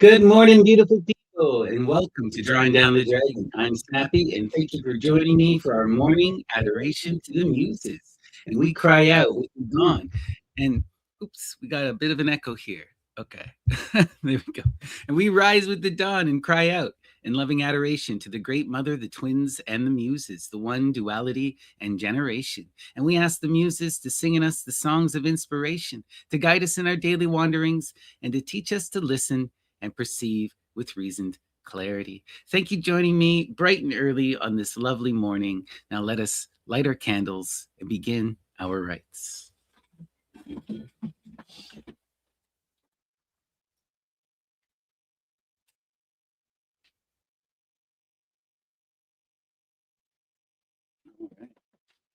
Good morning, beautiful people, and welcome to Drawing Down the Dragon. I'm Snappy, and thank you for joining me for our morning adoration to the Muses. And we cry out with the dawn. And oops, we got a bit of an echo here. Okay, there we go. And we rise with the dawn and cry out in loving adoration to the great mother, the twins, and the Muses, the one duality and generation. And we ask the Muses to sing in us the songs of inspiration, to guide us in our daily wanderings, and to teach us to listen and perceive with reasoned clarity. Thank you for joining me bright and early on this lovely morning. Now let us light our candles and begin our rites.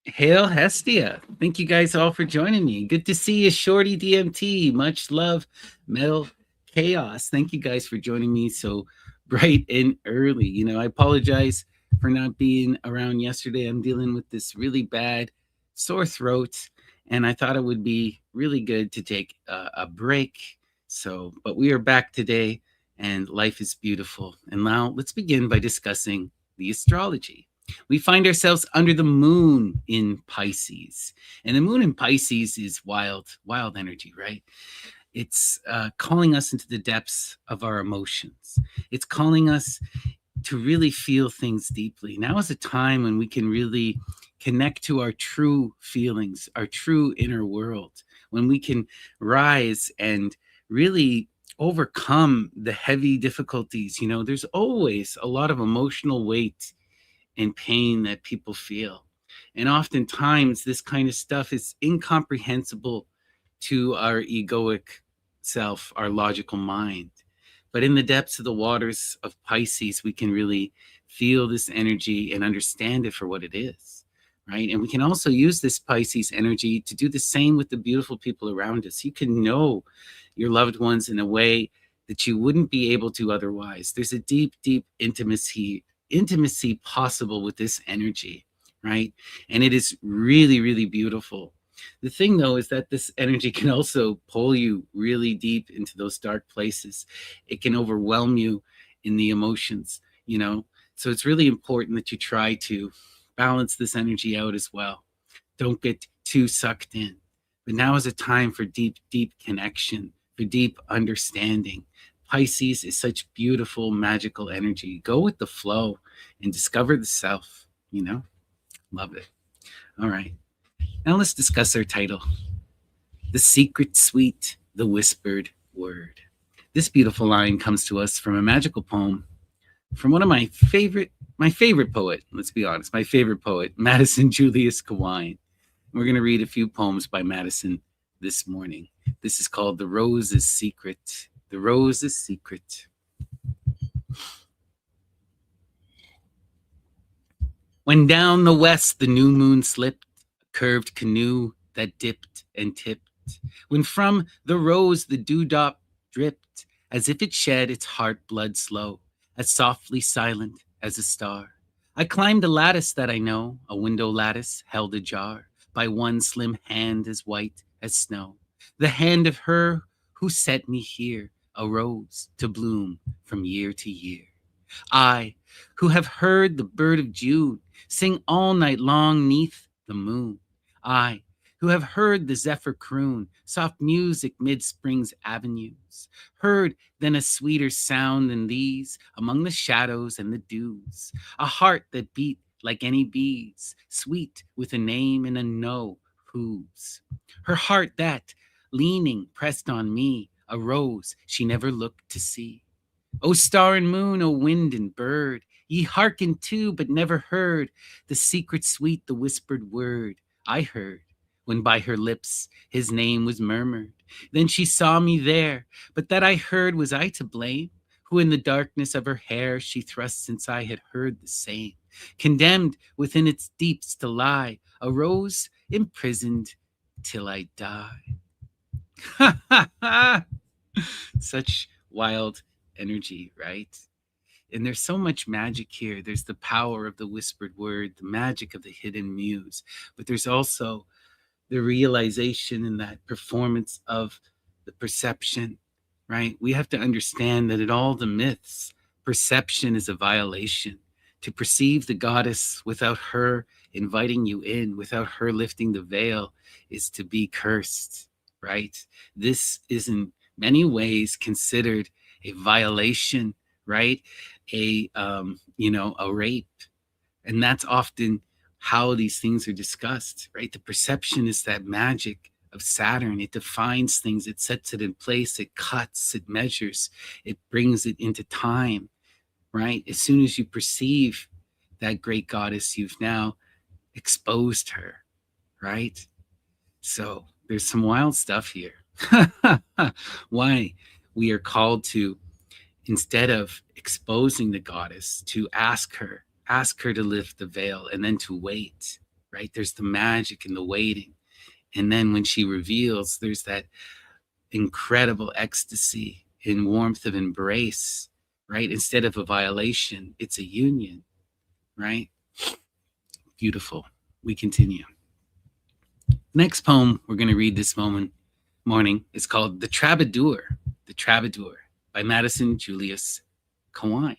Hail Hestia. Thank you guys all for joining me. Good to see you, Shorty DMT. Much love, Metal Chaos. Thank you guys for joining me so bright and early. I apologize for not being around yesterday. I'm dealing with this really bad sore throat, and I thought it would be really good to take a break. But we are back today, and life is beautiful. And now let's begin by discussing the astrology. We find ourselves under the moon in Pisces. And the moon in Pisces is wild, wild energy, right? It's calling us into the depths of our emotions. It's calling us to really feel things deeply. Now is a time when we can really connect to our true feelings, our true inner world, when we can rise and really overcome the heavy difficulties. There's always a lot of emotional weight and pain that people feel. And oftentimes, this kind of stuff is incomprehensible to our egoic self, our logical mind. But in the depths of the waters of Pisces, we can really feel this energy and understand it for what it is, right? And we can also use this Pisces energy to do the same with the beautiful people around us. You can know your loved ones in a way that you wouldn't be able to otherwise. There's a deep, deep intimacy possible with this energy, right? And it is really, really beautiful. The thing, though, is that this energy can also pull you really deep into those dark places. It can overwhelm you in the emotions. So it's really important that you try to balance this energy out as well. Don't get too sucked in. But now is a time for deep, deep connection, for deep understanding. Pisces is such beautiful, magical energy. Go with the flow and discover the self. Love it. All right. Now let's discuss our title, The Secret Sweet, the Whispered Word. This beautiful line comes to us from a magical poem from one of my favorite poet, let's be honest, my favorite poet, Madison Julius Kawine. We're going to read a few poems by Madison this morning. This is called The Rose is Secret. The Rose is Secret. When down the west the new moon slipped, a curved canoe that dipped and tipped. When from the rose the dewdrop dripped, as if it shed its heart blood slow, as softly silent as a star. I climbed a lattice that I know, a window lattice held ajar by one slim hand as white as snow. The hand of her who set me here, a rose to bloom from year to year. I, who have heard the bird of June sing all night long neath the moon. I, who have heard the zephyr croon soft music mid spring's avenues, heard then a sweeter sound than these among the shadows and the dews, a heart that beat like any bee's, sweet with a name and a no whose. Her heart that, leaning, pressed on me, a rose she never looked to see. O star and moon, O wind and bird, ye hearkened to but never heard the secret sweet, the whispered word I heard when by her lips his name was murmured. Then she saw me there, but that I heard was I to blame? Who in the darkness of her hair she thrust since I had heard the same, condemned within its deeps to lie, a rose imprisoned till I die. Ha ha ha! Such wild energy, right? And there's so much magic here. There's the power of the whispered word, the magic of the hidden muse, but there's also the realization and that performance of the perception right? We have to understand that in all the myths, perception is a violation. To perceive the goddess without her inviting you in, without her lifting the veil, is to be cursed, right? This is in many ways considered a violation, right? A rape, and that's often how these things are discussed, right? The perception is that magic of Saturn. It defines things, it sets it in place, it cuts, it measures, it brings it into time, right? As soon as you perceive that great goddess, you've now exposed her, right? So there's some wild stuff here. Why we are called to, instead of exposing the goddess, to ask her to lift the veil and then to wait, right? There's the magic in the waiting. And then when she reveals, there's that incredible ecstasy in warmth of embrace, right? Instead of a violation, it's a union, right? Beautiful. We continue. Next poem we're going to read this morning is called The Troubadour. The Troubadour by Madison Julius Kawine.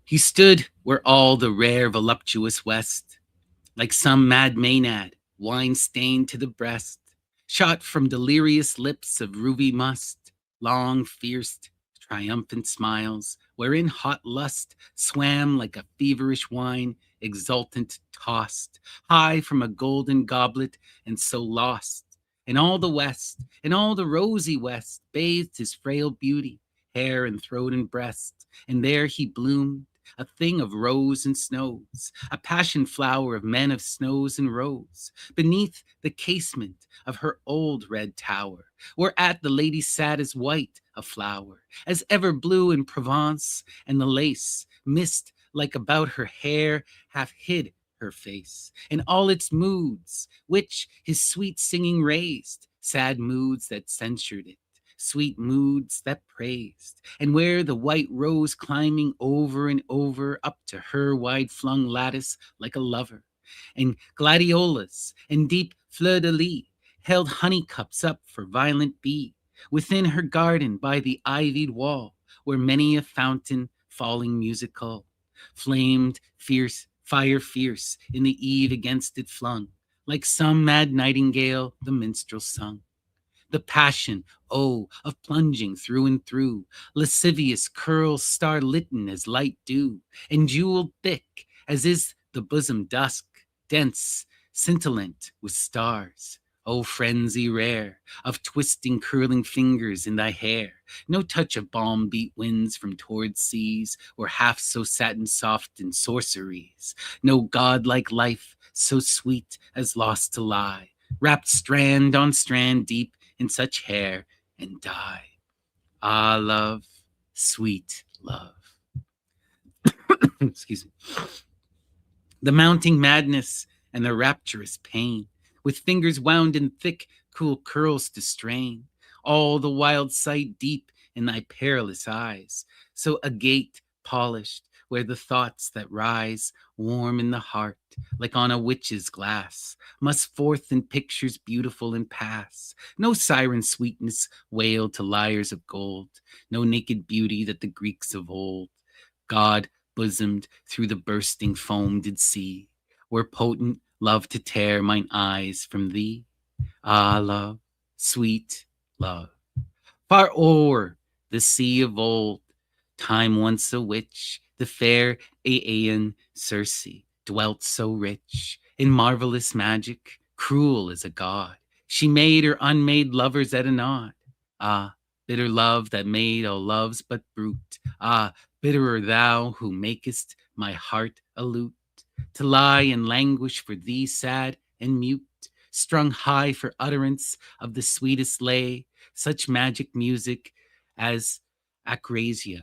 He stood where all the rare voluptuous West, like some mad maenad, wine stained to the breast, shot from delirious lips of ruby must, long, fierce, triumphant smiles, wherein hot lust swam like a feverish wine, exultant tossed, high from a golden goblet, and so lost. And all the West, and all the rosy West, bathed his frail beauty, hair and throat and breast, and there he bloomed, a thing of rose and snows, a passion flower of men of snows and rose, beneath the casement of her old red tower, whereat the lady sat as white a flower, as ever blue in Provence, and the lace, mist like about her hair, half hid her face, and all its moods, which his sweet singing raised, sad moods that censured it, sweet moods that praised, and where the white rose climbing over and over up to her wide flung lattice like a lover, and gladiolas and deep fleur-de-lis held honeycups up for violent bee, within her garden by the ivied wall, where many a fountain falling musical, flamed fierce, fire fierce in the eve against it flung, like some mad nightingale the minstrel sung. The passion, oh, of plunging through and through, lascivious curls star-litten as light dew, and jeweled thick as is the bosom dusk, dense, scintillant with stars. O frenzy rare of twisting curling fingers in thy hair, no touch of balm beat winds from toward seas, or half so satin soft in sorceries, no godlike life so sweet as lost to lie, wrapped strand on strand deep in such hair and dye. Ah, love, sweet love. Excuse me. The mounting madness and the rapturous pain, with fingers wound in thick, cool curls to strain, all the wild sight deep in thy perilous eyes, so agate polished, where the thoughts that rise, warm in the heart, like on a witch's glass, must forth in pictures beautiful and pass. No siren sweetness wailed to lyres of gold, no naked beauty that the Greeks of old, God bosomed through the bursting foam did see, were potent love to tear mine eyes from thee. Ah, love, sweet love. Far o'er the sea of old, time once a witch, the fair Aeaean Circe, dwelt so rich in marvelous magic, cruel as a god. She made her unmade lovers at a nod. Ah, bitter love that made all loves but brute. Ah, bitterer thou who makest my heart a lute, to lie and languish for thee sad and mute, strung high for utterance of the sweetest lay, such magic music as Acrasia,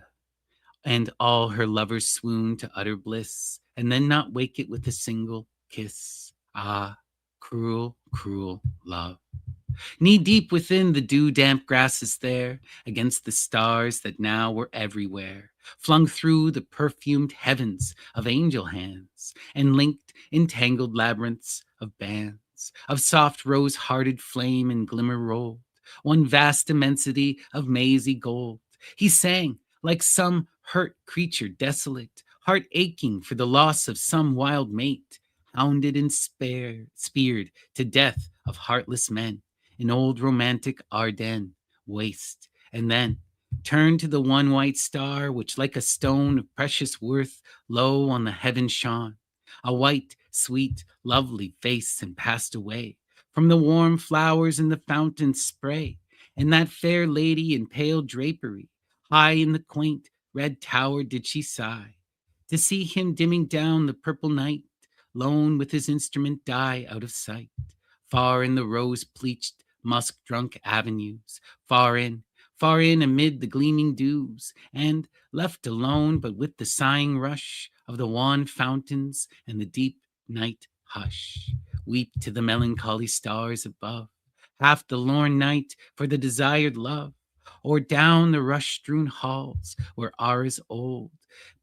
and all her lovers swoon to utter bliss, and then not wake it with a single kiss. Ah, cruel, cruel love. Knee deep within the dew damp grasses there, against the stars that now were everywhere, flung through the perfumed heavens of angel hands, and linked in tangled labyrinths of bands. clouds of soft rose-hearted flame and glimmer rolled, one vast immensity of mazy gold. He sang like some hurt creature desolate, heart aching for the loss of some wild mate, hounded and speared to death of heartless men, in old romantic Ardennes waste, and then turned to the one white star which like a stone of precious worth low on the heaven shone, a white, sweet, lovely face, and passed away from the warm flowers and the fountain spray, and that fair lady in pale drapery, high in the quaint red tower did she sigh, to see him dimming down the purple night, lone with his instrument die out of sight, far in the rose-pleached, musk-drunk avenues, far in amid the gleaming dews, and left alone but with the sighing rush of the wan fountains and the deep night hush. Weep to the melancholy stars above, half the lorn night for the desired love, or down the rush-strewn halls where hours old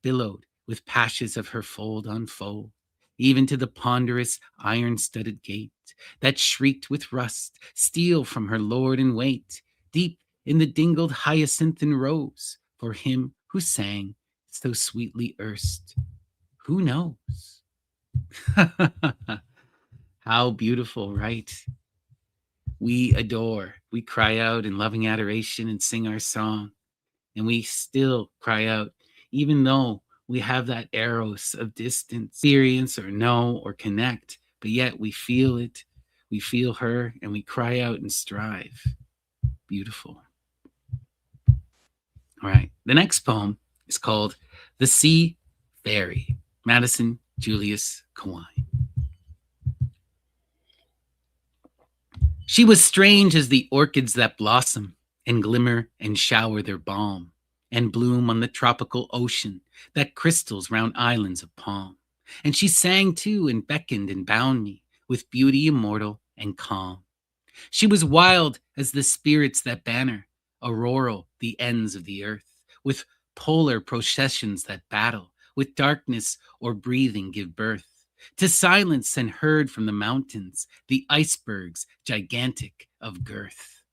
billowed with passions of her fold on fold, even to the ponderous iron-studded gate that shrieked with rust, steal from her lord and wait, deep in the dingled hyacinthine rose, for him who sang so sweetly erst. Who knows? How beautiful, right? We adore, we cry out in loving adoration and sing our song, and we still cry out, even though we have that eros of distance, experience or know or connect, but yet we feel it, we feel her, and we cry out and strive. Beautiful. All right, the next poem is called The Sea Fairy, Madison Julius Kawine. She was strange as the orchids that blossom and glimmer and shower their balm and bloom on the tropical ocean that crystals round islands of palm. And she sang too and beckoned and bound me with beauty immortal and calm. She was wild as the spirits that banner, auroral the ends of the earth, with polar processions that battle, with darkness or breathing give birth to silence and heard from the mountains, the icebergs gigantic of girth.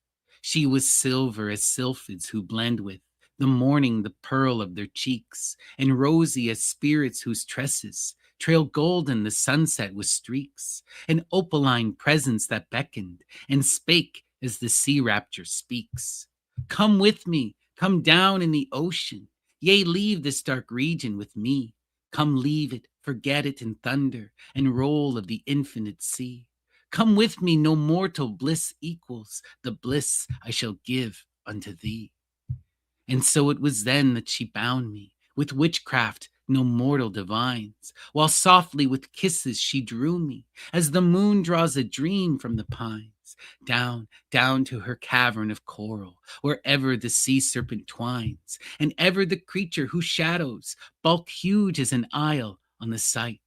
She was silver as sylphids who blend with the morning the pearl of their cheeks, and rosy as spirits whose tresses trail golden the sunset with streaks, an opaline presence that beckoned and spake as the sea rapture speaks. Come with me, come down in the ocean, yea, leave this dark region with me. Come leave it, forget it in thunder and roll of the infinite sea. Come with me, no mortal bliss equals the bliss I shall give unto thee. And so it was then that she bound me with witchcraft no mortal divines, while softly with kisses she drew me, as the moon draws a dream from the pines, down to her cavern of coral, where ever the sea serpent twines, and ever the creature whose shadows bulk huge as an isle on the sight,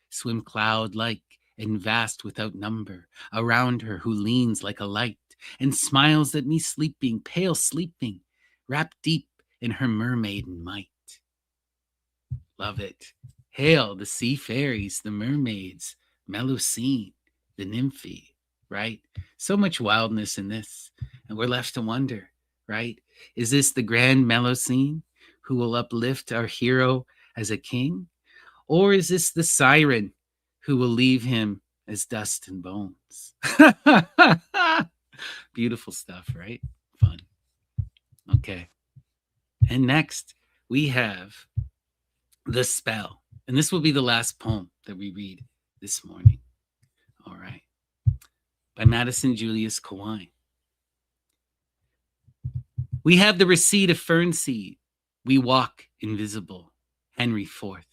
swim cloud-like and vast without number, around her who leans like a light, and smiles at me sleeping, pale sleeping, wrapped deep in her mermaiden might. Love it. Hail the sea fairies, the mermaids, Melusine, the nymphy, right? So much wildness in this. And we're left to wonder, right? Is this the grand Melusine who will uplift our hero as a king? Or is this the siren who will leave him as dust and bones? Beautiful stuff, right? Fun. Okay. And next we have The Spell. And this will be the last poem that we read this morning. All right. By Madison Julius Kawine. We have the receipt of fern seed. We walk invisible. Henry IV.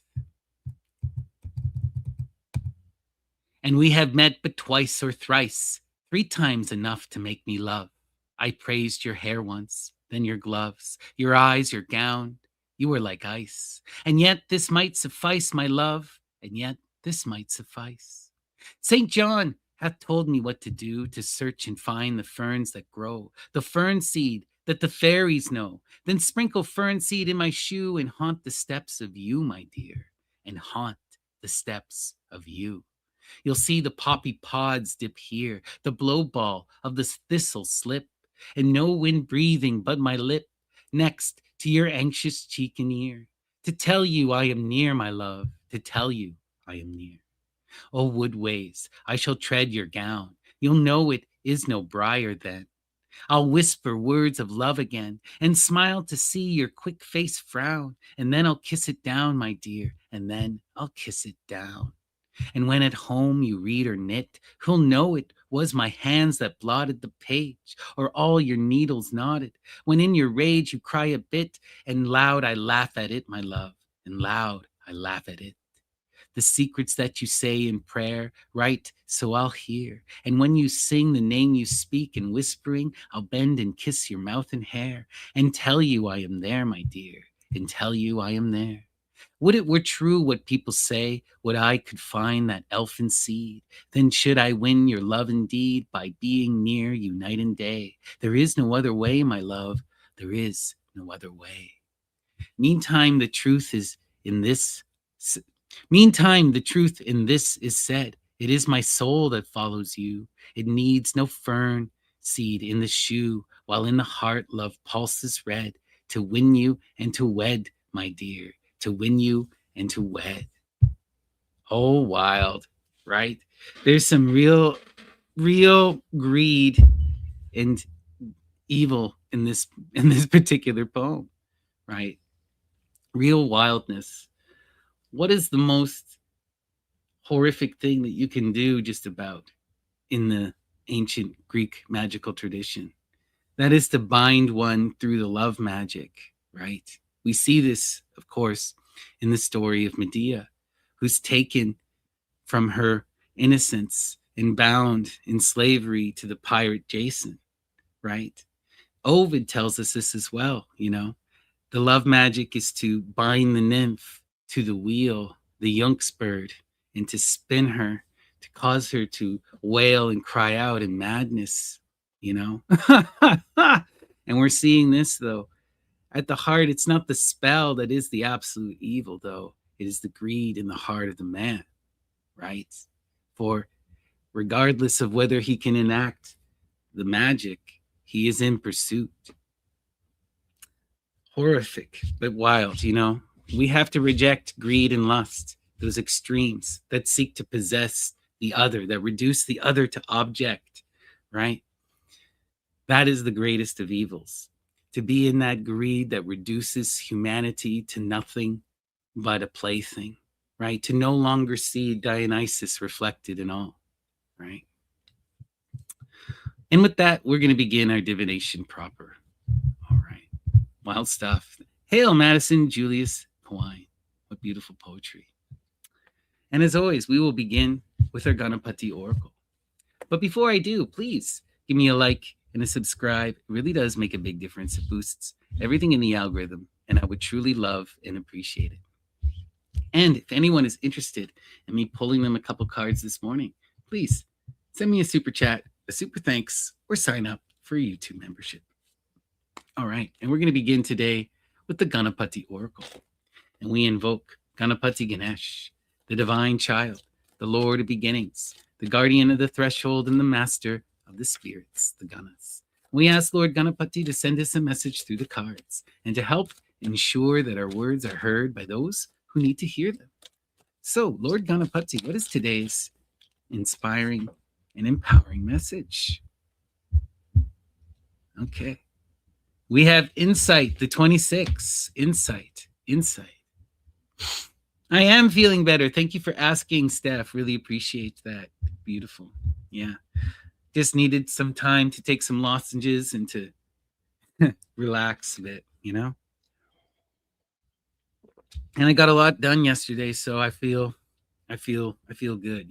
And we have met but twice or thrice, 3 times enough to make me love. I praised your hair once, then your gloves, your eyes, your gown. You were like ice. And yet this might suffice, my love, and yet this might suffice. St. John hath told me what to do, to search and find the ferns that grow, the fern seed that the fairies know. Then sprinkle fern seed in my shoe and haunt the steps of you, my dear, and haunt the steps of you. You'll see the poppy pods dip here, the blow ball of the thistle slip, and no wind breathing but my lip next to your anxious cheek and ear, to tell you I am near, my love, to tell you I am near. O wood ways, I shall tread your gown. You'll know it is no briar then. I'll whisper words of love again and smile to see your quick face frown. And then I'll kiss it down, my dear, and then I'll kiss it down. And when at home you read or knit, who'll know it was my hands that blotted the page, or all your needles knotted? When in your rage you cry a bit, and loud I laugh at it, my love, and loud I laugh at it. The secrets that you say in prayer, right, so I'll hear. And when you sing the name you speak in whispering, I'll bend and kiss your mouth and hair, and tell you I am there, my dear, and tell you I am there. Would it were true what people say, would I could find that elfin seed, then should I win your love indeed by being near you night and day. There is no other way, my love, there is no other way. Meantime, the truth is in this. Meantime, the truth in this is said. It is my soul that follows you. It needs no fern seed in the shoe, while in the heart love pulses red to win you and to wed, my dear, to win you and to wed. Oh, wild, right? There's some real greed and evil in this particular poem, right? Real wildness. What is the most horrific thing that you can do just about in the ancient Greek magical tradition? That is to bind one through the love magic, right? We see this, of course, in the story of Medea, who's taken from her innocence and bound in slavery to the pirate Jason, right? Ovid tells us this as well, The love magic is to bind the nymph to the wheel, the Yunksbird, and to spin her, to cause her to wail and cry out in madness, And we're seeing this, though. At the heart, it's not the spell that is the absolute evil, though. It is the greed in the heart of the man, right? For regardless of whether he can enact the magic, he is in pursuit. Horrific, but wild, We have to reject greed and lust, those extremes that seek to possess the other, that reduce the other to object, right? That is the greatest of evils. To be in that greed that reduces humanity to nothing but a plaything, right? To no longer see Dionysus reflected in all, right? And with that, we're going to begin our divination proper. All right. Wild stuff. Hail, Madison Julius Hawaiian. What beautiful poetry. And as always, we will begin with our Ganapati Oracle. But before I do, please give me a like and a subscribe. It really does make a big difference. It boosts everything in the algorithm, and I would truly love and appreciate it. And if anyone is interested in me pulling them a couple cards this morning, please send me a super chat, a super thanks, or sign up for a YouTube membership. All right, and we're going to begin today with the Ganapati Oracle. And we invoke Ganapati Ganesh, the divine child, the Lord of beginnings, the guardian of the threshold and the master of the spirits, the Ganas. We ask Lord Ganapati to send us a message through the cards and to help ensure that our words are heard by those who need to hear them. So, Lord Ganapati, what is today's inspiring and empowering message? Okay. We have insight, the 26. Insight. I am feeling better. Thank you for asking, Steph. Really appreciate that. Beautiful. Yeah. Just needed some time to take some lozenges and to relax a bit, And I got a lot done yesterday, so I feel good,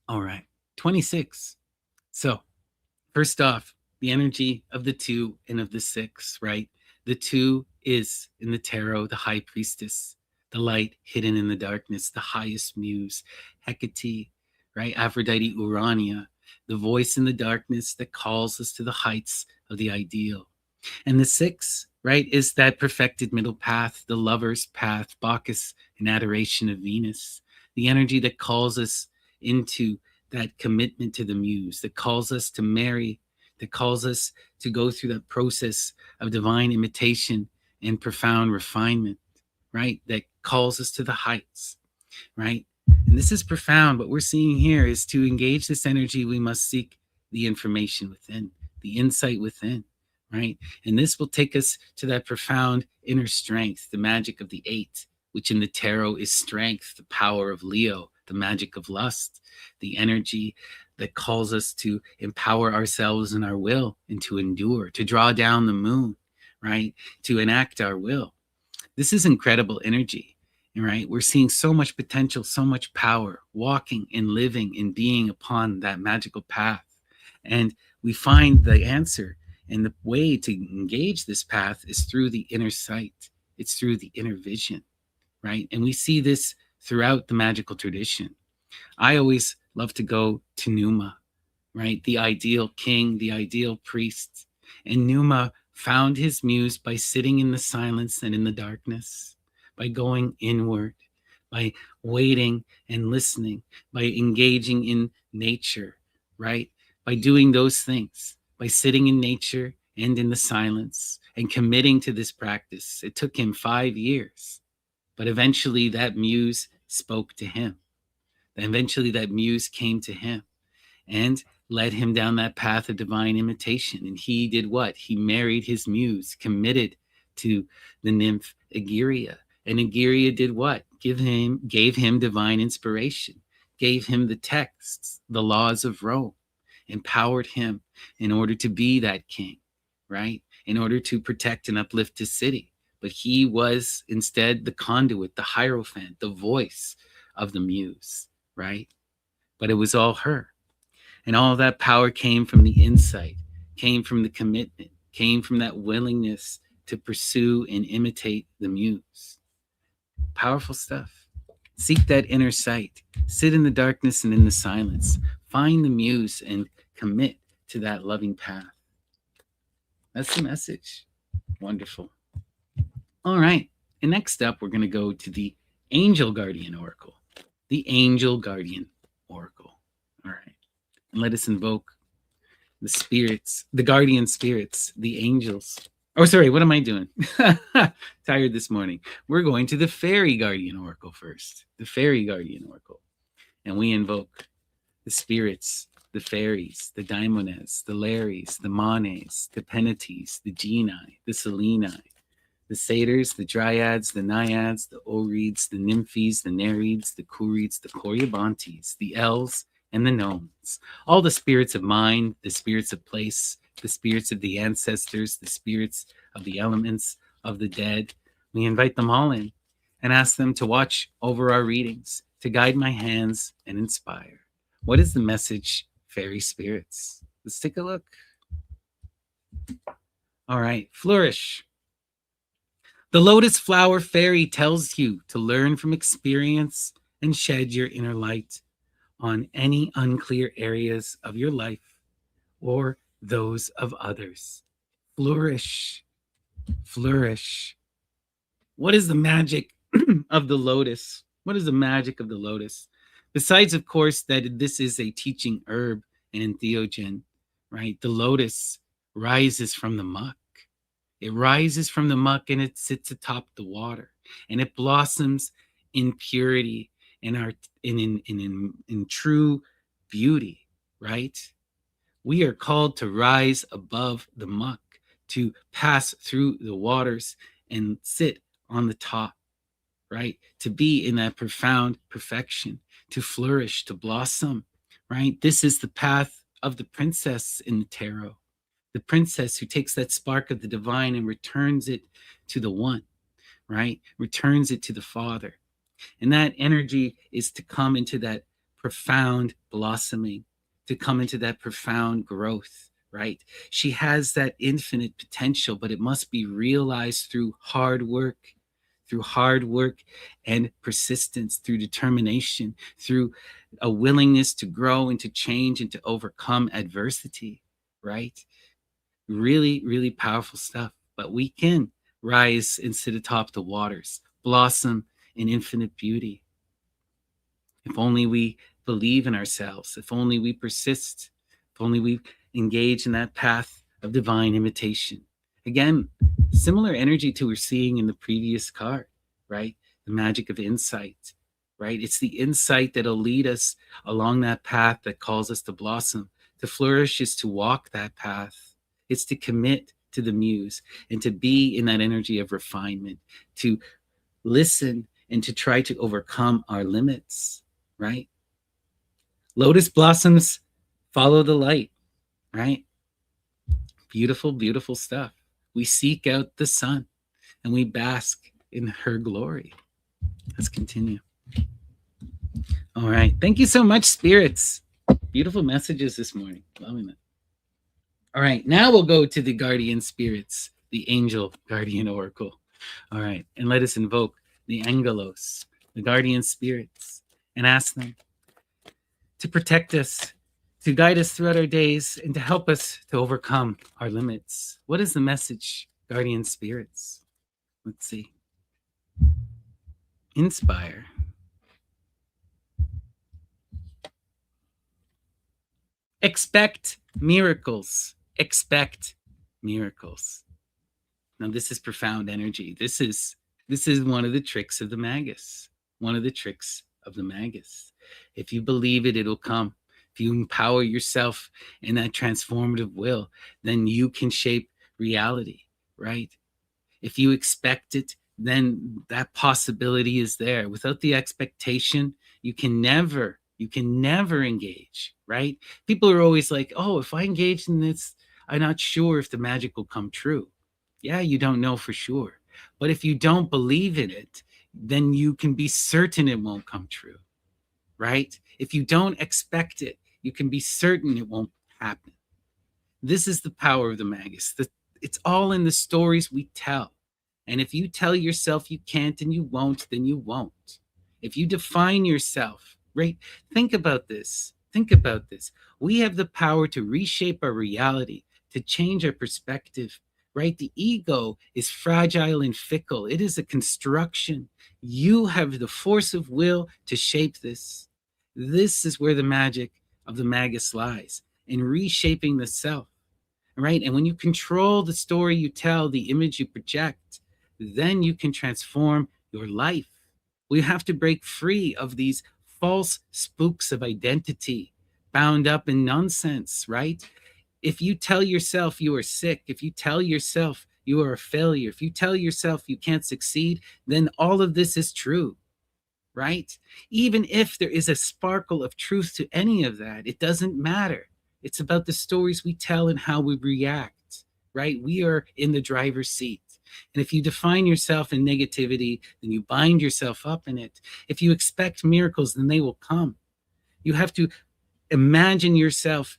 All right. 26. So, first off, the energy of the 2 and of the 6, right? The 2 is in the tarot, the high priestess, the light hidden in the darkness, the highest muse, Hecate, right? Aphrodite, Urania, the voice in the darkness that calls us to the heights of the ideal. And the 6, right, is that perfected middle path, the lover's path, Bacchus, an adoration of Venus, the energy that calls us into that commitment to the muse, that calls us to marry, that calls us to go through that process of divine imitation and profound refinement, right? That calls us to the heights, right? And this is profound. What we're seeing here is to engage this energy, we must seek the information within, the insight within, right? And this will take us to that profound inner strength, the magic of the eight, which in the tarot is strength, the power of Leo, the magic of lust, the energy that calls us to empower ourselves and our will and to endure, to draw down the moon, right? To enact our will. This is incredible energy, right? We're seeing so much potential, so much power, walking and living and being upon that magical path. And we find the answer, and the way to engage this path is through the inner sight. It's through the inner vision, right? And we see this throughout the magical tradition. I always love to go to Numa, right? The ideal king, the ideal priest. And Numa found his muse by sitting in the silence and in the darkness, by going inward, by waiting and listening, by engaging in nature, right? By doing those things, by sitting in nature and in the silence and committing to this practice. It took him 5 years, but eventually that muse spoke to him. Eventually that muse came to him and led him down that path of divine imitation. And he did what? He married his muse, committed to the nymph Egeria. And Egeria did what? Gave him divine inspiration, gave him the texts, the laws of Rome, empowered him in order to be that king, right? In order to protect and uplift his city. But he was instead the conduit, the hierophant, the voice of the muse, right? But it was all her. And all of that power came from the insight, came from the commitment, came from that willingness to pursue and imitate the muse. Powerful stuff. Seek that inner sight. Sit in the darkness and in the silence. Find the muse and commit to that loving path. That's the message. Wonderful. All right. And next up, we're going to go to the Angel Guardian Oracle. The Angel Guardian Oracle. All right. And let us invoke the spirits, the guardian spirits, the angels. Oh, sorry, what am I doing? Tired this morning. We're going to the Fairy Guardian Oracle first. The Fairy Guardian Oracle. And we invoke the spirits, the fairies, the daimones, the lares, the manes, the penates, the genii, the seleni, the satyrs, the dryads, the naiads, the oreads, the nymphes, the nereids, the kurids, the coryabantes, the elves, and the gnomes. All the spirits of mind, the spirits of place, the spirits of the ancestors, the spirits of the elements, of the dead. We invite them all in and ask them to watch over our readings, to guide my hands and inspire. What is the message, fairy spirits? Let's take a look. All right, flourish. The lotus flower fairy tells you to learn from experience and shed your inner light on any unclear areas of your life or those of others. Flourish, flourish. What is the magic of the lotus? What is the magic of the lotus? Besides, of course, that this is a teaching herb and entheogen, right? The lotus rises from the muck. It rises from the muck and it sits atop the water, and it blossoms in purity and in true beauty, right? We are called to rise above the muck, to pass through the waters and sit on the top, right? To be in that profound perfection, to flourish, to blossom, right? This is the path of the princess in the tarot. The princess who takes that spark of the divine and returns it to the one, right? Returns it to the Father. And that energy is to come into that profound blossoming, to come into that profound growth, right? She has that infinite potential, but it must be realized through hard work and persistence, through determination, through a willingness to grow and to change and to overcome adversity, right? Really, really powerful stuff. But we can rise and sit atop the waters, blossom in infinite beauty. If only we believe in ourselves, if only we persist, if only we engage in that path of divine imitation. Again, similar energy to we're seeing in the previous card, right? The magic of insight, right? It's the insight that'll lead us along that path that calls us to blossom. To flourish is to walk that path. It's to commit to the muse and to be in that energy of refinement, to listen and to try to overcome our limits, right? Lotus blossoms follow the light, right? Beautiful, beautiful stuff. We seek out the sun and we bask in her glory. Let's continue. All right. Thank you so much, spirits. Beautiful messages this morning. Loving it. All right. Now we'll go to the guardian spirits, the angel guardian oracle. All right. And let us invoke the angelos, the guardian spirits, and ask them to protect us, to guide us throughout our days, and to help us to overcome our limits. What is the message, guardian spirits? Let's see. Inspire. Expect miracles. Expect miracles. Now, this is profound energy. This is one of the tricks of the magus. One of the tricks of the magus. If you believe it, it'll come. If you empower yourself in that transformative will, then you can shape reality, right? If you expect it, then that possibility is there. Without the expectation, you can never engage, right? People are always like, oh, if I engage in this, I'm not sure if the magic will come true. Yeah, you don't know for sure. But if you don't believe in it, then you can be certain it won't come true, right? If you don't expect it, you can be certain it won't happen. This is the power of the magus. It's all in the stories we tell. And if you tell yourself you can't and you won't, then you won't. If you define yourself, right? Think about this. Think about this. We have the power to reshape our reality, to change our perspective, right? The ego is fragile and fickle. It is a construction. You have the force of will to shape this. This is where the magic of the magus lies, in reshaping the self, right? And when you control the story you tell, the image you project, then you can transform your life. We have to break free of these false spooks of identity bound up in nonsense, right? If you tell yourself you are sick, if you tell yourself you are a failure, if you tell yourself you can't succeed, then all of this is true, right? Even if there is a sparkle of truth to any of that, it doesn't matter. It's about the stories we tell and how we react, right? We are in the driver's seat. And if you define yourself in negativity, then you bind yourself up in it. If you expect miracles, then they will come. You have to imagine yourself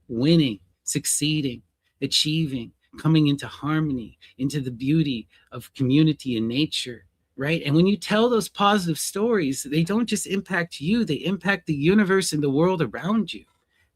winning, succeeding, achieving, coming into harmony, into the beauty of community and nature, right? And when you tell those positive stories, they don't just impact you, they impact the universe and the world around you.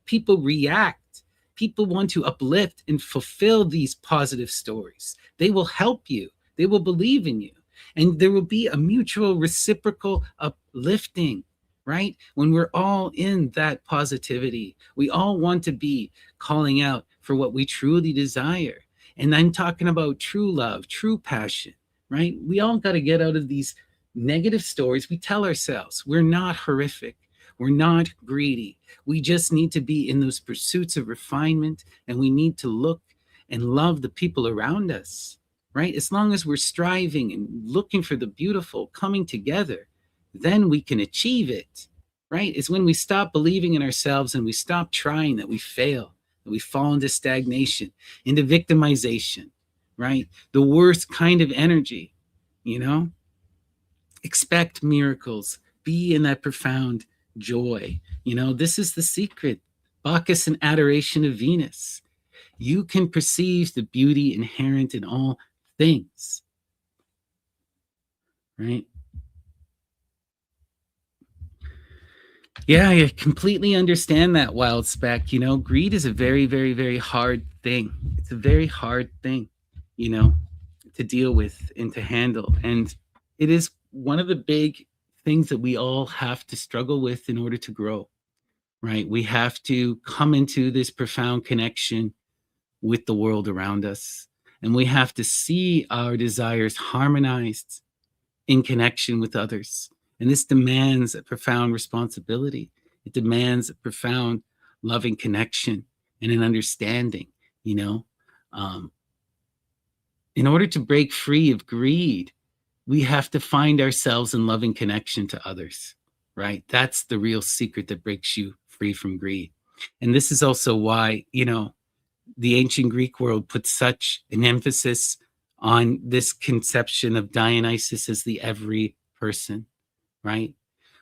People react. People want to uplift and fulfill these positive stories. They will help you. They will believe in you. And there will be a mutual reciprocal uplifting, right? When we're all in that positivity, we all want to be calling out for what we truly desire. And I'm talking about true love, true passion, right? We all got to get out of these negative stories we tell ourselves. We're not horrific. We're not greedy. We just need to be in those pursuits of refinement, and we need to look and love the people around us, right? As long as we're striving and looking for the beautiful coming together, then we can achieve it, right? It's when we stop believing in ourselves and we stop trying that we fail, that we fall into stagnation, into victimization, right? The worst kind of energy, you know? Expect miracles. Be in that profound joy. You know, this is the secret. Bacchus and adoration of Venus. You can perceive the beauty inherent in all things, right? Yeah, I completely understand that, Wild Spec. You know, greed is a very, very, very hard thing. It's a very hard thing, you know, to deal with and to handle. And it is one of the big things that we all have to struggle with in order to grow, right? We have to come into this profound connection with the world around us. And we have to see our desires harmonized in connection with others. And this demands a profound responsibility. It demands a profound loving connection and an understanding, you know. Um, in order to break free of greed, we have to find ourselves in loving connection to others, right? That's the real secret that breaks you free from greed. And this is also why, the ancient Greek world put such an emphasis on this conception of Dionysus as the every person, right?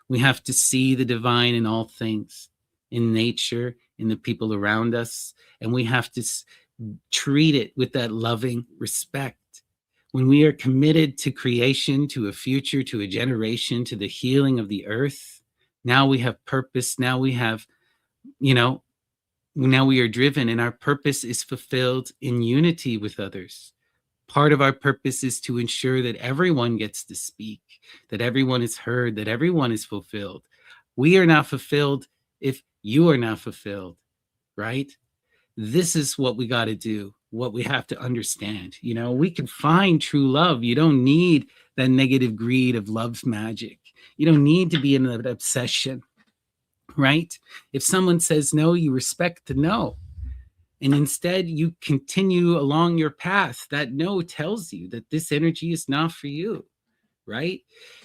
We have to see the divine in all things, in nature, in the people around us, and we have to treat it with that loving respect. When we are committed to creation, to a future, to a generation, to the healing of the earth, now we have purpose. Now we have, you know, now we are driven, and our purpose is fulfilled in unity with others. Part of our purpose is to ensure that everyone gets to speak, that everyone is heard, that everyone is fulfilled. We are not fulfilled if you are not fulfilled, right? This is what we got to do, what we have to understand. We can find true love. You don't need that negative greed of love's magic. You don't need to be in an obsession, right? If someone says no, you respect the no. And instead, you continue along your path. That no tells you that this energy is not for you, right?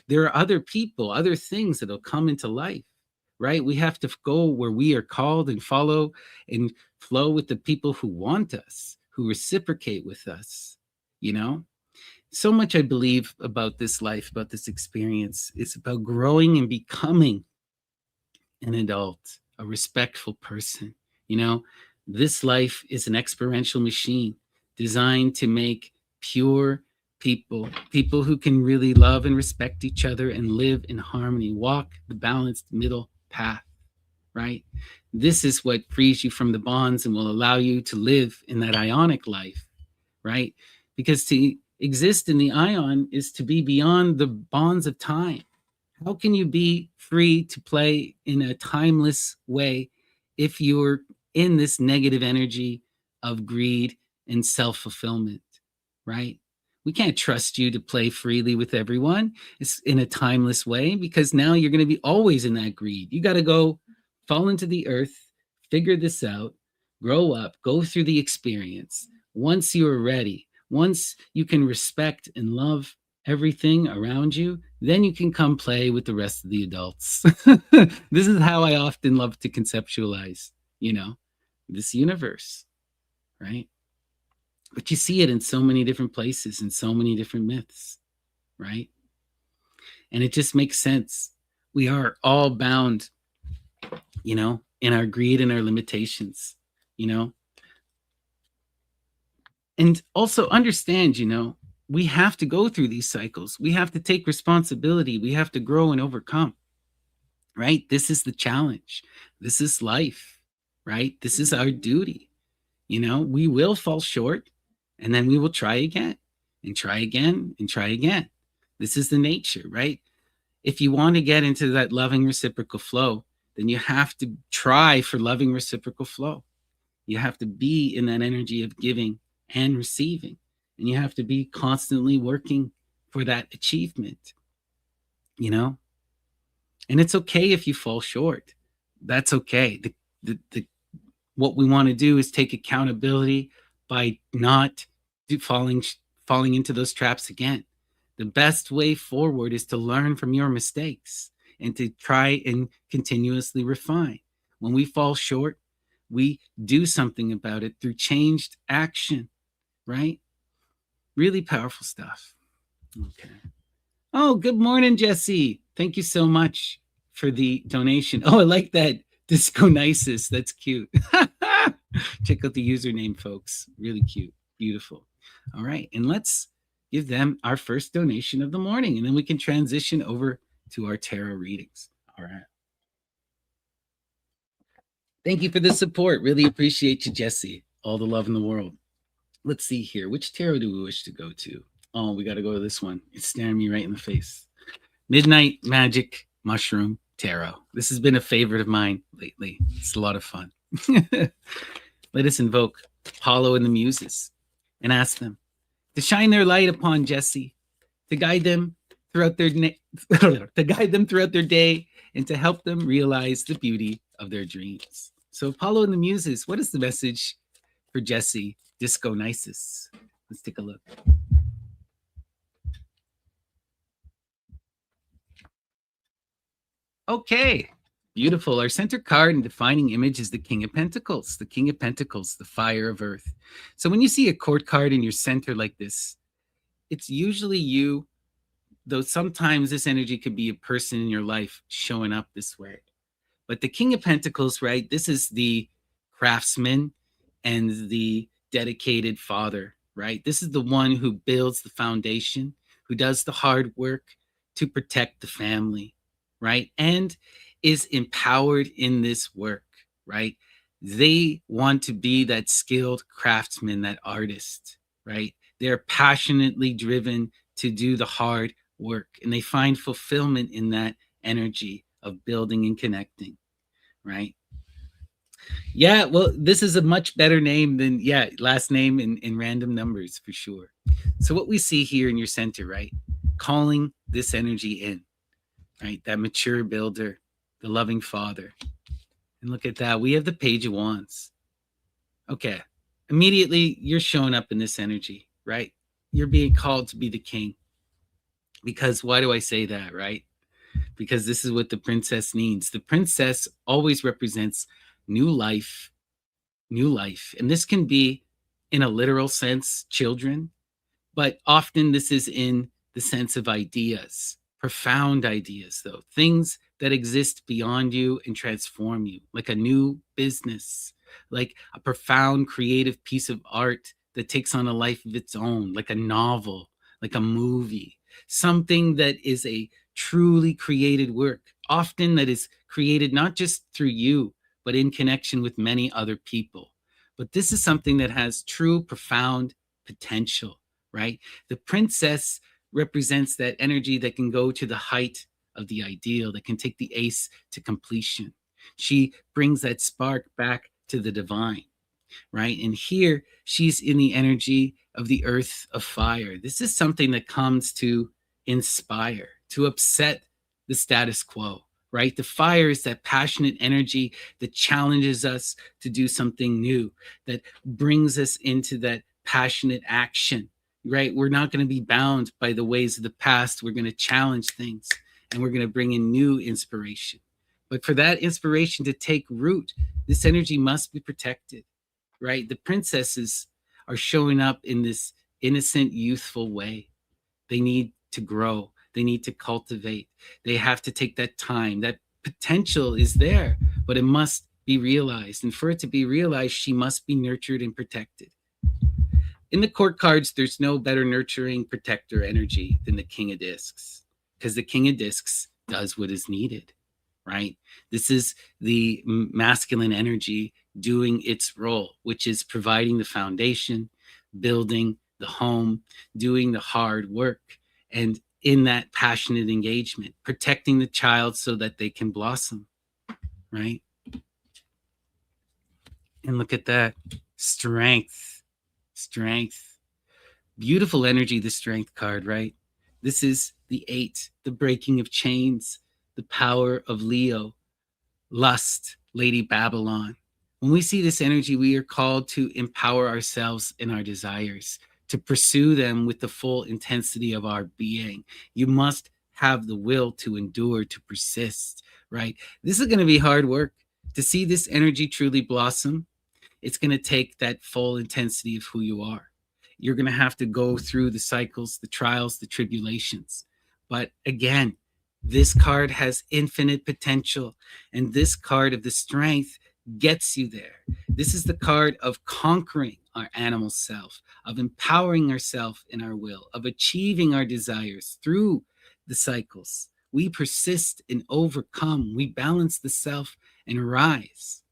There are other people, other things that'll come into life, right? We have to go where we are called and follow and flow with the people who want us, who reciprocate with us, you know? So much I believe about this life, about this experience. It's about growing and becoming an adult, a respectful person. This life is an experiential machine designed to make pure people who can really love and respect each other and live in harmony, walk the balanced middle path, right? This is what frees you from the bonds and will allow you to live in that ionic life, right? Because to exist in the ion is to be beyond the bonds of time. How can you be free to play in a timeless way if you're in this negative energy of greed and self-fulfillment, right? We can't trust you to play freely with everyone. It's in a timeless way, because now you're going to be always in that greed. You got to go fall into the earth, figure this out, grow up, go through the experience. Once you are ready, once you can respect and love everything around you, then you can come play with the rest of the adults. This is how I often love to conceptualize, this universe, right? But you see it in so many different places, in so many different myths, right? And it just makes sense. We are all bound, in our greed and our limitations, and also understand, we have to go through these cycles. We have to take responsibility. We have to grow and overcome, right? This is the challenge. This is life, right? This is our duty. We will fall short, and then we will try again and try again and try again. This is the nature, right? If you want to get into that loving reciprocal flow, then you have to try for loving reciprocal flow. You have to be in that energy of giving and receiving. And you have to be constantly working for that achievement, And it's okay if you fall short. That's okay. What we want to do is take accountability by not falling into those traps again. The best way forward is to learn from your mistakes and to try and continuously refine. When we fall short, we do something about it through changed action, right? Really powerful stuff. Okay. Oh, good morning, Jesse. Thank you so much for the donation. Oh, I like that. Disco Nisus. That's cute. Check out the username, folks. Really cute. Beautiful. All right. And let's give them our first donation of the morning, and then we can transition over to our tarot readings. All right. Thank you for the support. Really appreciate you, Jesse. All the love in the world. Let's see here. Which tarot do we wish to go to? Oh, we got to go to this one. It's staring me right in the face. Midnight Magic Mushroom tarot. This has been a favorite of mine lately. It's a lot of fun. Let us invoke Apollo and the Muses and ask them to shine their light upon Jesse, to guide them throughout their to guide them throughout their day, and to help them realize the beauty of their dreams. So, Apollo and the Muses, what is the message for Jesse Disco Nisus? Let's take a look. Okay, beautiful. Our center card and defining image is the King of Pentacles. The King of Pentacles, the fire of earth. So when you see a court card in your center like this, it's usually you, though sometimes this energy could be a person in your life showing up this way. But the King of Pentacles, right? This is the craftsman and the dedicated father, right? This is the one who builds the foundation, who does the hard work to protect the family, right? And is empowered in this work, right? They want to be that skilled craftsman, that artist, right? They're passionately driven to do the hard work, and they find fulfillment in that energy of building and connecting, right? Yeah, well, this is a much better name than, last name in random numbers for sure. So what we see here in your center, right? Calling this energy in, right? That mature builder, the loving father. And look at that. We have the Page of Wands. Okay. Immediately, you're showing up in this energy, right? You're being called to be the king. Because why do I say that, right? Because this is what the princess needs. The princess always represents new life, new life. And this can be, in a literal sense, children, but often this is in the sense of ideas, profound ideas, though, things that exist beyond you and transform you, like a new business, like a profound creative piece of art that takes on a life of its own, like a novel, like a movie, something that is a truly created work, often that is created not just through you, but in connection with many other people. But this is something that has true, profound potential, right? The princess represents that energy that can go to the height of the ideal, that can take the ace to completion. She brings that spark back to the divine, right? And here she's in the energy of the earth of fire. This is something that comes to inspire, to upset the status quo, right? The fire is that passionate energy that challenges us to do something new, that brings us into that passionate action, right? We're not going to be bound by the ways of the past. We're going to challenge things, and we're going to bring in new inspiration. But for that inspiration to take root, this energy must be protected, right? The princesses are showing up in this innocent, youthful way. They need to grow. They need to cultivate. They have to take that time. That potential is there, but it must be realized. And for it to be realized, she must be nurtured and protected. In the court cards, there's no better nurturing protector energy than the King of Discs, because the King of Discs does what is needed, right? This is the masculine energy doing its role, which is providing the foundation, building the home, doing the hard work, and in that passionate engagement, protecting the child so that they can blossom, right? And look at that. Strength. Beautiful energy, the strength card, right? This is the 8, the breaking of chains, the power of Leo, lust, Lady Babylon. When we see this energy, we are called to empower ourselves in our desires, to pursue them with the full intensity of our being. You must have the will to endure, to persist, right? This is going to be hard work. To see this energy truly blossom, it's going to take that full intensity of who you are. You're going to have to go through the cycles, the trials, the tribulations. But again, this card has infinite potential, and this card of the strength gets you there. This is the card of conquering our animal self, of empowering ourselves in our will, of achieving our desires through the cycles. We persist and overcome. We balance the self and rise.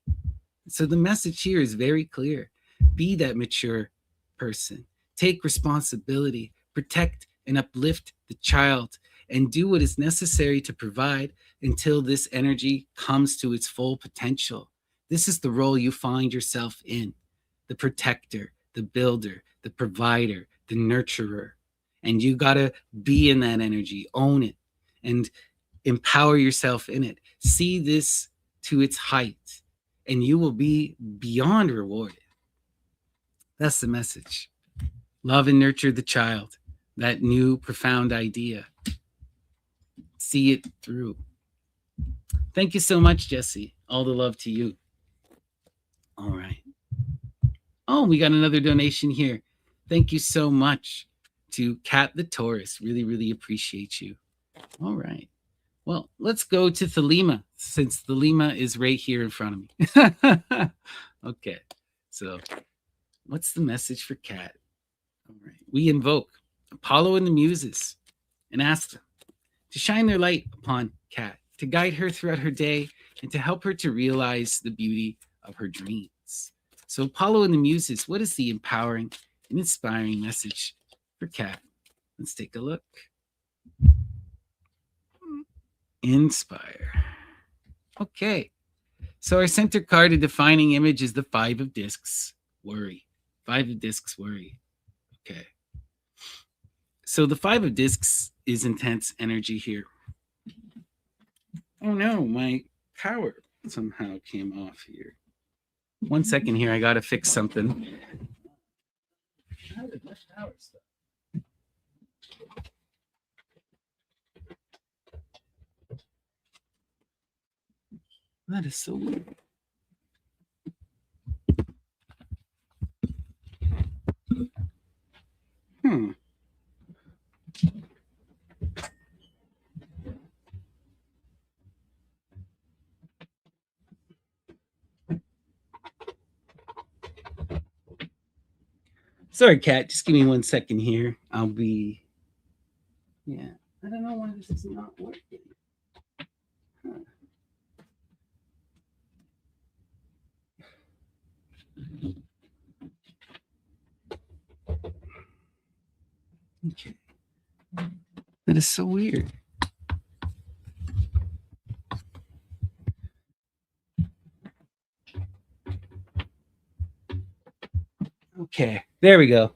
So the message here is very clear. Be that mature person. Take responsibility. Protect and uplift the child, and do what is necessary to provide until this energy comes to its full potential. This is the role you find yourself in: the protector, the builder, the provider, the nurturer. And you got to be in that energy, own it, and empower yourself in it. See this to its height, and you will be beyond rewarded. That's the message. Love and nurture the child, that new profound idea. See it through. Thank you so much, Jesse. All the love to you. All right. Oh, we got another donation here. Thank you so much to Kat the Taurus. Really, really appreciate you. All right. Well, let's go to Thelema, since Thelema is right here in front of me. Okay. So what's the message for Kat? All right. We invoke Apollo and the Muses and ask them to shine their light upon Kat, to guide her throughout her day, and to help her to realize the beauty of her dreams. So Apollo and the Muses, what is the empowering and inspiring message for Kat? Let's take a look. Inspire. Okay. So our center card, a defining image, is the Five of Discs, worry. Five of Discs, worry. Okay. So the Five of Discs is intense energy here. Oh no, my power somehow came off here. 1 second here, I gotta fix something. That is so weird. Sorry, Kat. Just give me 1 second here. I'll be. Yeah. I don't know why this is not working. Huh. Okay. That is so weird. Okay. There we go.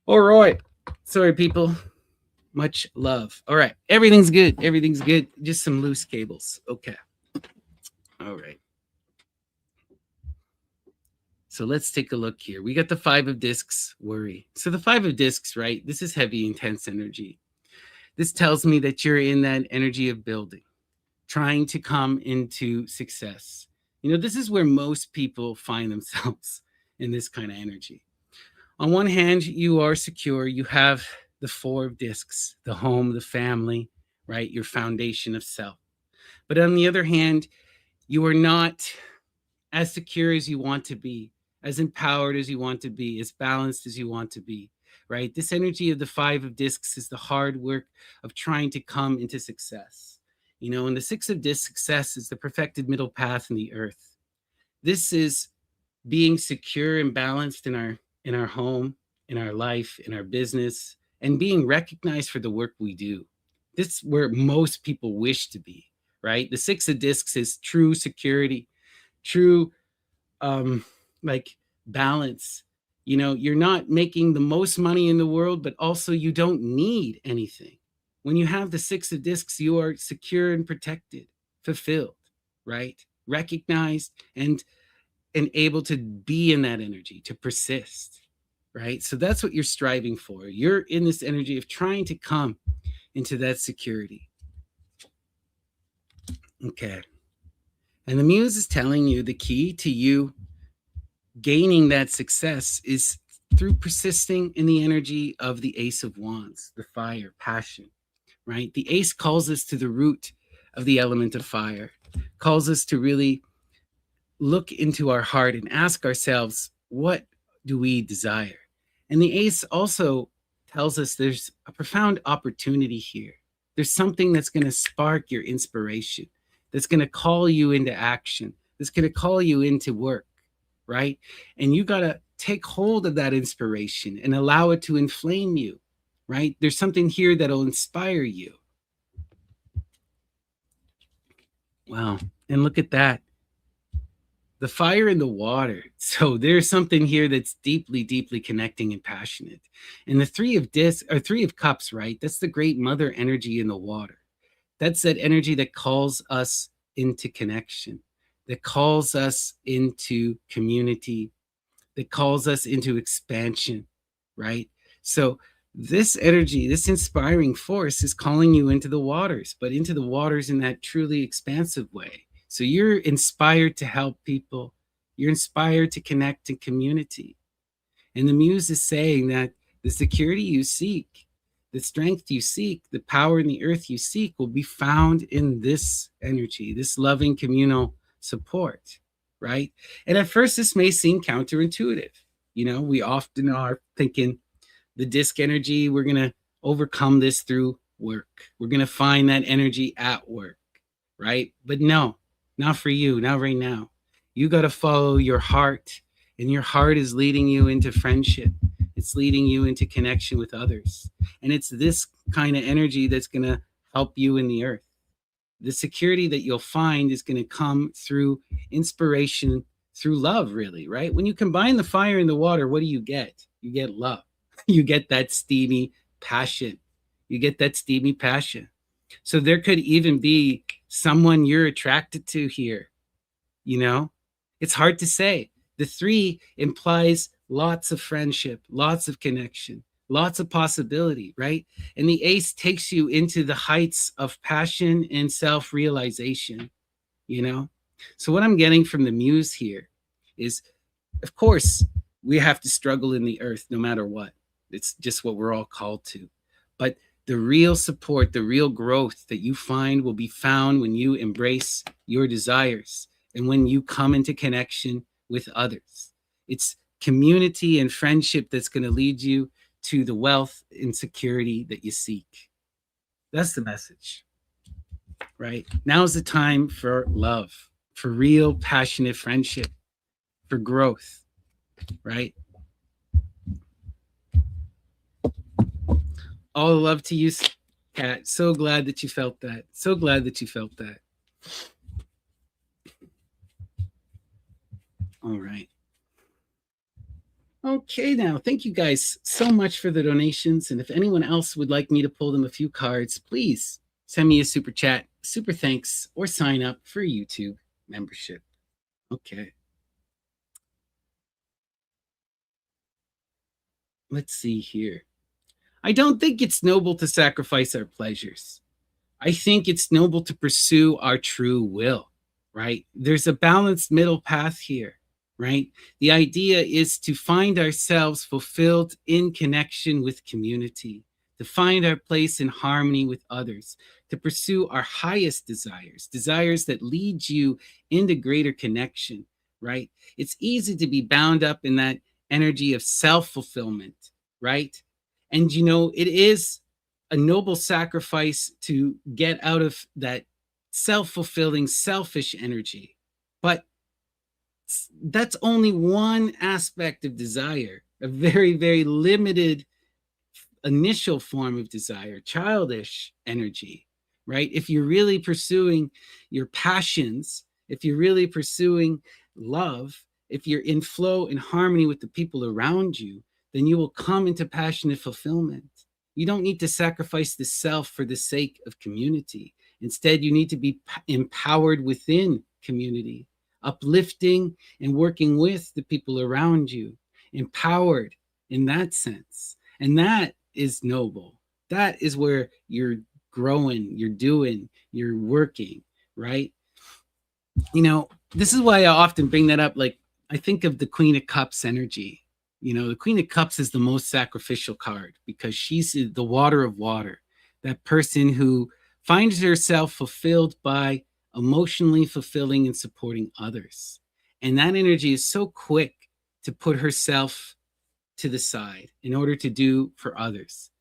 All right. Sorry, people. Much love. All right. Everything's good. Everything's good. Just some loose cables. Okay. All right. So let's take a look here. We got the Five of Discs, worry. So the Five of Discs, right? This is heavy, intense energy. This tells me that you're in that energy of building, trying to come into success. You know, this is where most people find themselves in this kind of energy. On one hand, you are secure. You have the Four of Discs, the home, the family, right? Your foundation of self. But on the other hand, you are not as secure as you want to be, as empowered as you want to be, as balanced as you want to be, right? This energy of the Five of Discs is the hard work of trying to come into success. You know, and the Six of Discs success is the perfected middle path in the earth. This is being secure and balanced in our home, in our life, in our business, and being recognized for the work we do. This is where most people wish to be, right? The Six of Discs is true security, true like balance. You know, you're not making the most money in the world, but also you don't need anything. When you have the Six of Discs, you are secure and protected, fulfilled, right? Recognized and able to be in that energy, to persist, right? So that's what you're striving for. You're in this energy of trying to come into that security. Okay. And the Muse is telling you the key to you gaining that success is through persisting in the energy of the Ace of Wands, the fire, passion, right? The Ace calls us to the root of the element of fire, calls us to really look into our heart and ask ourselves, what do we desire? And the Ace also tells us there's a profound opportunity here. There's something that's going to spark your inspiration, that's going to call you into action, that's going to call you into work, right? And you got to take hold of that inspiration and allow it to inflame you, right? There's something here that'll inspire you. Wow. And look at that. The fire and the water. So there's something here that's deeply, deeply connecting and passionate. And the three of discs or three of cups, right? That's the great mother energy in the water. That's that energy that calls us into connection, that calls us into community, that calls us into expansion, right? So this energy, this inspiring force is calling you into the waters, but into the waters in that truly expansive way. So you're inspired to help people. You're inspired to connect in community. And the muse is saying that the security you seek, the strength you seek, the power in the earth you seek will be found in this energy, this loving communal support, right? And at first, this may seem counterintuitive. You know, we often are thinking the disc energy, we're going to overcome this through work. We're going to find that energy at work, right? But no, not for you, not right now. You got to follow your heart, and your heart is leading you into friendship. It's leading you into connection with others. And it's this kind of energy that's going to help you in the earth. The security that you'll find is going to come through inspiration, through love, really, right? When you combine the fire and the water, what do you get? You get love. You get that steamy passion. You get that steamy passion. So there could even be someone you're attracted to here, you know? It's hard to say. The three implies lots of friendship, lots of connection, lots of possibility, right? And the ace takes you into the heights of passion and self-realization, you know? So what I'm getting from the muse here is, of course, we have to struggle in the earth no matter what. It's just what we're all called to. But the real support, the real growth that you find will be found when you embrace your desires and when you come into connection with others. It's community and friendship that's going to lead you to the wealth and security that you seek. That's the message, right? Now's the time for love, for real, passionate friendship, for growth, right? All the love to you, Kat. So glad that you felt that. So glad that you felt that. All right. Okay, now, thank you guys so much for the donations. And if anyone else would like me to pull them a few cards, please send me a super chat, super thanks, or sign up for a YouTube membership. Okay. Let's see here. I don't think it's noble to sacrifice our pleasures. I think it's noble to pursue our true will, right? There's a balanced middle path here, right? The idea is to find ourselves fulfilled in connection with community, to find our place in harmony with others, to pursue our highest desires, desires that lead you into greater connection, right? It's easy to be bound up in that energy of self fulfillment, right? And you know, it is a noble sacrifice to get out of that self-fulfilling selfish energy, but that's only one aspect of desire, a very, very limited initial form of desire, childish energy, right? If you're really pursuing your passions, if you're really pursuing love, if you're in flow and harmony with the people around you, then you will come into passionate fulfillment. You don't need to sacrifice the self for the sake of community. Instead, you need to be empowered within community, uplifting and working with the people around you, empowered in that sense. And that is noble. That is where you're growing, you're doing, you're working, right? You know, this is why I often bring that up. Like, I think of the Queen of Cups energy. You know, the Queen of Cups is the most sacrificial card because she's the water of water, that person who finds herself fulfilled by emotionally fulfilling and supporting others. And that energy is so quick to put herself to the side in order to do for others.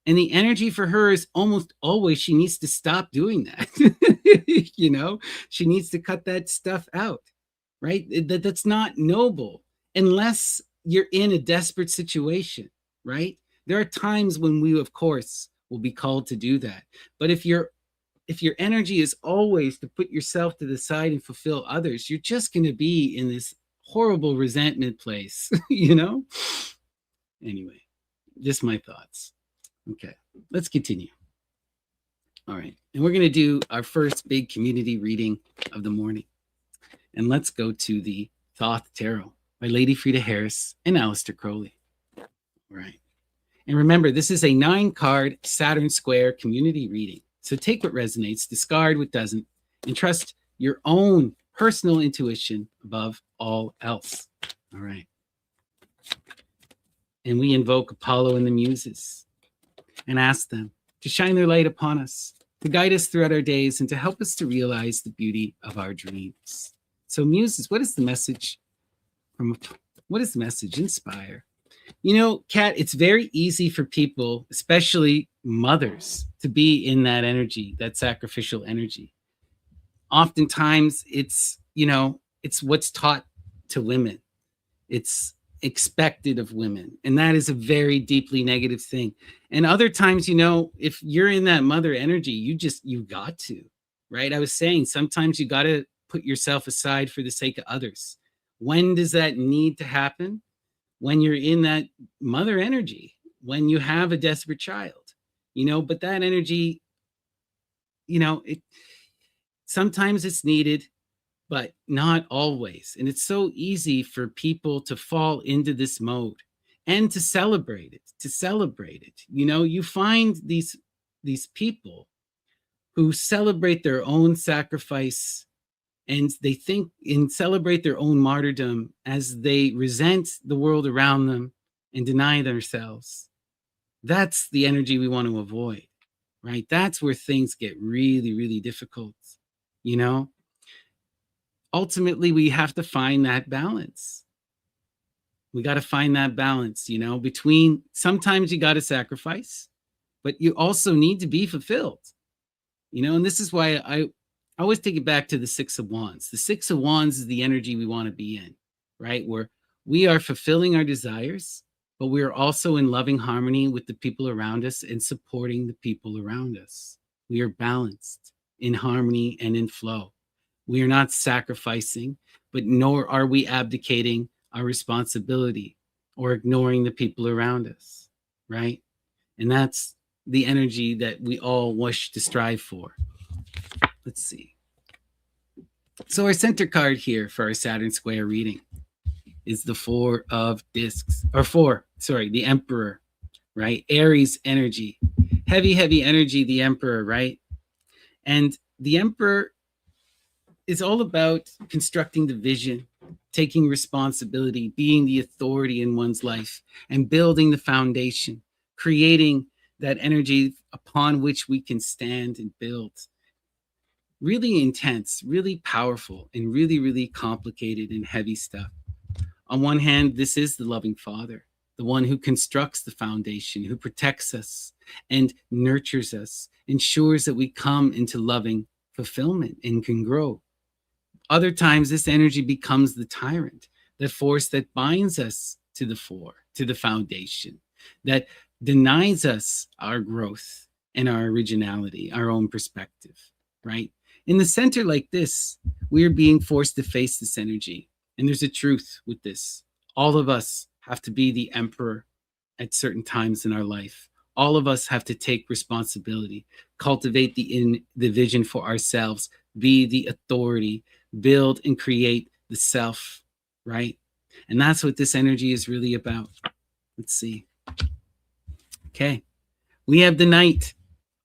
And the energy for her is almost always she needs to stop doing that. You know, she needs to cut that stuff out, right? That's not noble unless you're in a desperate situation, right? There are times when we, of course, will be called to do that. But if you're if your energy is always to put yourself to the side and fulfill others, you're just going to be in this horrible resentment place, you know? Anyway, just my thoughts. Okay, let's continue. All right, and we're going to do our first big community reading of the morning. And let's go to the Thoth Tarot by Lady Frida Harris and Aleister Crowley. All right. And remember, this is a 9-card Saturn Square community reading. So take what resonates, discard what doesn't, and trust your own personal intuition above all else. All right. And we invoke Apollo and the Muses and ask them to shine their light upon us, to guide us throughout our days, and to help us to realize the beauty of our dreams. So Muses, what is the message inspire? You know, Kat, it's very easy for people, especially mothers, to be in that energy, that sacrificial energy. Oftentimes it's, it's what's taught to women. It's expected of women. And that is a very deeply negative thing. And other times, if you're in that mother energy, you got to, right? I was saying, sometimes you got to put yourself aside for the sake of others. When does that need to happen? When you're in that mother energy, when you have a desperate child, but that energy, sometimes it's needed, but not always. And it's so easy for people to fall into this mode and to celebrate it. You find these people who celebrate their own sacrifice, and they think and celebrate their own martyrdom as they resent the world around them and deny themselves. That's the energy we want to avoid, right? That's where things get really, really difficult, Ultimately, we have to find that balance. We got to find that balance, between sometimes you got to sacrifice, but you also need to be fulfilled, and this is why I always take it back to the 6 of Wands. The 6 of Wands is the energy we want to be in, right? Where we are fulfilling our desires, but we are also in loving harmony with the people around us and supporting the people around us. We are balanced in harmony and in flow. We are not sacrificing, but nor are we abdicating our responsibility or ignoring the people around us, right? And that's the energy that we all wish to strive for. Let's see. So our center card here for our Saturn Square reading is the the Emperor, right? Aries energy, heavy energy, the Emperor, right? And the Emperor is all about constructing the vision, taking responsibility, being the authority in one's life, and building the foundation, creating that energy upon which we can stand and build. Really intense, really powerful, and really, really complicated and heavy stuff. On one hand, this is the loving Father, the one who constructs the foundation, who protects us and nurtures us, ensures that we come into loving fulfillment and can grow. Other times, this energy becomes the tyrant, the force that binds us to the foundation, that denies us our growth and our originality, our own perspective, right? In the center like this, we are being forced to face this energy. And there's a truth with this. All of us have to be the emperor at certain times in our life. All of us have to take responsibility, cultivate the vision for ourselves, be the authority, build and create the self, right? And that's what this energy is really about. Let's see. Okay. We have the Knight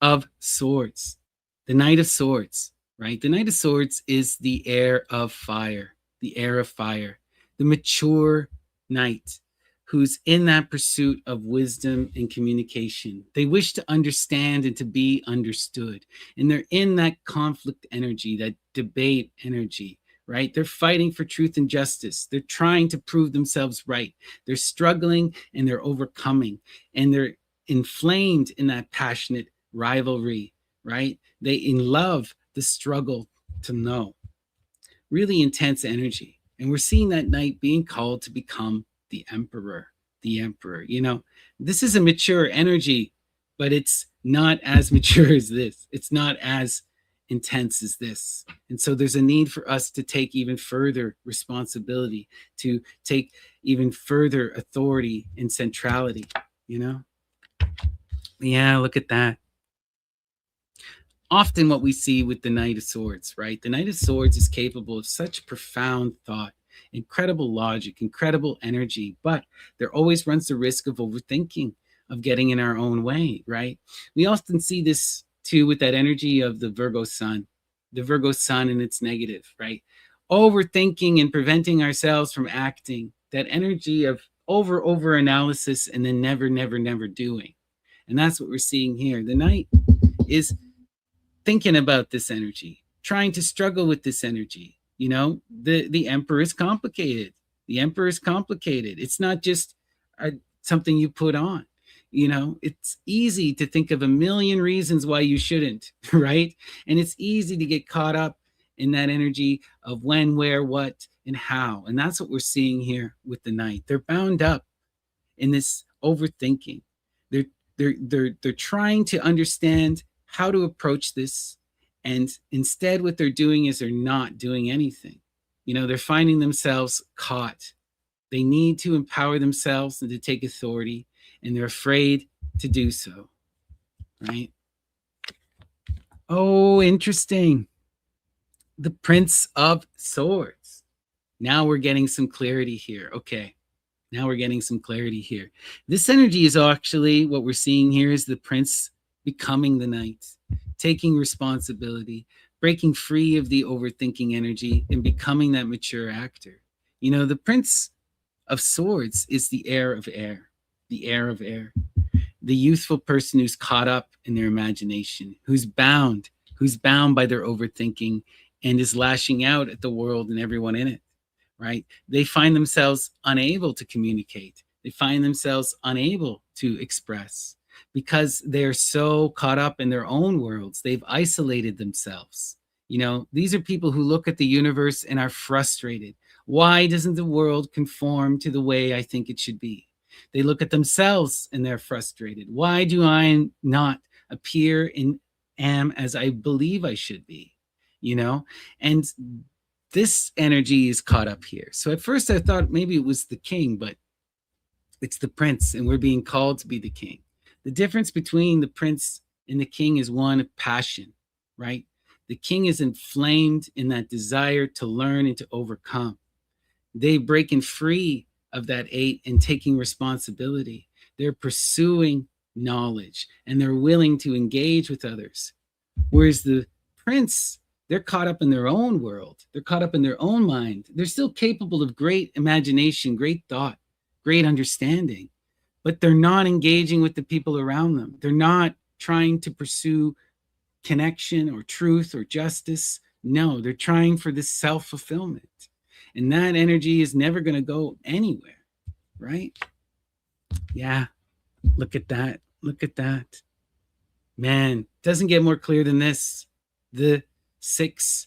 of Swords. The Knight of Swords, right? The Knight of Swords is the heir of fire, the mature knight who's in that pursuit of wisdom and communication. They wish to understand and to be understood. And they're in that conflict energy, that debate energy, right? They're fighting for truth and justice. They're trying to prove themselves right. They're struggling and they're overcoming. And they're inflamed in that passionate rivalry, right? They love the struggle to know. Really intense energy. And we're seeing that knight being called to become the emperor. This is a mature energy, but it's not as mature as this. It's not as intense as this. And so there's a need for us to take even further responsibility, to take even further authority and centrality, you know? Yeah, look at that. Often what we see with the Knight of Swords, right? The Knight of Swords is capable of such profound thought, incredible logic, incredible energy, but there always runs the risk of overthinking, of getting in our own way, right? We often see this too with that energy of the Virgo sun and its negative, right? Overthinking and preventing ourselves from acting, that energy of over analysis and then never doing. And that's what we're seeing here. The Knight is thinking about this energy, trying to struggle with this energy. You know, the emperor is complicated. The emperor is complicated. It's not just something you put on. You know, it's easy to think of a million reasons why you shouldn't, right? And it's easy to get caught up in that energy of when, where, what, and how. And that's what we're seeing here with the Knight. They're bound up in this overthinking. They're trying to understand how to approach this, and instead what they're doing is they're not doing anything. You know, they're finding themselves caught. They need to empower themselves and to take authority, and they're afraid to do so, right? Oh, interesting. The Prince of Swords. Now we're getting some clarity here. Okay. Now we're getting some clarity here. This energy is actually what we're seeing here is the prince becoming the knight, taking responsibility, breaking free of the overthinking energy, and becoming that mature actor. You know, the Prince of Swords is the heir of air, the heir of air, the youthful person who's caught up in their imagination, who's bound by their overthinking and is lashing out at the world and everyone in it, right? They find themselves unable to communicate. They find themselves unable to express because they're so caught up in their own worlds. They've isolated themselves. You know, these are people who look at the universe and are frustrated. Why doesn't the world conform to the way I think it should be? They look at themselves and they're frustrated. Why do I not appear and am as I believe I should be? You know, and this energy is caught up here. So at first I thought maybe it was the king, but it's the prince, and we're being called to be the king. The difference between the prince and the king is one of passion, right? The king is inflamed in that desire to learn and to overcome. They breaking free of that 8 and taking responsibility. They're pursuing knowledge and they're willing to engage with others. Whereas the prince, they're caught up in their own world. They're caught up in their own mind. They're still capable of great imagination, great thought, great understanding, but they're not engaging with the people around them. They're not trying to pursue connection or truth or justice. No, they're trying for this self-fulfillment. And that energy is never going to go anywhere, right? Yeah, look at that. Look at that. Man, doesn't get more clear than this. The 6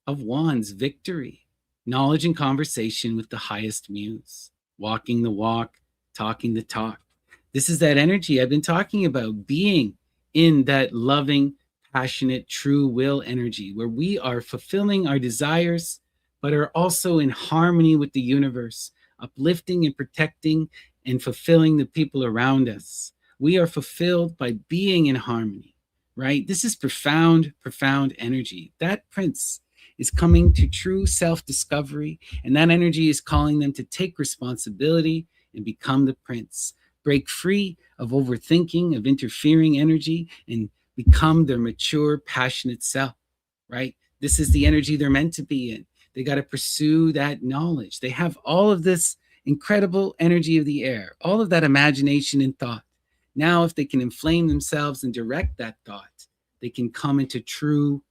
of Wands, victory, knowledge and conversation with the highest muse, walking the walk, talking the talk. This is that energy I've been talking about, being in that loving, passionate, true will energy where we are fulfilling our desires, but are also in harmony with the universe, uplifting and protecting and fulfilling the people around us. We are fulfilled by being in harmony, right? This is profound, profound energy. That prince is coming to true self-discovery, and that energy is calling them to take responsibility and become the prince, break free of overthinking, of interfering energy, and become their mature, passionate self, right? This is the energy they're meant to be in. They got to pursue that knowledge. They have all of this incredible energy of the air, all of that imagination and thought. Now, if they can inflame themselves and direct that thought, they can come into true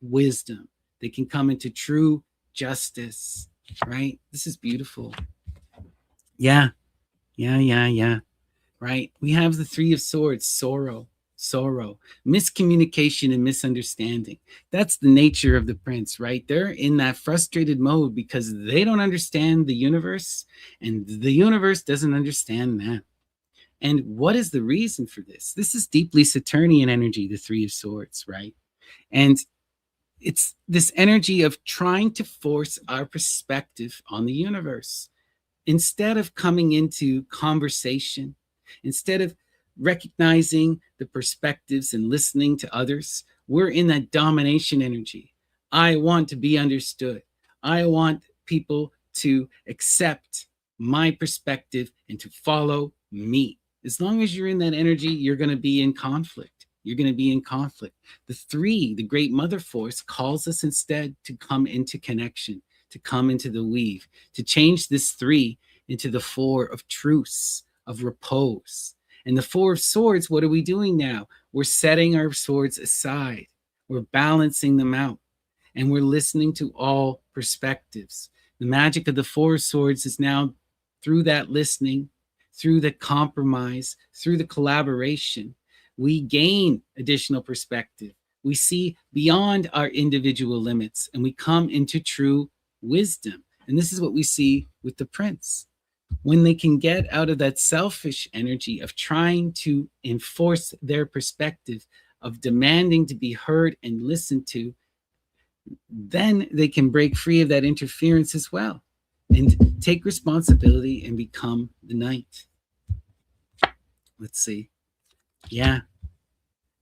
wisdom. They can come into true justice, right? This is beautiful. Yeah. Right? We have the 3 of Swords, sorrow, miscommunication and misunderstanding. That's the nature of the prince, right? They're in that frustrated mode because they don't understand the universe and the universe doesn't understand them. And what is the reason for this? This is deeply Saturnian energy, the 3 of Swords, right? And It's this energy of trying to force our perspective on the universe. Instead of coming into conversation, instead of recognizing the perspectives and listening to others, we're in that domination energy. I want to be understood. I want people to accept my perspective and to follow me. As long as you're in that energy, you're going to be in conflict. You're going to be in conflict. The three, the great mother force, calls us instead to come into connection, to come into the weave, to change this three into the four of truce, of repose. And the four of swords, what are we doing now? We're setting our swords aside. We're balancing them out. And we're listening to all perspectives. The magic of the four of swords is now through that listening, through the compromise, through the collaboration, we gain additional perspective. We see beyond our individual limits and we come into true wisdom. And this is what we see with the prince. When they can get out of that selfish energy of trying to enforce their perspective, of demanding to be heard and listened to, then they can break free of that interference as well and take responsibility and become the knight. Let's see. Yeah.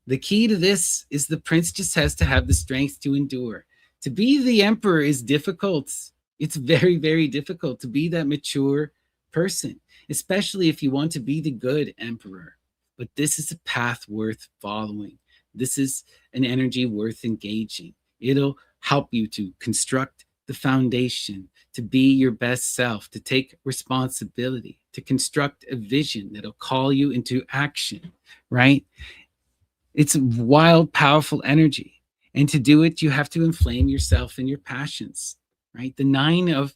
The key to this is the prince just has to have the strength to endure. To be the emperor is difficult. It's very, very difficult to be that mature person, especially if you want to be the good emperor. But this is a path worth following. This is an energy worth engaging. It'll help you to construct the foundation, to be your best self, to take responsibility, to construct a vision that'll call you into action, right? It's wild, powerful energy. And to do it, you have to inflame yourself and your passions, right? The nine of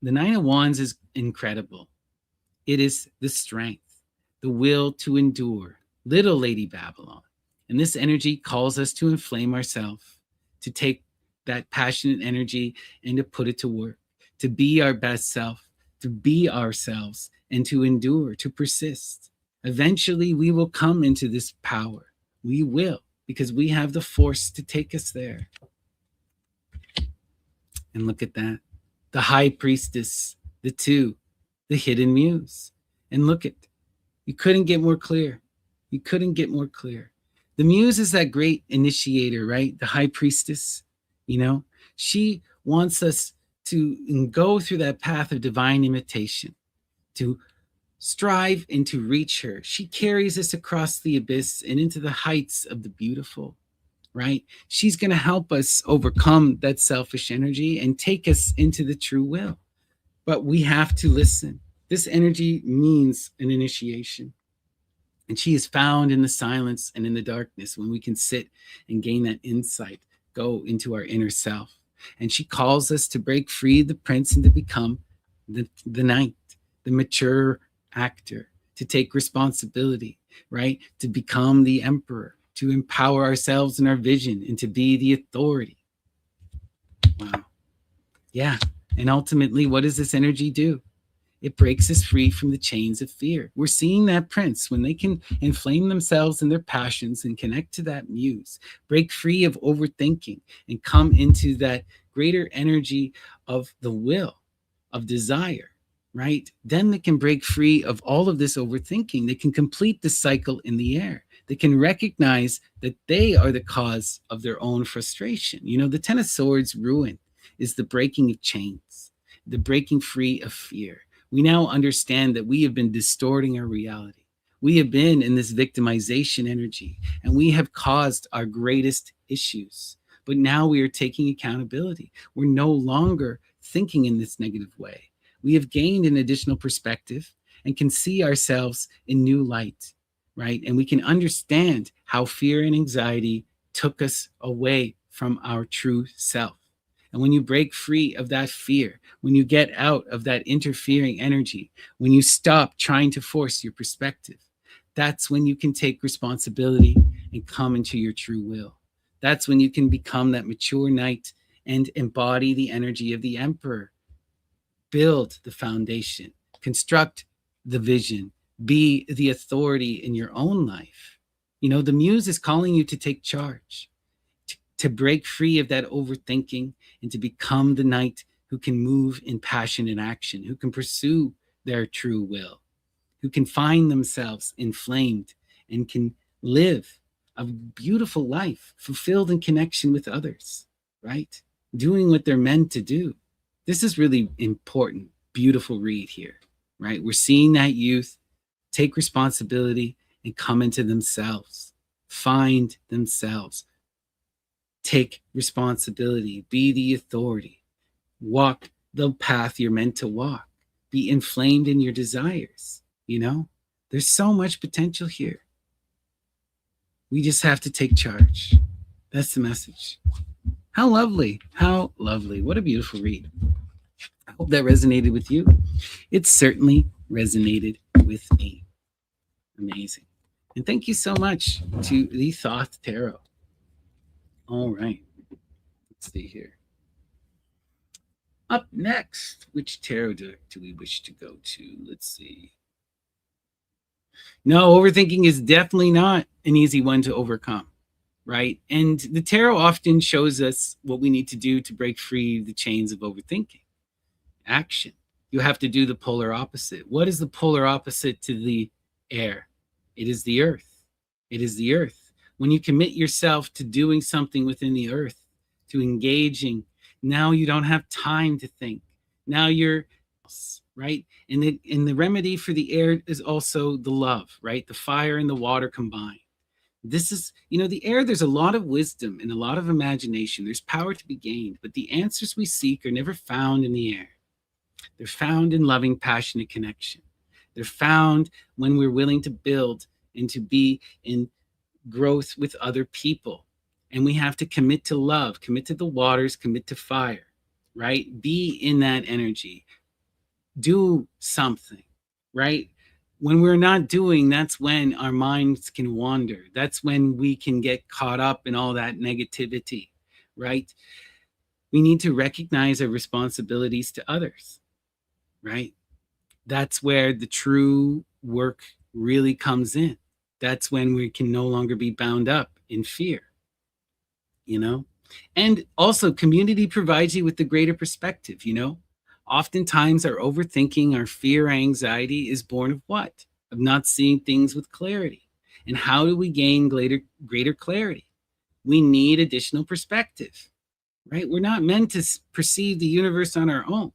wands is incredible. It is the strength, the will to endure, little Lady Babylon. And this energy calls us to inflame ourselves, to take that passionate energy and to put it to work, to be our best self, to be ourselves, and to endure, to persist. Eventually, we will come into this power. We will, because we have the force to take us there. And look at that. The high priestess, the two, the hidden muse. And look at, you couldn't get more clear. You couldn't get more clear. The muse is that great initiator, right? The high priestess, she wants us to go through that path of divine imitation, to strive and to reach her. She carries us across the abyss and into the heights of the beautiful, right? She's going to help us overcome that selfish energy and take us into the true will. But we have to listen. This energy means an initiation. And she is found in the silence and in the darkness when we can sit and gain that insight, go into our inner self. And she calls us to break free the prince and to become the knight, the mature actor, to take responsibility, right? To become the emperor, to empower ourselves in our vision and to be the authority. Wow. Yeah. And ultimately, what does this energy do? It breaks us free from the chains of fear. We're seeing that prince when they can inflame themselves in their passions and connect to that muse, break free of overthinking and come into that greater energy of the will, of desire, right? Then they can break free of all of this overthinking. They can complete the cycle in the air. They can recognize that they are the cause of their own frustration. The Ten of Swords ruin is the breaking of chains, the breaking free of fear. We now understand that we have been distorting our reality. We have been in this victimization energy, and we have caused our greatest issues. But now we are taking accountability. We're no longer thinking in this negative way. We have gained an additional perspective and can see ourselves in new light, right? And we can understand how fear and anxiety took us away from our true self. And when you break free of that fear, when you get out of that interfering energy, when you stop trying to force your perspective, that's when you can take responsibility and come into your true will. That's when you can become that mature knight and embody the energy of the emperor. Build the foundation, construct the vision, be the authority in your own life. The muse is calling you to take charge, to break free of that overthinking and to become the knight who can move in passion and action, who can pursue their true will, who can find themselves inflamed and can live a beautiful life, fulfilled in connection with others, right? Doing what they're meant to do. This is really important, beautiful read here, right? We're seeing that youth take responsibility and come into themselves, find themselves, take responsibility, be the authority, walk the path you're meant to walk, be inflamed in your desires. You know, there's so much potential here. We just have to take charge. That's the message. How lovely. How lovely. What a beautiful read. I hope that resonated with you. It certainly resonated with me. Amazing. And thank you so much to the Thoth Tarot. All right. Let's see here. Up next, which tarot deck do we wish to go to? Let's see. No, overthinking is definitely not an easy one to overcome, right? And the tarot often shows us what we need to do to break free the chains of overthinking. Action. You have to do the polar opposite. What is the polar opposite to the air? It is the earth. It is the earth. When you commit yourself to doing something within the earth, to engaging, now you don't have time to think. Now you're right. And the remedy for the air is also the love, right? The fire and the water combined. This is, the air, there's a lot of wisdom and a lot of imagination. There's power to be gained, but the answers we seek are never found in the air. They're found in loving, passionate connection. They're found when we're willing to build and to be in growth with other people. And we have to commit to love, commit to the waters, commit to fire, right? Be in that energy. Do something, right? When we're not doing, that's when our minds can wander. That's when we can get caught up in all that negativity, right? We need to recognize our responsibilities to others, right? That's where the true work really comes in. That's when we can no longer be bound up in fear, And also, community provides you with the greater perspective, Oftentimes, our overthinking, our fear, anxiety is born of what? Of not seeing things with clarity. And how do we gain greater clarity? We need additional perspective, right? We're not meant to perceive the universe on our own.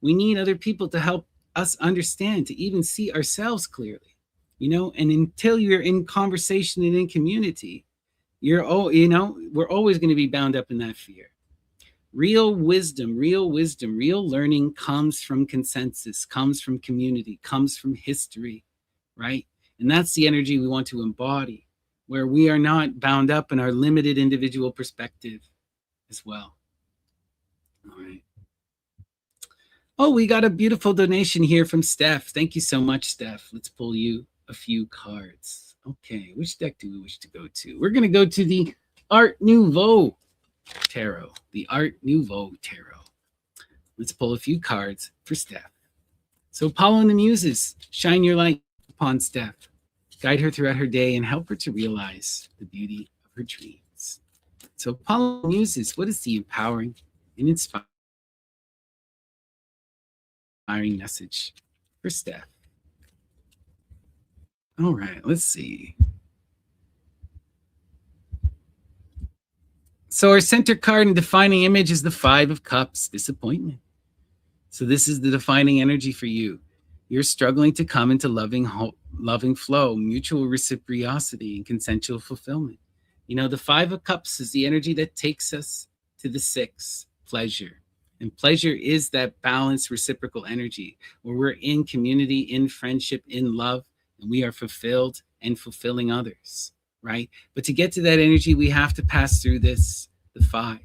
We need other people to help us understand, to even see ourselves clearly, And until you're in conversation and in community, we're always going to be bound up in that fear. Real wisdom, real learning comes from consensus, comes from community, comes from history, right? And that's the energy we want to embody, where we are not bound up in our limited individual perspective as well. All right. Oh, we got a beautiful donation here from Steph. Thank you so much, Steph. Let's pull you a few cards. Okay, which deck do we wish to go to? We're going to go to the Art Nouveau Tarot. The Art Nouveau Tarot. Let's pull a few cards for Steph. So Apollo and the Muses, shine your light upon Steph. Guide her throughout her day and help her to realize the beauty of her dreams. So Apollo and the Muses, what is the empowering and inspiring message for Steph? All right, let's see. So our center card and defining image is the Five of Cups, disappointment. So this is the defining energy for you. You're struggling to come into loving flow, mutual reciprocity, and consensual fulfillment. The Five of Cups is the energy that takes us to the Six, pleasure. And pleasure is that balanced reciprocal energy where we're in community, in friendship, in love, and we are fulfilled and fulfilling others, right? But to get to that energy, we have to pass through the Five.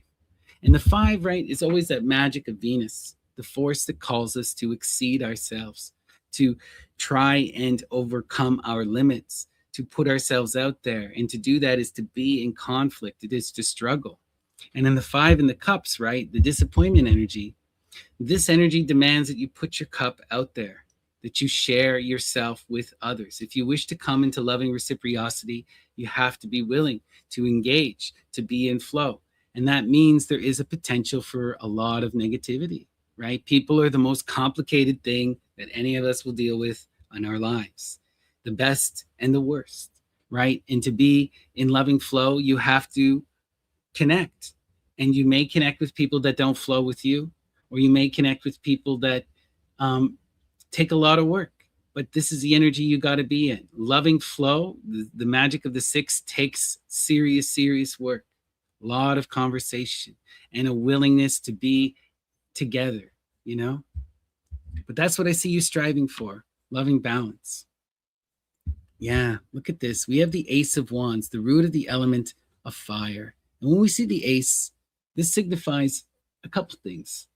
And the Five, right, is always that magic of Venus, the force that calls us to exceed ourselves, to try and overcome our limits, to put ourselves out there. And to do that is to be in conflict. It is to struggle. And in the Five in the Cups, right, the disappointment energy, this energy demands that you put your cup out there, that you share yourself with others. If you wish to come into loving reciprocity, you have to be willing to engage, to be in flow. And that means there is a potential for a lot of negativity, right? People are the most complicated thing that any of us will deal with in our lives, the best and the worst, right? And to be in loving flow, you have to connect. And you may connect with people that don't flow with you, or you may connect with people that take a lot of work. But this is the energy you got to be in. Loving flow, the magic of the six, takes serious, serious work, a lot of conversation, and a willingness to be together, you know? But that's what I see you striving for, loving balance. Yeah, look at this. We have the Ace of Wands, the root of the element of fire. And when we see the ace, this signifies a couple things.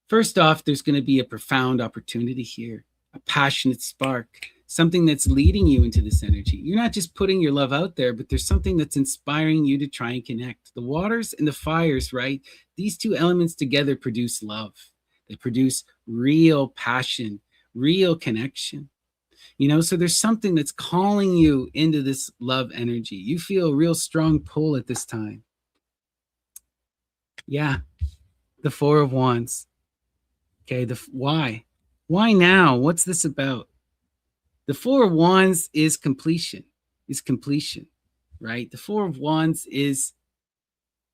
First off, there's going to be a profound opportunity here, a passionate spark, something that's leading you into this energy. You're not just putting your love out there, but there's something that's inspiring you to try and connect. The waters and the fires, right? These two elements together produce love. They produce real passion, real connection. You know, so there's something that's calling you into this love energy. You feel a real strong pull at this time. Yeah, the Four of Wands. Okay, why? Why now? What's this about? The Four of Wands is completion, right? The Four of Wands is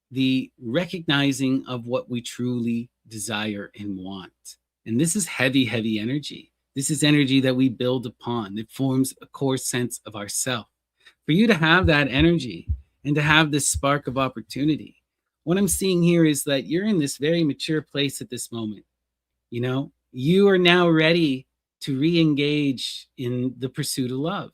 the recognizing of what we truly desire and want. And this is heavy, heavy energy. This is energy that we build upon. It forms a core sense of ourself. For you to have that energy and to have this spark of opportunity, what I'm seeing here is that you're in this very mature place at this moment. You know, you are now ready to re-engage in the pursuit of love.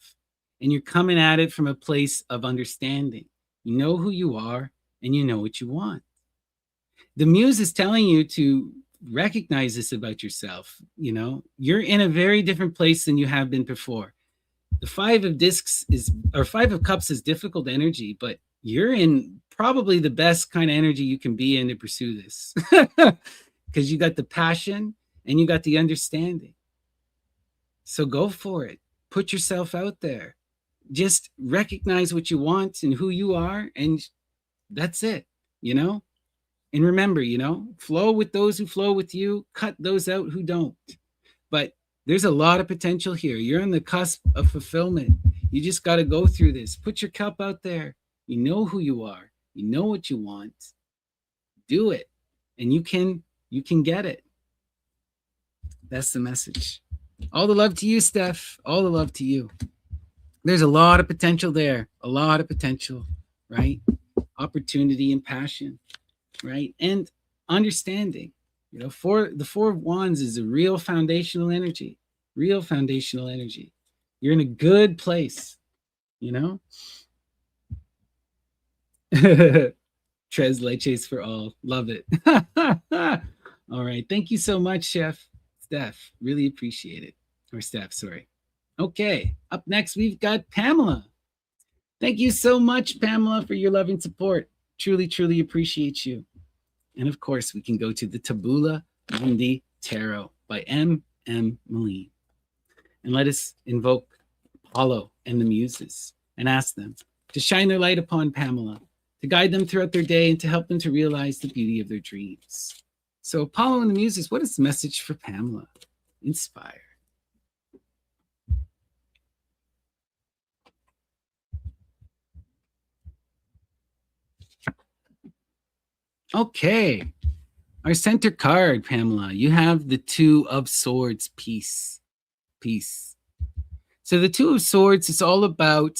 And you're coming at it from a place of understanding. You know who you are and you know what you want. The muse is telling you to recognize this about yourself. You know, you're in a very different place than you have been before. The Five of Discs is, or Five of Cups is difficult energy, but you're in probably the best kind of energy you can be in to pursue this. Because you got the passion and you got the understanding. So go for it. Put yourself out there. Just recognize what you want and who you are, and that's it, you know? And remember, you know, flow with those who flow with you, cut those out who don't. But there's a lot of potential here. You're on the cusp of fulfillment. You just got to go through this. Put your cup out there. You know who you are. You know what you want. Do it. And you can get it. That's the message. All the love to you, Steph. All the love to you. There's a lot of potential there. A lot of potential, right? Opportunity and passion, right? And understanding. You know, the Four of Wands is a real foundational energy. Real foundational energy. You're in a good place, you know? Tres leches for all. Love it. All right. Thank you so much, Steph. Really appreciate it. Or Steph, sorry. Okay. Up next, we've got Pamela. Thank you so much, Pamela, for your loving support. Truly, truly appreciate you. And of course, we can go to the Tabula Mundi Tarot by M. Moline. And let us invoke Apollo and the Muses and ask them to shine their light upon Pamela, to guide them throughout their day and to help them to realize the beauty of their dreams. So Apollo and the Muses, what is the message for Pamela? Inspire. Okay. Our center card, Pamela, you have the Two of Swords, peace. Peace. So the Two of Swords is all about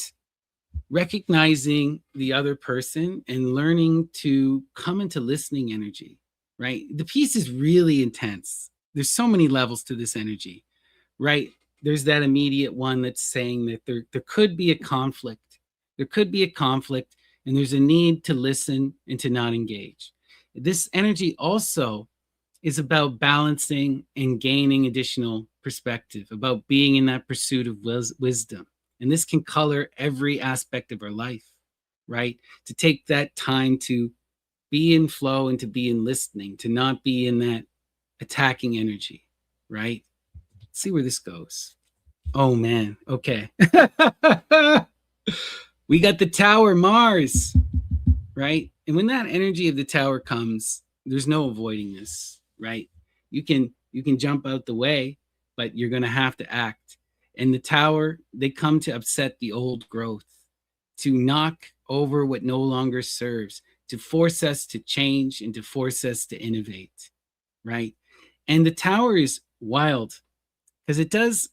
recognizing the other person and learning to come into listening energy, right? The piece is really intense. There's so many levels to this energy, right? There's that immediate one that's saying that there could be a conflict. There could be a conflict, and there's a need to listen and to not engage. This energy also is about balancing and gaining additional perspective, about being in that pursuit of wisdom. And this can color every aspect of our life, right? To take that time to be in flow and to be in listening, to not be in that attacking energy, right? Let's see where this goes. Oh, man. Okay. We got the Tower, Mars, right? And when that energy of the tower comes, there's no avoiding this, right? You can jump out the way, but you're going to have to act. And the tower, they come to upset the old growth, to knock over what no longer serves, to force us to change and to force us to innovate, right? And the tower is wild because it does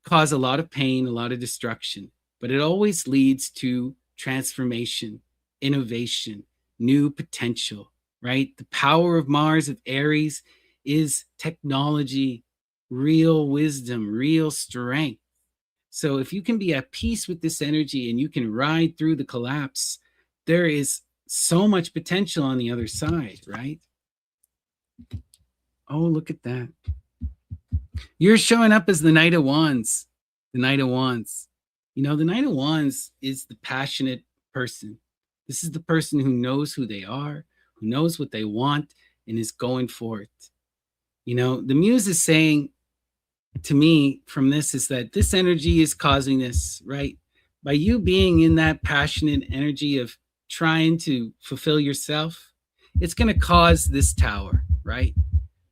cause a lot of pain, a lot of destruction, but it always leads to transformation, innovation, new potential, right? The power of Mars, of Aries, is technology, real wisdom, real strength. So if you can be at peace with this energy and you can ride through the collapse, there is so much potential on the other side, right? Oh, look at that. You're showing up as the Knight of Wands. The Knight of Wands. You know, the Knight of Wands is the passionate person. This is the person who knows who they are, who knows what they want, and is going for it. You know, the Muse is saying to me from this is that this energy is causing this, right? By you being in that passionate energy of trying to fulfill yourself, it's going to cause this tower, right?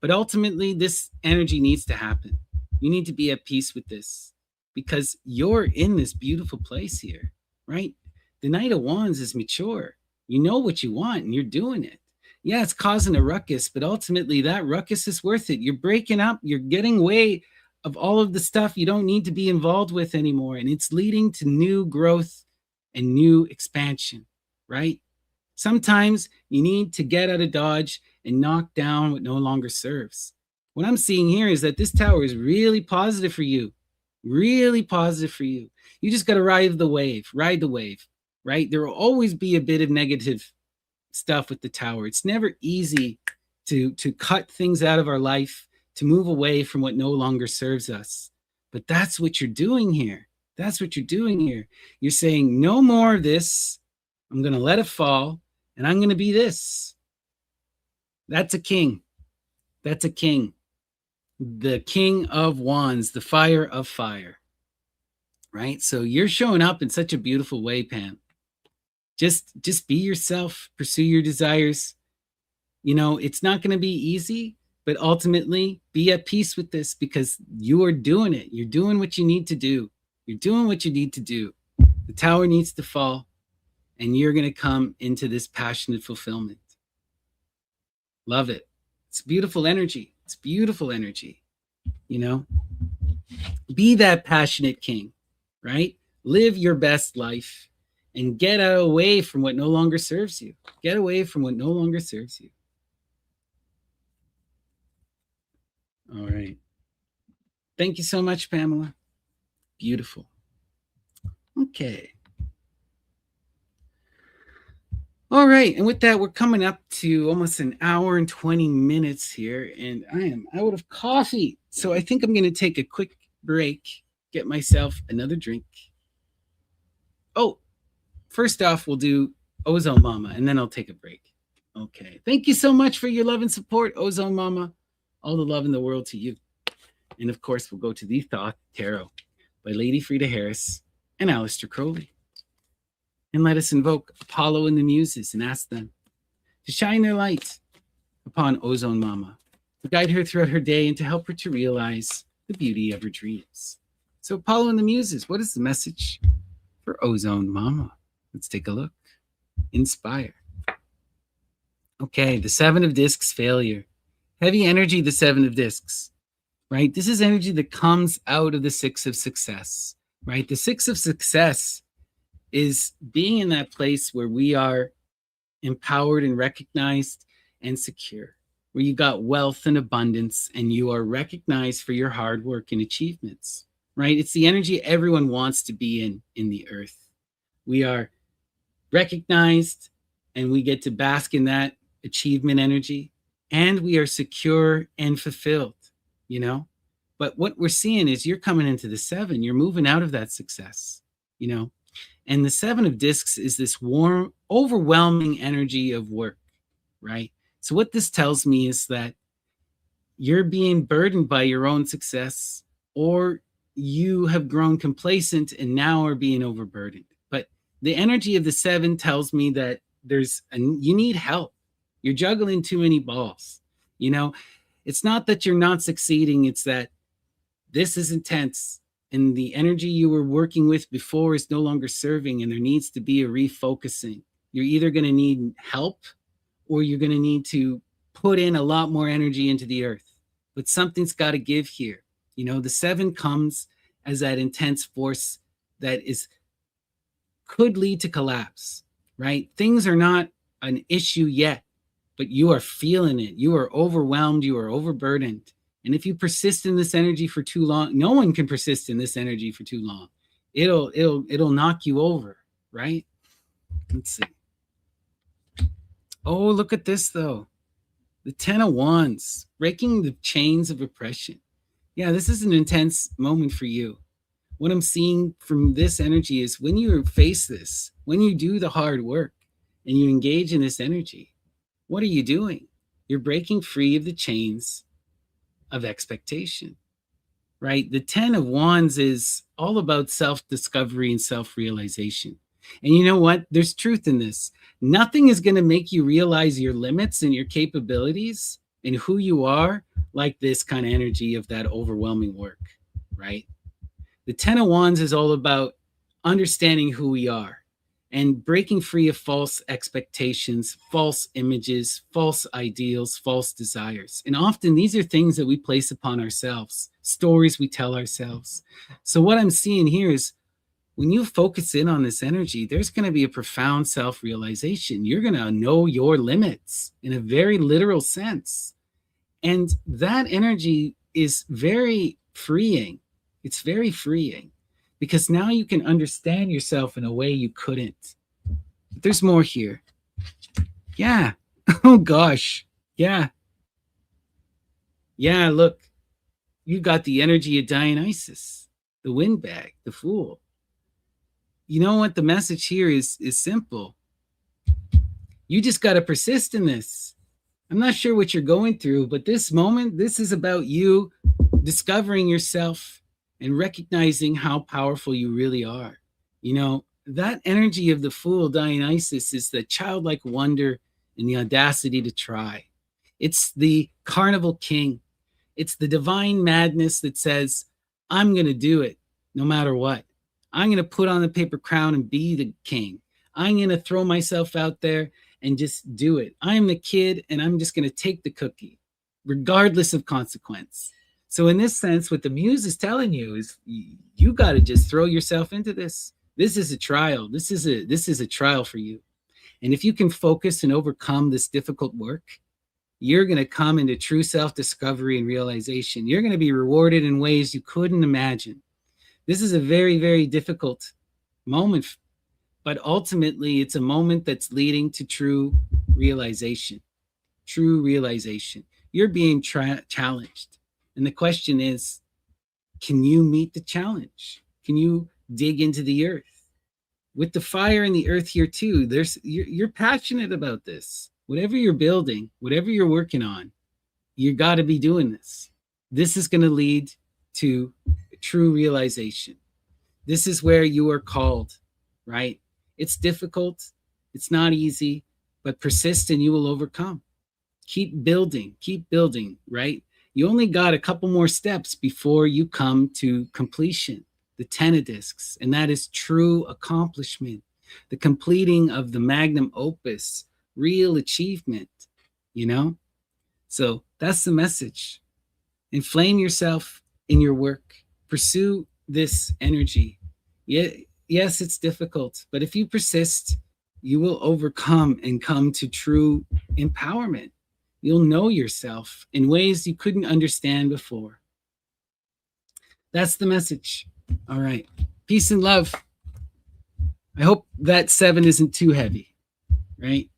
But ultimately, this energy needs to happen. You need to be at peace with this because you're in this beautiful place here, right? The Knight of Wands is mature. You know what you want and you're doing it. Yeah, it's causing a ruckus, but ultimately that ruckus is worth it. You're breaking up, you're getting away of all of the stuff you don't need to be involved with anymore. And it's leading to new growth and new expansion, right? Sometimes you need to get out of Dodge and knock down what no longer serves. What I'm seeing here is that this tower is really positive for you, really positive for you. You just got to ride the wave, right? There will always be a bit of negative stuff with the tower. It's never easy to cut things out of our life, to move away from what no longer serves us. But that's what you're doing here. That's what you're doing here. You're saying, no more of this. I'm going to let it fall, and I'm going to be this. That's a king. That's a king. The King of Wands, the Fire of Fire. Right? So you're showing up in such a beautiful way, Pam. Just be yourself, pursue your desires. You know, it's not going to be easy, but ultimately be at peace with this because you are doing it. You're doing what you need to do. You're doing what you need to do. The tower needs to fall, and you're going to come into this passionate fulfillment. Love it. It's beautiful energy. It's beautiful energy. You know, be that passionate king, right? Live your best life and get away from what no longer serves you. Get away from what no longer serves you. All right. Thank you so much, Pamela. Beautiful. Okay. All right. And with that, we're coming up to almost an hour and 20 minutes here, and I am out of coffee. So I think I'm going to take a quick break, get myself another drink. Oh, first off, we'll do Ozone Mama, and then I'll take a break. Okay. Thank you so much for your love and support, Ozone Mama. All the love in the world to you. And of course, we'll go to The Thought Tarot by Lady Frida Harris and Aleister Crowley. And let us invoke Apollo and the Muses and ask them to shine their light upon Ozone Mama, to guide her throughout her day and to help her to realize the beauty of her dreams. So Apollo and the Muses, what is the message for Ozone Mama? Let's take a look. Inspire. Okay, the Seven of Discs, failure. Heavy energy, the Seven of Discs, right? This is energy that comes out of the Six of Success, right? The Six of Success is being in that place where we are empowered and recognized and secure, where you got wealth and abundance and you are recognized for your hard work and achievements, right? It's the energy everyone wants to be in the earth. We are recognized and we get to bask in that achievement energy, and we are secure and fulfilled, you know? But what we're seeing is you're coming into the seven, you're moving out of that success, you know? And the Seven of Discs is this warm, overwhelming energy of work, right? So what this tells me is that you're being burdened by your own success, or you have grown complacent and now are being overburdened. But the energy of the seven tells me that you need help. You're juggling too many balls. You know, it's not that you're not succeeding, it's that this is intense and the energy you were working with before is no longer serving, and there needs to be a refocusing. You're either going to need help or you're going to need to put in a lot more energy into the earth. But something's got to give here. You know, the 7 comes as that intense force that is could lead to collapse, right? Things are not an issue yet, but you are feeling it. You are overwhelmed. You are overburdened. And if you persist in this energy for too long, no one can persist in this energy for too long. It'll knock you over, right? Let's see. Oh, look at this though. The 10 of Wands, breaking the chains of oppression. Yeah, this is an intense moment for you. What I'm seeing from this energy is when you face this, when you do the hard work and you engage in this energy, what are you doing? You're breaking free of the chains of expectation, right? The 10 of Wands is all about self-discovery and self-realization. And you know what? There's truth in this. Nothing is going to make you realize your limits and your capabilities and who you are like this kind of energy of that overwhelming work, right? The 10 of Wands is all about understanding who we are and breaking free of false expectations, false images, false ideals, false desires. And often these are things that we place upon ourselves, stories we tell ourselves. So what I'm seeing here is when you focus in on this energy, there's going to be a profound self-realization. You're going to know your limits in a very literal sense. And that energy is very freeing. It's very freeing because now you can understand yourself in a way you couldn't. But there's more here. Yeah. Oh, gosh. Yeah. Yeah, look. You got the energy of Dionysus, the windbag, the fool. You know what? The message here is simple. You just got to persist in this. I'm not sure what you're going through, but this moment, this is about you discovering yourself and recognizing how powerful you really are. You know, that energy of the fool, Dionysus, is the childlike wonder and the audacity to try. It's the carnival king. It's the divine madness that says, I'm going to do it no matter what. I'm going to put on the paper crown and be the king. I'm going to throw myself out there and just do it. I'm the kid and I'm just going to take the cookie, regardless of consequence. So in this sense, what the muse is telling you is you got to just throw yourself into this. This is a trial. This is a trial for you. And if you can focus and overcome this difficult work, you're going to come into true self-discovery and realization. You're going to be rewarded in ways you couldn't imagine. This is a very, very difficult moment, but ultimately it's a moment that's leading to true realization. True realization. You're being challenged. And the question is, can you meet the challenge? Can you dig into the earth? With the fire and the earth here too, you're passionate about this. Whatever you're building, whatever you're working on, you got to be doing this. This is going to lead to true realization. This is where you are called, right? It's difficult. It's not easy, but persist and you will overcome. Keep building, right? You only got a couple more steps before you come to completion, the 10 of discs, and that is true accomplishment, the completing of the magnum opus, real achievement, you know? So that's the message. Inflame yourself in your work. Pursue this energy. Yes, it's difficult, but if you persist, you will overcome and come to true empowerment. You'll know yourself in ways you couldn't understand before. That's the message. All right. Peace and love. I hope that 7 isn't too heavy, right?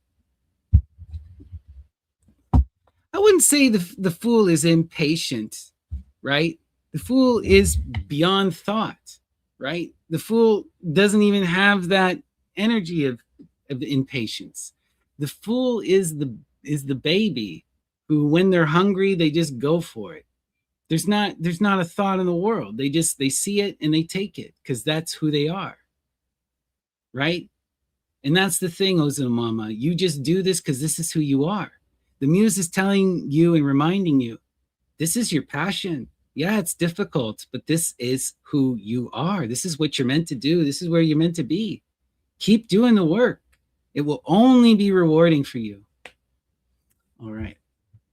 I wouldn't say the fool is impatient, right? The fool is beyond thought, right? The fool doesn't even have that energy of impatience. The fool is the baby who, when they're hungry, they just go for it. There's not a thought in the world. They see it and they take it because that's who they are, right? And that's the thing, Ozumama. You just do this because this is who you are. The muse is telling you and reminding you, this is your passion. Yeah, it's difficult, but this is who you are. This is what you're meant to do. This is where you're meant to be. Keep doing the work. It will only be rewarding for you. All right.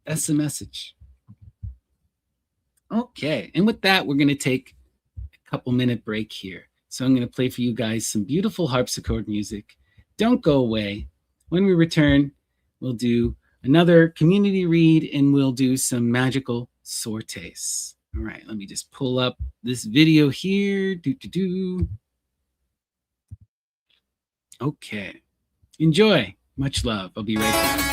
That's the message. Okay. And with that, we're going to take a couple-minute break here. So I'm going to play for you guys some beautiful harpsichord music. Don't go away. When we return, we'll do another community read and we'll do some magical sortes. All right, let me just pull up this video here. Okay. Enjoy. Much love. I'll be right back.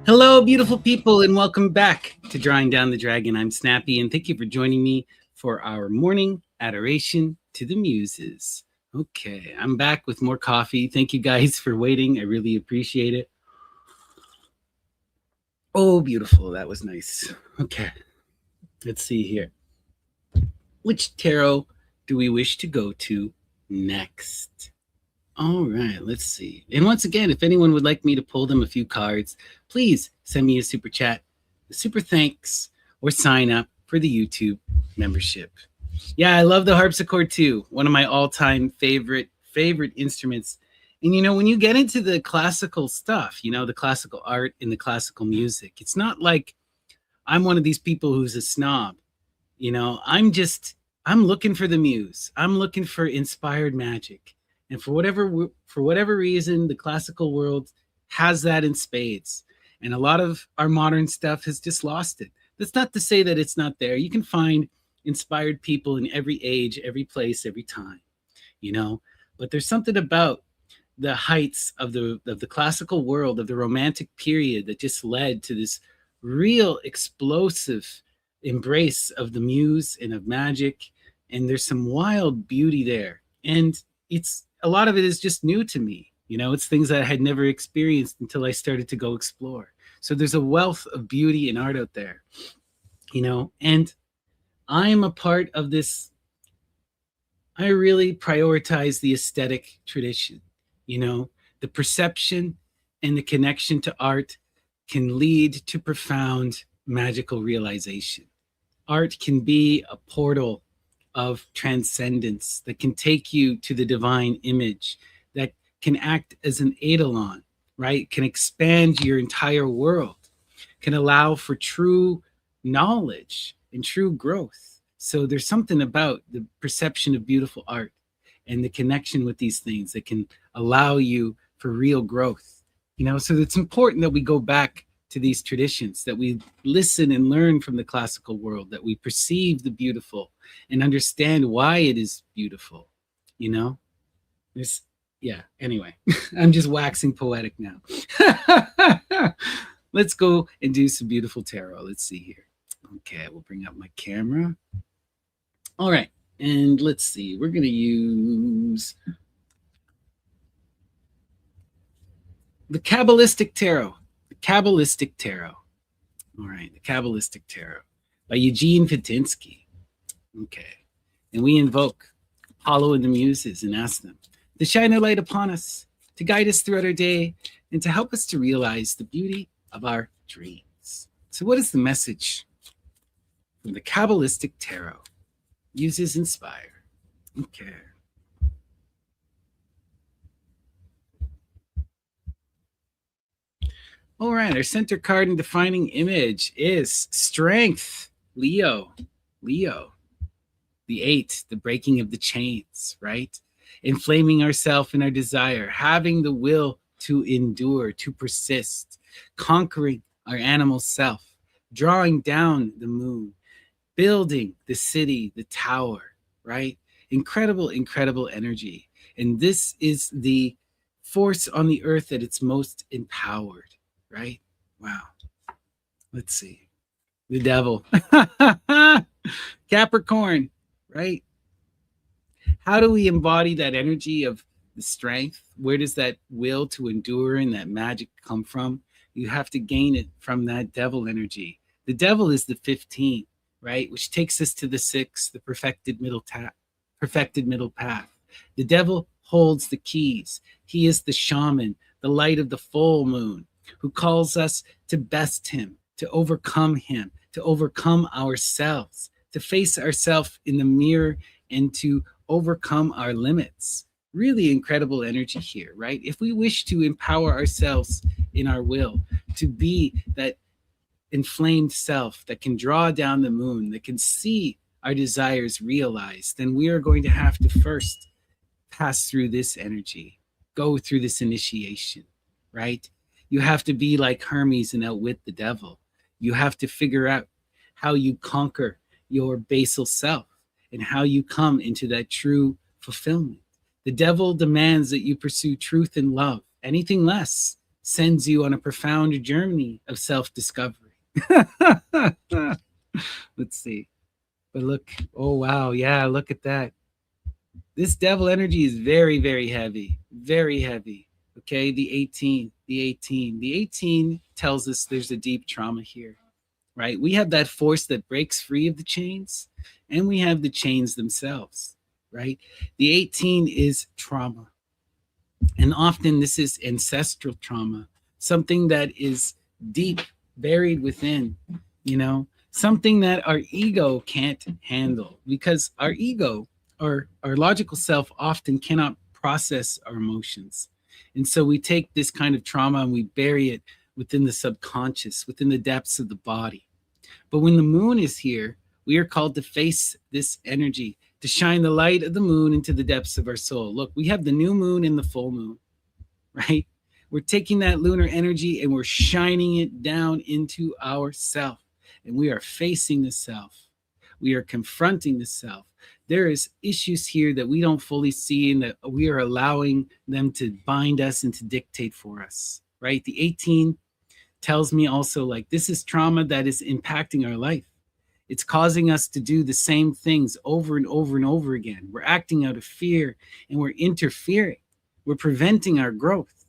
Hello, beautiful people, and welcome back to Drawing Down the Dragon. I'm Snappy, and thank you for joining me for our morning adoration to the Muses. Okay, I'm back with more coffee. Thank you guys for waiting. I really appreciate it. Oh, beautiful. That was nice. Okay, let's see here. Which tarot do we wish to go to next? All right, let's see. And once again, if anyone would like me to pull them a few cards, please send me a super chat, a super thanks, or sign up for the YouTube membership. Yeah, I love the harpsichord too. One of my all-time favorite instruments. And when you get into the classical stuff, the classical art and the classical music, it's not like I'm one of these people who's a snob. I'm looking for the muse. I'm looking for inspired magic. And for whatever reason, the classical world has that in spades. And a lot of our modern stuff has just lost it. That's not to say that it's not there. You can find inspired people in every age, every place, every time, But there's something about the heights of the classical world, of the Romantic period, that just led to this real explosive embrace of the muse and of magic and there's some wild beauty there. And it's a lot of it is just new to me. It's things that I had never experienced until I started to go explore. So there's a wealth of beauty and art out there, and I'm a part of this. I really prioritize the aesthetic tradition. The perception and the connection to art can lead to profound magical realization. Art can be a portal of transcendence that can take you to the divine image, that can act as an eidolon, right? Can expand your entire world, can allow for true knowledge and true growth. So there's something about the perception of beautiful art and the connection with these things that can allow you for real growth. So it's important that we go back to these traditions, that we listen and learn from the classical world, that we perceive the beautiful and understand why it is beautiful. Anyway, I'm just waxing poetic now. Let's go and do some beautiful tarot. Let's see here. Okay, we'll bring up my camera. All right, and let's see. We're going to use the Kabbalistic Tarot. The Kabbalistic Tarot. All right, the Kabbalistic Tarot by Eugene Fitinsky. Okay, and we invoke Apollo and the Muses and ask them to shine their light upon us, to guide us throughout our day, and to help us to realize the beauty of our dreams. So what is the message from the Kabbalistic Tarot? Muses inspire. Okay. All right, our center card and defining image is Strength, Leo. The 8, the breaking of the chains, right? Inflaming ourselves in our desire, having the will to endure, to persist, conquering our animal self, drawing down the moon, building the city, the tower, right? Incredible, incredible energy. And this is the force on the earth at its most empowered, right? Wow. Let's see. The devil. Capricorn, right? How do we embody that energy of the strength? Where does that will to endure and that magic come from? You have to gain it from that devil energy. The devil is the 15, right? Which takes us to the 6, the perfected middle path. The devil holds the keys. He is the shaman, the light of the full moon, who calls us to best him, to overcome ourselves, to face ourselves in the mirror and to overcome our limits. Really incredible energy here, right? If we wish to empower ourselves in our will, to be that inflamed self that can draw down the moon, that can see our desires realized, then we are going to have to first pass through this energy, go through this initiation, right? You have to be like Hermes and outwit the devil. You have to figure out how you conquer your basal self and how you come into that true fulfillment. The devil demands that you pursue truth and love. Anything less sends you on a profound journey of self-discovery. Let's see. But look, oh wow, yeah, look at that. This devil energy is very, very heavy, very heavy. Okay, the 18 tells us there's a deep trauma here, right? We have that force that breaks free of the chains, and we have the chains themselves, right? The 18 is trauma. And often this is ancestral trauma, something that is deep, buried within, something that our ego can't handle, because our ego, our logical self, often cannot process our emotions. And so we take this kind of trauma and we bury it within the subconscious, within the depths of the body. But when the moon is here, we are called to face this energy, to shine the light of the moon into the depths of our soul. Look, we have the new moon and the full moon, right? We're taking that lunar energy and we're shining it down into our self. And we are facing the self. We are confronting the self. There is issues here that we don't fully see and that we are allowing them to bind us and to dictate for us, right? The 18 tells me also, like, this is trauma that is impacting our life. It's causing us to do the same things over and over and over again. We're acting out of fear and we're interfering. We're preventing our growth.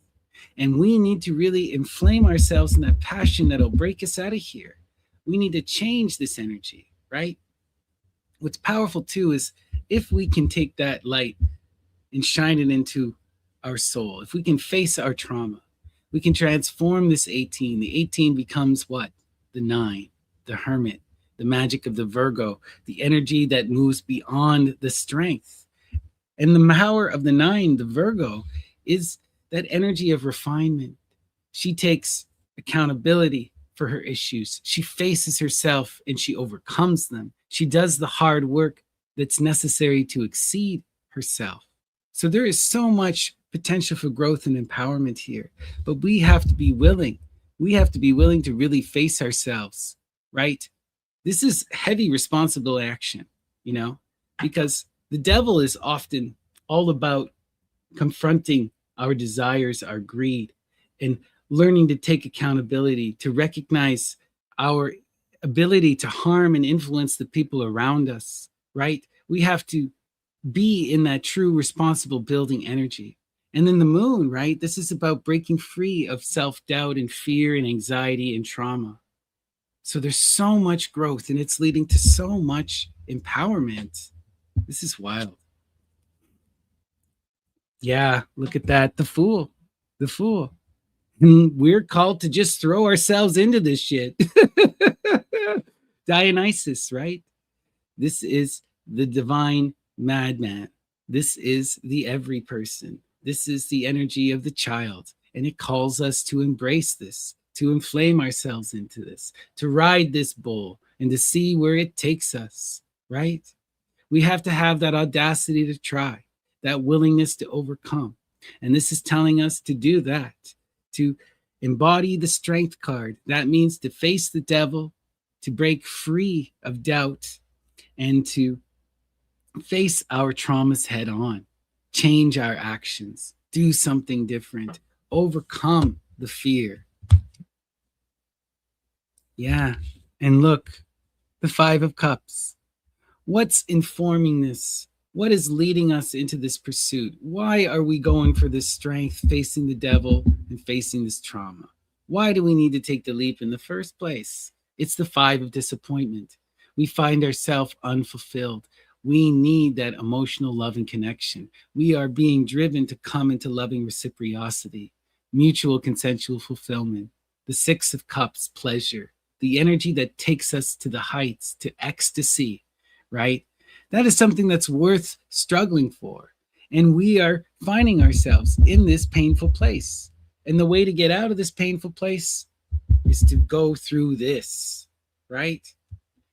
And we need to really inflame ourselves in that passion that'll break us out of here. We need to change this energy, right? What's powerful too is if we can take that light and shine it into our soul, if we can face our trauma, we can transform this 18. The 18 becomes what? The 9, the hermit, the magic of the Virgo, the energy that moves beyond the strength. And the power of the 9, the Virgo, is that energy of refinement. She takes accountability for her issues. She faces herself and she overcomes them. She does the hard work that's necessary to exceed herself. So there is so much potential for growth and empowerment here, but we have to be willing. We have to be willing to really face ourselves, right? This is heavy, responsible action, because the devil is often all about confronting our desires, our greed, and learning to take accountability, to recognize our ability to harm and influence the people around us, right? We have to be in that true responsible building energy. And then the moon, right? This is about breaking free of self-doubt and fear and anxiety and trauma. So there's so much growth and it's leading to so much empowerment. This is wild. Yeah, look at that. The fool. We're called to just throw ourselves into this shit. Dionysus, right? This is the divine madman. This is the every person. This is the energy of the child. And it calls us to embrace this, to inflame ourselves into this, to ride this bull and to see where it takes us, right? We have to have that audacity to try, that willingness to overcome. And this is telling us to do that, to embody the strength card. That means to face the devil, to break free of doubt, and to face our traumas head on, change our actions, do something different, overcome the fear. Yeah, and look, the 5 of Cups. What's informing this? What is leading us into this pursuit? Why are we going for this strength, facing the devil and facing this trauma? Why do we need to take the leap in the first place? It's the 5 of disappointment. We find ourselves unfulfilled. We need that emotional love and connection. We are being driven to come into loving reciprocity, mutual consensual fulfillment. The 6 of Cups, pleasure, the energy that takes us to the heights, to ecstasy, right? That is something that's worth struggling for. And we are finding ourselves in this painful place. And the way to get out of this painful place is to go through this, right?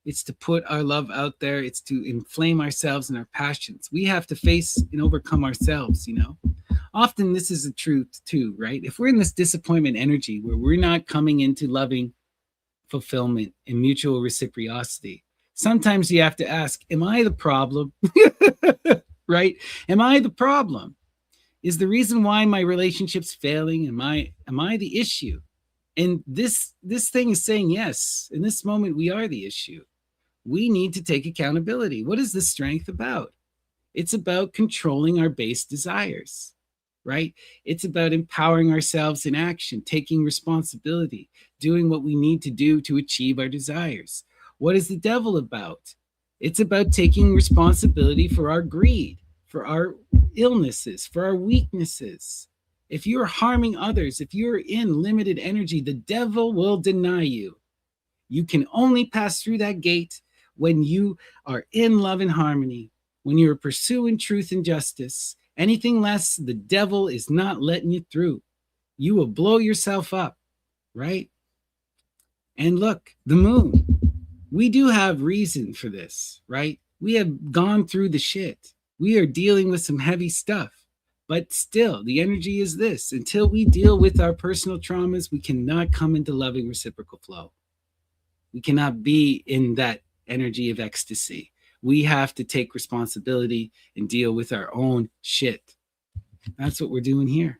It's to put our love out there. It's to inflame ourselves and our passions. We have to face and overcome ourselves, Often this is the truth too, right? If we're in this disappointment energy where we're not coming into loving fulfillment and mutual reciprocity, sometimes you have to ask, am I the problem? Right? Am I the problem? Is the reason why my relationship's failing? Am I the issue? And this thing is saying yes. In this moment, we are the issue. We need to take accountability. What is this strength about? It's about controlling our base desires, right? It's about empowering ourselves in action, taking responsibility, doing what we need to do to achieve our desires. What is the devil about? It's about taking responsibility for our greed, for our illnesses, for our weaknesses. If you're harming others, if you're in limited energy, the devil will deny you. You can only pass through that gate when you are in love and harmony, when you're pursuing truth and justice. Anything less, the devil is not letting you through. You will blow yourself up, right? And look, the moon. We do have reason for this, right? We have gone through the shit. We are dealing with some heavy stuff. But still, the energy is this. Until we deal with our personal traumas, we cannot come into loving reciprocal flow. We cannot be in that energy of ecstasy. We have to take responsibility and deal with our own shit. That's what we're doing here.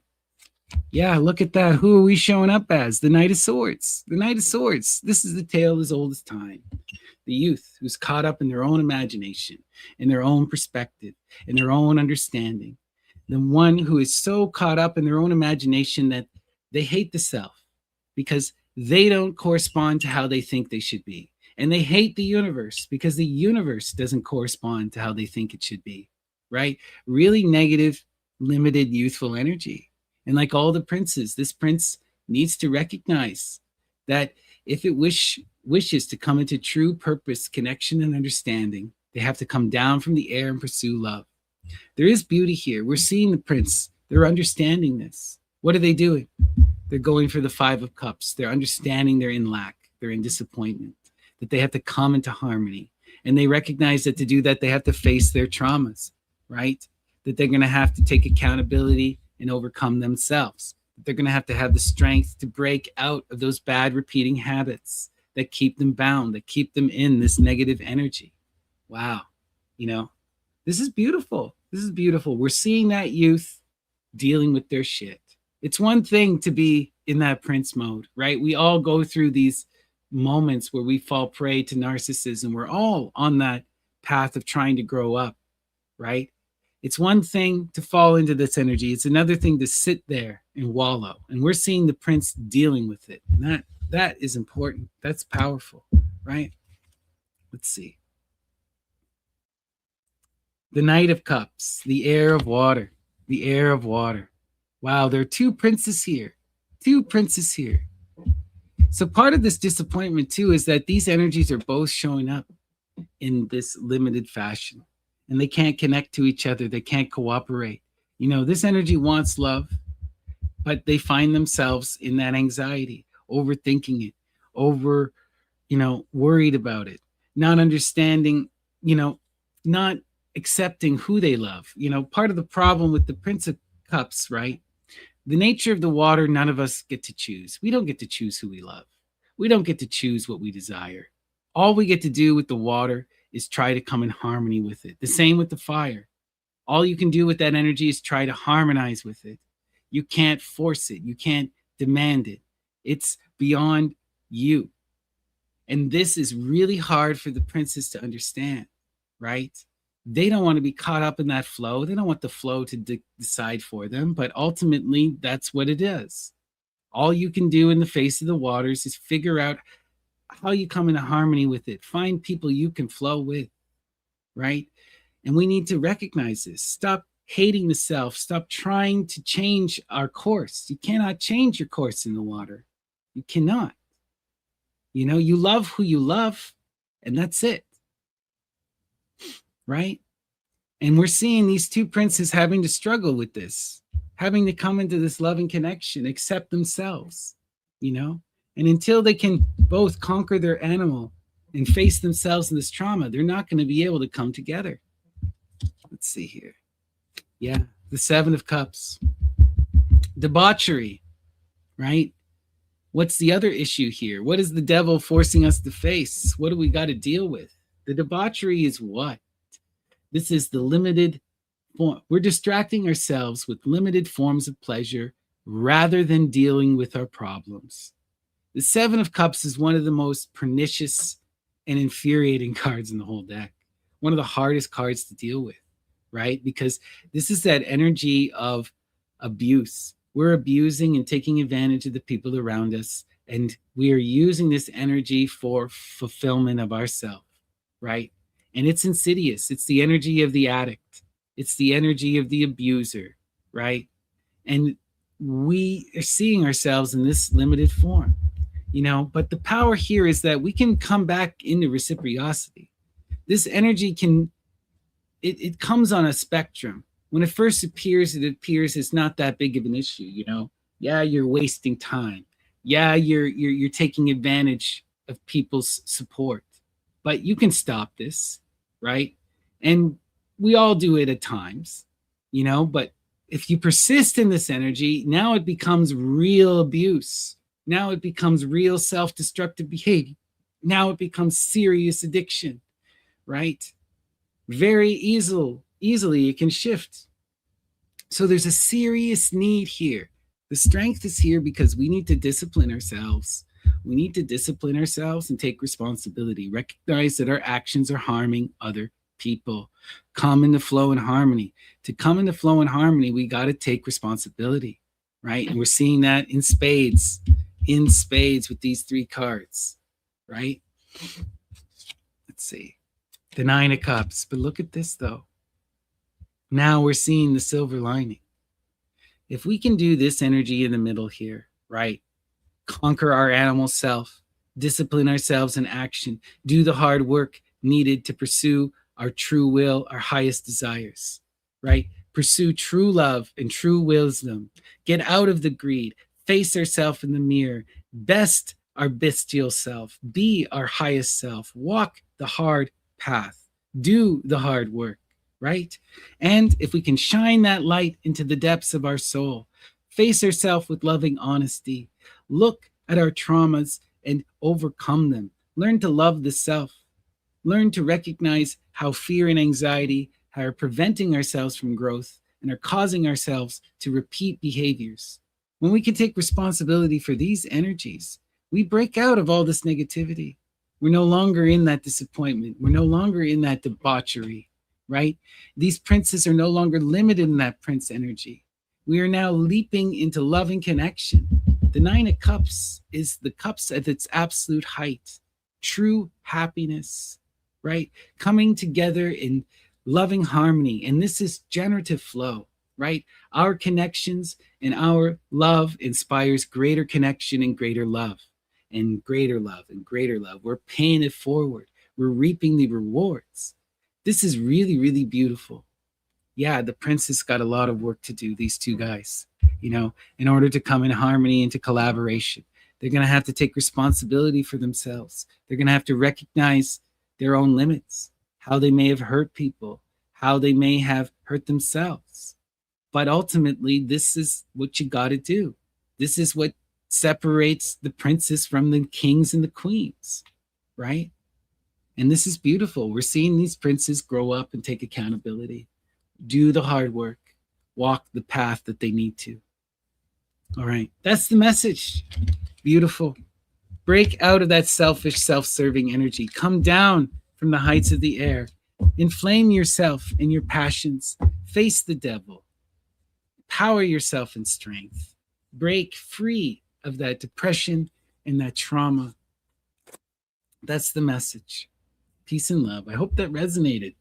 Yeah, look at that. Who are we showing up as? The Knight of Swords. The Knight of Swords. This is the tale as old as time. the youth who's caught up in their own imagination, in their own perspective, in their own understanding. The one who is so caught up in their own imagination that they hate the self because they don't correspond to how they think they should be. And they hate the universe because the universe doesn't correspond to how they think it should be, right? Really negative, limited, youthful energy. And like all the princes, this prince needs to recognize that if it wishes to come into true purpose, connection, and understanding, they have to come down from the air and pursue love. There is beauty here. We're seeing the prince. They're understanding this. What are they doing? They're going for the Five of Cups. They're understanding they're in lack. They're in disappointment, that they have to come into harmony. And they recognize that to do that, they have to face their traumas, right? That they're going to have to take accountability and overcome themselves. They're going to have the strength to break out of those bad repeating habits that keep them bound, that keep them in this negative energy. Wow. You know, this is beautiful. This is beautiful. We're seeing that youth dealing with their shit. It's one thing to be in that prince mode, right? We all go through these moments where we fall prey to narcissism. We're all on that path of trying to grow up, right? It's one thing to fall into this energy. It's another thing to sit there and wallow. And we're seeing the prince dealing with it. And that is important. That's powerful, right? Let's see. The Knight of Cups, the Heir of Water, the Heir of Water. Wow, there are two princes here. Two princes here. So part of this disappointment too is that these energies are both showing up in this limited fashion. And they can't connect to each other. They can't cooperate. You know, this energy wants love, but they find themselves in that anxiety, overthinking it, worried about it, not understanding, not accepting who they love. Part of the problem with the Prince of Cups, right? The nature of the water, none of us get to choose. We don't get to choose who we love. We don't get to choose what we desire. All we get to do with the water is try to come in harmony with it. The same with the fire. All you can do with that energy is try to harmonize with it. You can't force it. You can't demand it. It's beyond you. And this is really hard for the princes to understand, right? They don't want to be caught up in that flow. They don't want the flow to decide for them, but ultimately that's what it is. All you can do in the face of the waters is figure out how you come into harmony with it. Find people you can flow with, right? And we need to recognize this. Stop hating the self. Stop trying to change our course. You cannot change your course in the water. You cannot. You love who you love, and that's it, right? And we're seeing these two princes having to struggle with this, having to come into this loving connection, accept themselves, And until they can both conquer their animal and face themselves in this trauma, they're not going to be able to come together. Let's see here. Yeah, the Seven of Cups. Debauchery, right? What's the other issue here? What is the devil forcing us to face? What do we got to deal with? The debauchery is what? This is the limited form. We're distracting ourselves with limited forms of pleasure rather than dealing with our problems. The Seven of Cups is one of the most pernicious and infuriating cards in the whole deck. One of the hardest cards to deal with, right? Because this is that energy of abuse. We're abusing and taking advantage of the people around us, and we are using this energy for fulfillment of ourselves, right? And it's insidious. It's the energy of the addict. It's the energy of the abuser, right? And we are seeing ourselves in this limited form. But the power here is that we can come back into reciprocity. This energy it comes on a spectrum. When it first appears, it appears it's not that big of an issue, Yeah, you're wasting time. Yeah, you're taking advantage of people's support. But you can stop this, right? And we all do it at times, but if you persist in this energy, now it becomes real abuse. Now it becomes real self-destructive behavior. Now it becomes serious addiction, right? Very easily it can shift. So there's a serious need here. The strength is here because we need to discipline ourselves We need to discipline ourselves and take responsibility. Recognize that our actions are harming other people. Come in the flow and harmony. To come in the flow and harmony, we got to take responsibility, right? And we're seeing that in spades with these three cards, right? Let's see. The Nine of Cups. But look at this, though. Now we're seeing the silver lining. If we can do this energy in the middle here, right? Conquer our animal self, discipline ourselves in action, do the hard work needed to pursue our true will, our highest desires, right? Pursue true love and true wisdom. Get out of the greed, face ourselves in the mirror, best our bestial self, be our highest self, walk the hard path, do the hard work, right? And if we can shine that light into the depths of our soul, face ourselves with loving honesty, look at our traumas and overcome them, learn to love the self, learn to recognize how fear and anxiety are preventing ourselves from growth and are causing ourselves to repeat behaviors. When we can take responsibility for these energies, we break out of all this negativity. We're no longer in that disappointment. We're no longer in that debauchery, right? These princes are no longer limited in that prince energy. We are now leaping into loving connection. The Nine of Cups is the cups at its absolute height. True happiness, right? Coming together in loving harmony. And this is generative flow, right? Our connections and our love inspires greater connection and greater love. And greater love and greater love. We're paying it forward. We're reaping the rewards. This is really, really beautiful. Yeah, the princess got a lot of work to do, these two guys, in order to come in harmony and to collaboration. They're going to have to take responsibility for themselves. They're going to have to recognize their own limits, how they may have hurt people, how they may have hurt themselves. But ultimately, this is what you got to do. This is what separates the princes from the kings and the queens, right? And this is beautiful. We're seeing these princes grow up and take accountability, do the hard work, walk the path that they need to. All right, that's the message. Beautiful. Break out of that selfish, self-serving energy. Come down from the heights of the air. Inflame yourself and your passions. Face the devil. Power yourself in strength. Break free of that depression and that trauma. That's the message. Peace and love. I hope that resonated.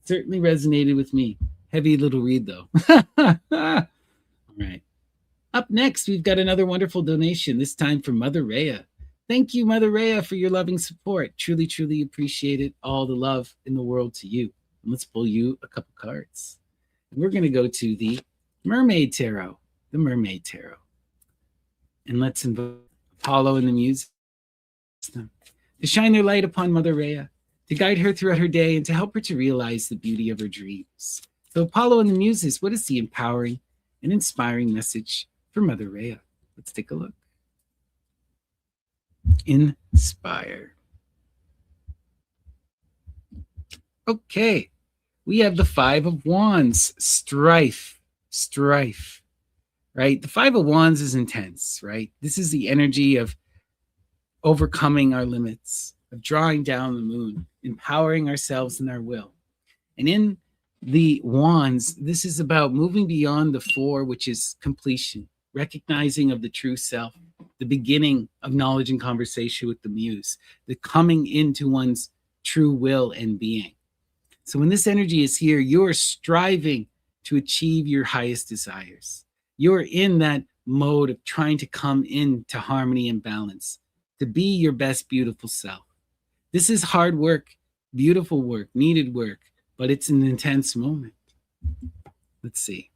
Certainly resonated with me. Heavy little read, though. All right. Up next, we've got another wonderful donation, this time from Mother Rhea. Thank you, Mother Rhea, for your loving support. Truly, truly appreciate it. All the love in the world to you. And let's pull you a couple cards. And we're going to go to the Mermaid Tarot. The Mermaid Tarot. And let's invite Apollo and the Muses to shine their light upon Mother Rhea, to guide her throughout her day, and to help her to realize the beauty of her dreams. So Apollo and the Muses, what is the empowering and inspiring message for Mother Rhea? Let's take a look. Inspire. Okay, we have the Five of Wands, strife, right? The Five of Wands is intense, right? This is the energy of overcoming our limits, of drawing down the moon, empowering ourselves in our will. And in the Wands, this is about moving beyond the Four, which is completion, recognizing of the true self, the beginning of knowledge and conversation with the Muse, the coming into one's true will and being. So when this energy is here, you're striving to achieve your highest desires. You're in that mode of trying to come into harmony and balance, to be your best beautiful self. This is hard work, beautiful work, needed work, but it's an intense moment. Let's see.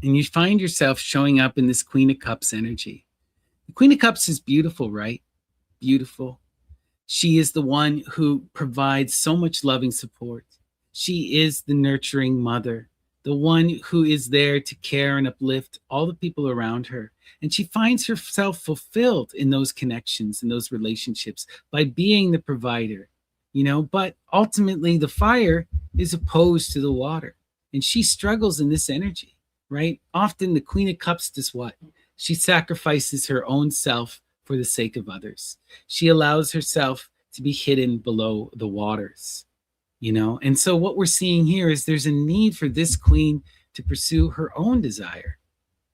And you find yourself showing up in this Queen of Cups energy. The Queen of Cups is beautiful, right? Beautiful. She is the one who provides so much loving support. She is the nurturing mother, the one who is there to care and uplift all the people around her. And she finds herself fulfilled in those connections, in those relationships, by being the provider, but ultimately the fire is opposed to the water. And she struggles in this energy, right? Often the Queen of Cups does what? She sacrifices her own self for the sake of others. She allows herself to be hidden below the waters, you know? And so what we're seeing here is there's a need for this queen to pursue her own desire,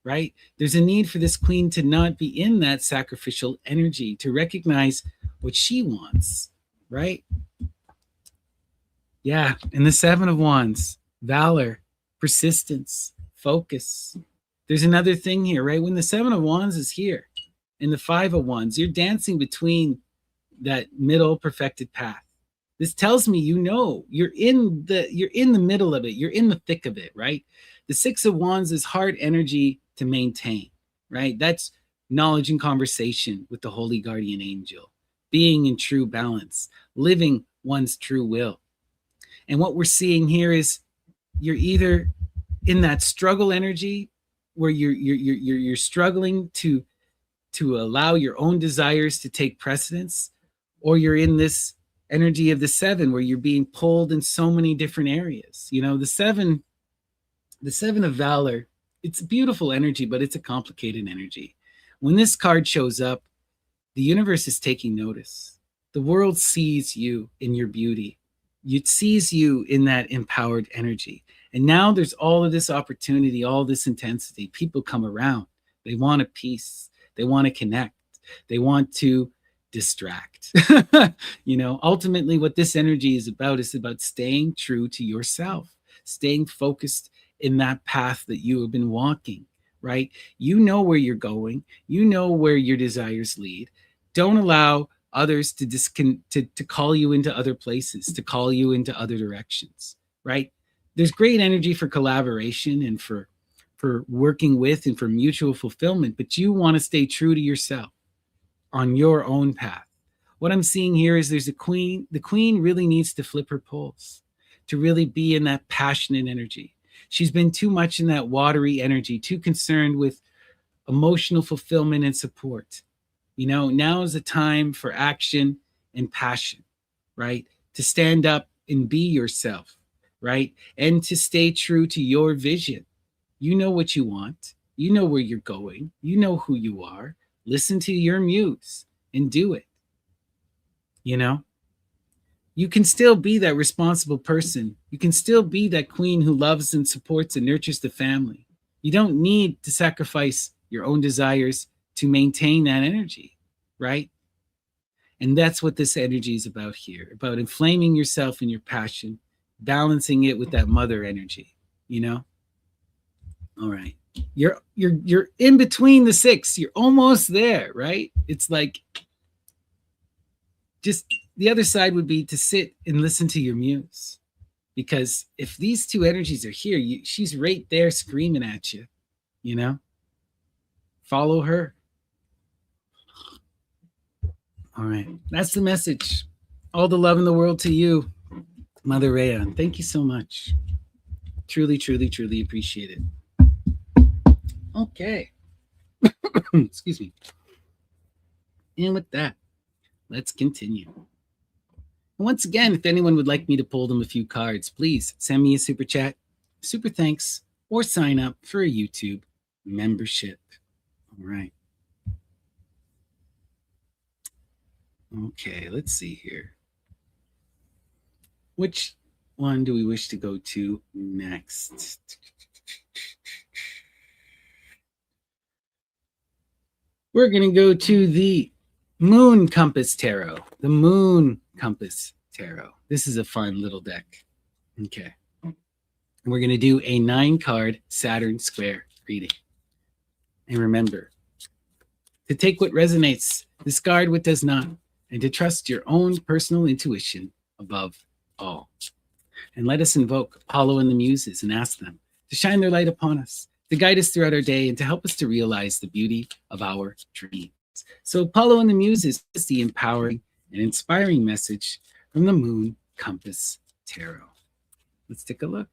right? There's a need for this queen to not be in that sacrificial energy, to recognize what she wants, right? Yeah. And the Seven of Wands, valor, persistence, focus. There's another thing here, right? When the Seven of Wands is here and the Five of Wands, you're dancing between that middle perfected path. This tells me, you know, you're in the middle of it. You're in the thick of it, right? The Six of Wands is hard energy to maintain, right? That's knowledge and conversation with the holy guardian angel, being in true balance, living one's true will. And what we're seeing here is you're either in that struggle energy where you're struggling to allow your own desires to take precedence, or you're in this energy of the seven where you're being pulled in so many different areas. You know, the seven of valor, it's a beautiful energy, but it's a complicated energy. When this card shows up, the universe is taking notice. The world sees you in your beauty. It sees you in that empowered energy. And now there's all of this opportunity, all this intensity. People come around. They want a peace. They want to connect. They want to distract. You know, ultimately what this energy is about staying true to yourself, staying focused in that path that you have been walking, right? You know where you're going. You know where your desires lead. Don't allow others to call you into other places, to call you into other directions, right? There's great energy for collaboration and for working with and for mutual fulfillment, but you want to stay true to yourself on your own path. What I'm seeing here is there's a queen. The queen really needs to flip her poles, to really be in that passionate energy. She's been too much in that watery energy, too concerned with emotional fulfillment and support. You know, now is the time for action and passion, right? To stand up and be yourself, right? And to stay true to your vision. You know what you want. You know where you're going. You know who you are. Listen to your muse and do it. You know, you can still be that responsible person. You can still be that queen who loves and supports and nurtures the family. You don't need to sacrifice your own desires to maintain that energy, right? And that's what this energy is about here, about inflaming yourself and your passion, balancing it with that mother energy, you know? All right. You're in between the six. You're almost there, right? It's like just the other side would be to sit and listen to your muse. Because if these two energies are here, she's right there screaming at you, you know? Follow her. All right. That's the message. All the love in the world to you, Mother Rhea. Thank you so much. Truly, truly, truly appreciate it. Okay. Excuse me. And with that, let's continue. Once again, if anyone would like me to pull them a few cards, please send me a super chat, super thanks, or sign up for a YouTube membership. All right. Okay, let's see here. Which one do we wish to go to next? We're going to go to the Moon Compass Tarot. The Moon Compass Tarot. This is a fun little deck. Okay. We're going to do a 9-card Saturn square reading. And remember, to take what resonates, discard what does not, and to trust your own personal intuition above all. And let us invoke Apollo and the Muses and ask them to shine their light upon us, to guide us throughout our day, and to help us to realize the beauty of our dreams. So Apollo and the Muses is the empowering and inspiring message from the Moon Compass Tarot. Let's take a look.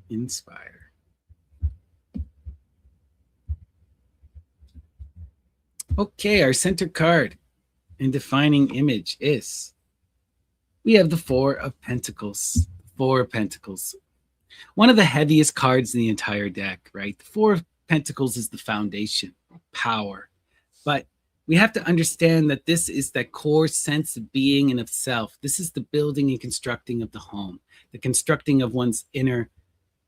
Inspire. Okay, our center card and defining image is, we have the Four of Pentacles. Four of Pentacles. One of the heaviest cards in the entire deck, right? The Four of Pentacles is the foundation. power. But we have to understand that this is that core sense of being and of self. This is the building and constructing of the home, the constructing of one's inner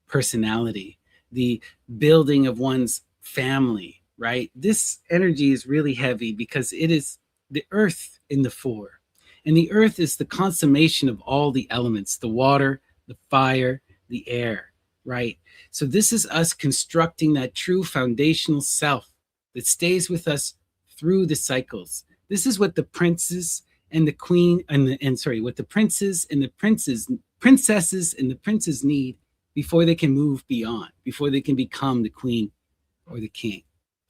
personality, the building of one's family, right? This energy is really heavy because it is the earth in the four. And the earth is the consummation of all the elements, the water, the fire, the air, right? So this is us constructing that true foundational self that stays with us through the cycles. This is what the princes and the queen what the princes and the princesses and the princes need before they can move beyond, before they can become the queen or the king,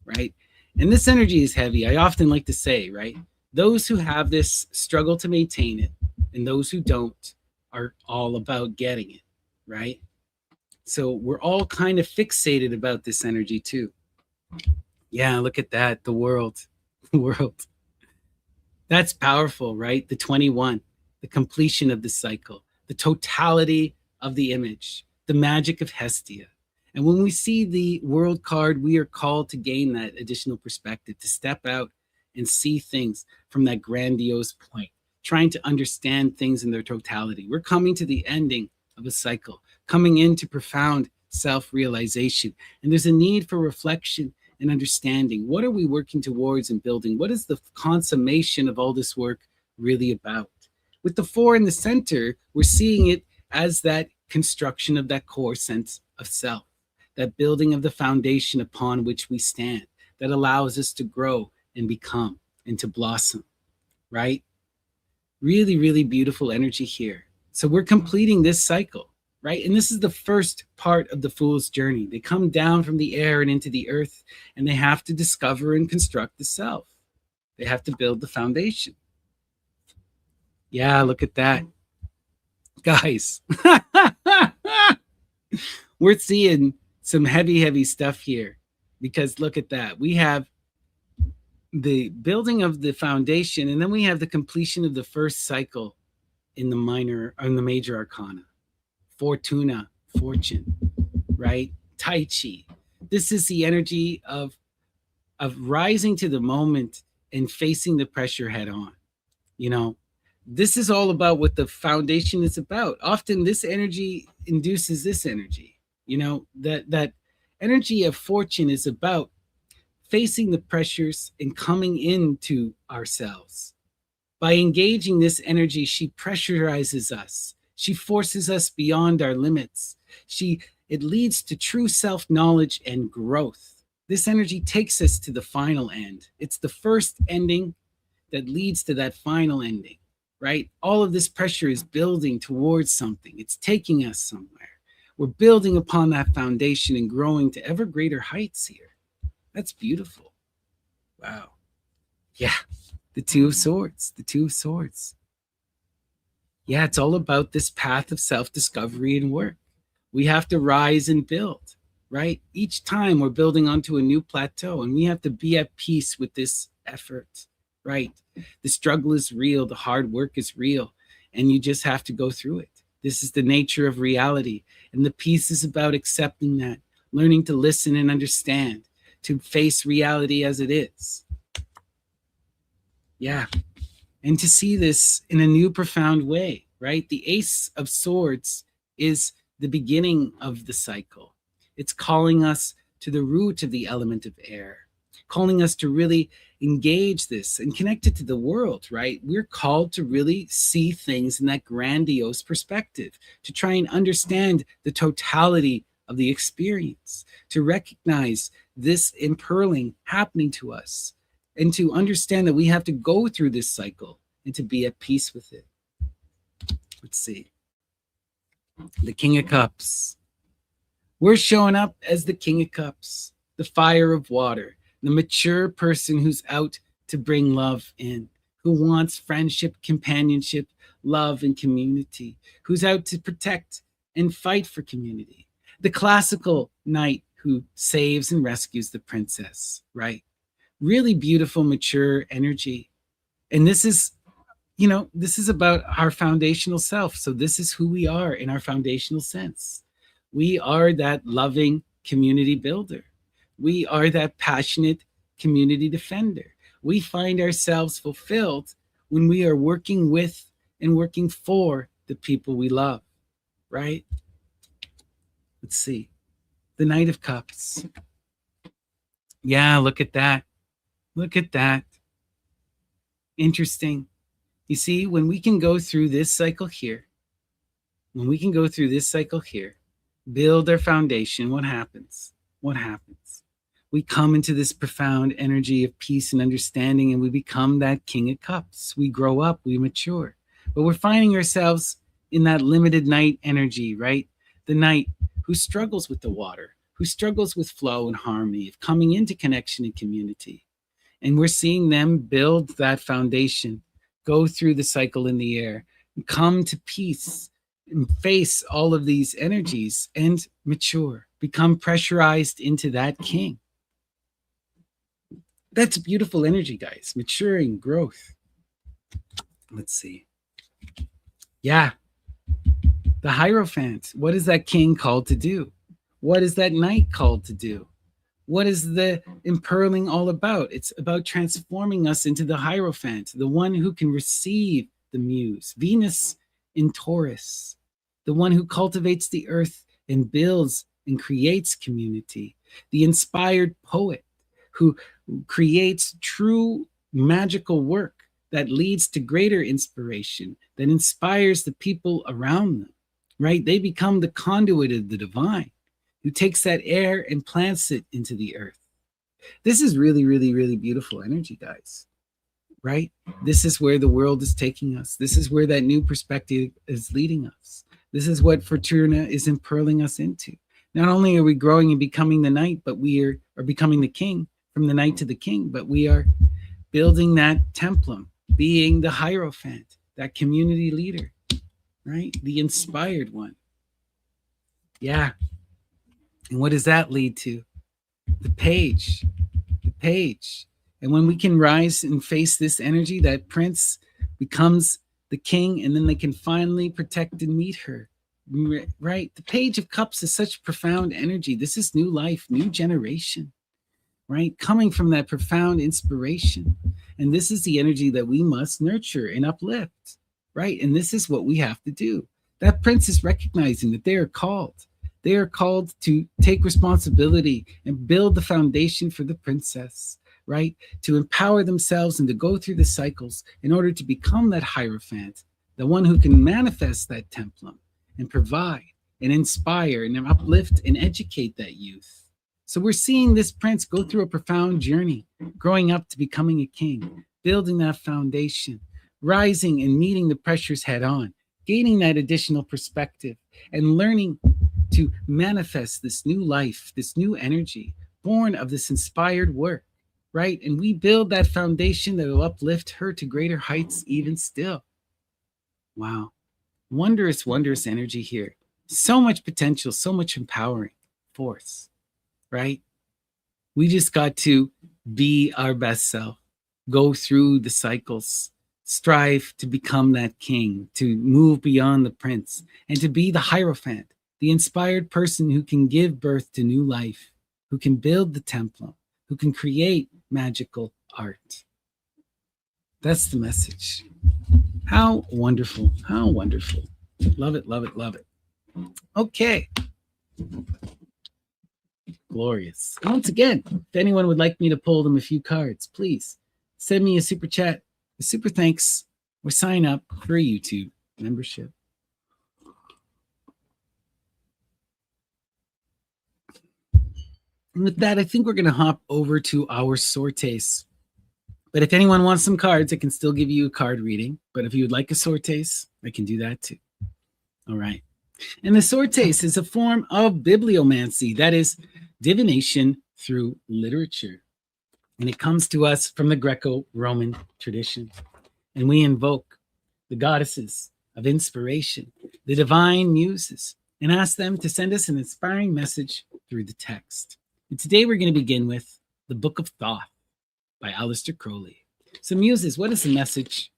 right? And this energy is heavy. I often like to say, right? Those who have this struggle to maintain it, and those who don't are all about getting it, right? So we're all kind of fixated about this energy too. Yeah, look at that. The world. The world. That's powerful, right? The 21, the completion of the cycle, the totality of the image, the magic of Hestia. And when we see the world card, we are called to gain that additional perspective, to step out and see things from that grandiose point, trying to understand things in their totality. We're coming to the ending of a cycle, coming into profound self-realization. And there's a need for reflection and understanding. What are we working towards and building? What is the consummation of all this work really about? With the 4 in the center, we're seeing it as that construction of that core sense of self, that building of the foundation upon which we stand, that allows us to grow and become and to blossom, right? Really, really beautiful energy here. So we're completing this cycle, right? And this is the first part of the fool's journey. They come down from the air and into the earth, and they have to discover and construct the self. They have to build the foundation. Yeah, look at that. Guys, we're seeing some heavy, heavy stuff here, because look at that. We have the building of the foundation, and then we have the completion of the first cycle in the major arcana. Fortuna, fortune, right? Tai Chi. This is the energy of rising to the moment and facing the pressure head on. You know, this is all about what the foundation is about. Often this energy induces this energy. You know, that energy of fortune is about facing the pressures and coming into ourselves. By engaging this energy, she pressurizes us. She forces us beyond our limits. It leads to true self-knowledge and growth. This energy takes us to the final end. It's the first ending that leads to that final ending, right? All of this pressure is building towards something. It's taking us somewhere. We're building upon that foundation and growing to ever greater heights here. That's beautiful. Wow. Yeah. The 2 of Swords. The 2 of Swords. Yeah, it's all about this path of self-discovery and work. We have to rise and build, right? Each time we're building onto a new plateau, and we have to be at peace with this effort, right? The struggle is real. The hard work is real, and you just have to go through it. This is the nature of reality, and the peace is about accepting that, learning to listen and understand, to face reality as it is. Yeah. And to see this in a new profound way, right? The Ace of Swords is the beginning of the cycle. It's calling us to the root of the element of air, calling us to really engage this and connect it to the world, right? We're called to really see things in that grandiose perspective, to try and understand the totality of the experience, to recognize this impearling happening to us, and to understand that we have to go through this cycle and to be at peace with it. Let's see. The King of Cups. We're showing up as the King of Cups, the fire of water, the mature person who's out to bring love in, who wants friendship, companionship, love, and community, who's out to protect and fight for community. The classical knight who saves and rescues the princess, right? Really beautiful, mature energy. And this is, this is about our foundational self. So this is who we are in our foundational sense. We are that loving community builder. We are that passionate community defender. We find ourselves fulfilled when we are working with and working for the people we love, right? Let's see. The Knight of Cups. Yeah, look at that. Look at that. Interesting. You see, when we can go through this cycle here, build our foundation, what happens? What happens? We come into this profound energy of peace and understanding, and we become that King of Cups. We grow up, we mature. But we're finding ourselves in that limited Knight energy, right? The Knight who struggles with the water, who struggles with flow and harmony, of coming into connection and community. And we're seeing them build that foundation, go through the cycle in the air, come to peace, and face all of these energies and mature, become pressurized into that king. That's beautiful energy, guys. Maturing, growth. Let's see. Yeah. The Hierophant. What is that king called to do? What is that knight called to do? What is the impearling all about? It's about transforming us into the Hierophant, the one who can receive the muse, Venus in Taurus, the one who cultivates the earth and builds and creates community, the inspired poet who creates true magical work that leads to greater inspiration, that inspires the people around them, right? They become the conduit of the divine, who takes that air and plants it into the earth. This is really, really, really beautiful energy, guys, right? This is where the world is taking us. This is where that new perspective is leading us. This is what Fortuna is impearling us into. Not only are we growing and becoming the knight, but we are becoming the king, from the knight to the king, but we are building that templum, being the Hierophant, that community leader, right? The inspired one. Yeah. And what does that lead to? The page. The page. And when we can rise and face this energy, that prince becomes the king, and then they can finally protect and meet her. Right? The Page of Cups is such profound energy. This is new life, new generation, right? Coming from that profound inspiration. And this is the energy that we must nurture and uplift, right? And this is what we have to do. That prince is recognizing that they are called. They are called to take responsibility and build the foundation for the princess, right? To empower themselves and to go through the cycles in order to become that Hierophant, the one who can manifest that templum and provide and inspire and uplift and educate that youth. So we're seeing this prince go through a profound journey, growing up to becoming a king, building that foundation, rising and meeting the pressures head on, gaining that additional perspective, and learning to manifest this new life, this new energy, born of this inspired work, right? And we build that foundation that will uplift her to greater heights even still. Wow. Wondrous, wondrous energy here. So much potential, so much empowering force, right? We just got to be our best self, go through the cycles, strive to become that king, to move beyond the prince, and to be the Hierophant, the inspired person who can give birth to new life, who can build the templum, who can create magical art. That's the message. How wonderful. How wonderful. Love it, love it, love it. Okay. Glorious. Once again, if anyone would like me to pull them a few cards, please send me a super chat, a super thanks, or sign up for a YouTube membership. And with that, I think we're going to hop over to our sortes. But if anyone wants some cards, I can still give you a card reading. But if you would like a sortes, I can do that too. All right. And the sortes is a form of bibliomancy, that is divination through literature. And it comes to us from the Greco-Roman tradition. And we invoke the goddesses of inspiration, the divine muses, and ask them to send us an inspiring message through the text. And today we're going to begin with the Book of Thoth by Aleister Crowley. So muses, what is the message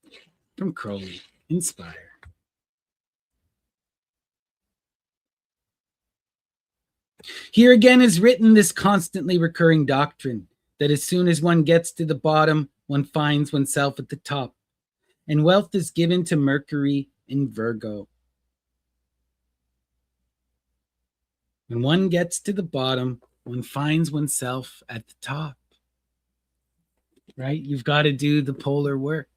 from Crowley? Inspire. Here again is written this constantly recurring doctrine, that as soon as one gets to the bottom, one finds oneself at the top. And wealth is given to Mercury in Virgo. When one gets to the bottom, one finds oneself at the top. Right? You've got to do the polar work.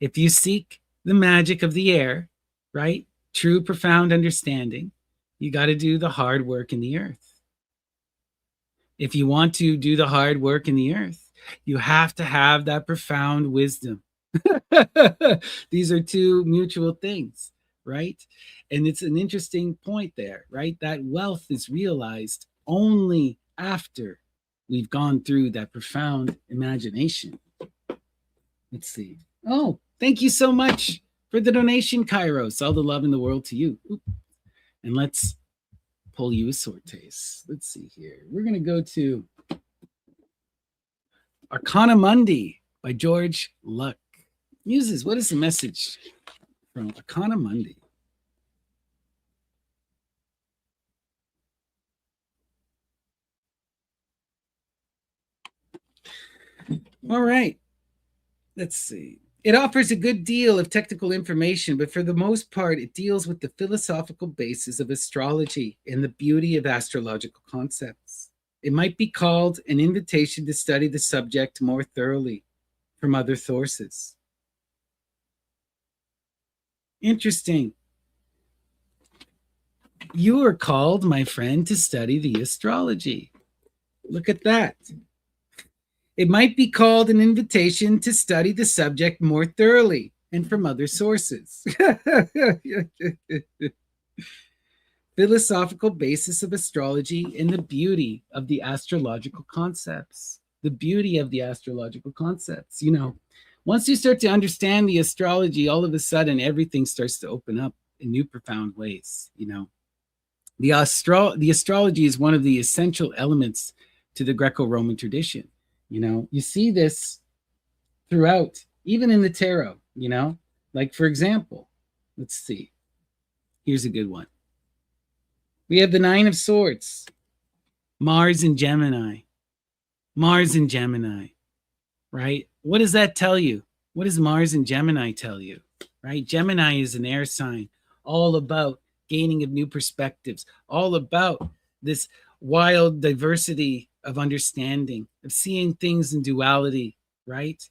If you seek the magic of the air, right? True, profound understanding, you got to do the hard work in the earth. If you want to do the hard work in the earth, you have to have that profound wisdom. These are two mutual things, right? And it's an interesting point there, right? That wealth is realized only after we've gone through that profound imagination. Let's see. Oh, thank you so much for the donation, Kairos. All the love in the world to you. And let's pull you a sortes. Let's see here. We're going to go to Arcana Mundi by George Luck. Muses, what is the message from Arcana Mundi? All right. Let's see. It offers a good deal of technical information, but for the most part, it deals with the philosophical basis of astrology and the beauty of astrological concepts. It might be called an invitation to study the subject more thoroughly from other sources. Interesting. You are called, my friend, to study the astrology. Look at that. It might be called an invitation to study the subject more thoroughly and from other sources. Philosophical basis of astrology and the beauty of the astrological concepts. The beauty of the astrological concepts. You know, once you start to understand the astrology, all of a sudden everything starts to open up in new profound ways. You know, the astrology is one of the essential elements to the Greco-Roman tradition. You know, you see this throughout, even in the tarot, you know, like, for example, let's see. Here's a good one. We have the Nine of Swords, Mars and Gemini. Mars and Gemini, right? What does that tell you? What does Mars and Gemini tell you, right? Gemini is an air sign, all about gaining of new perspectives, all about this wild diversity of understanding, of seeing things in duality, right?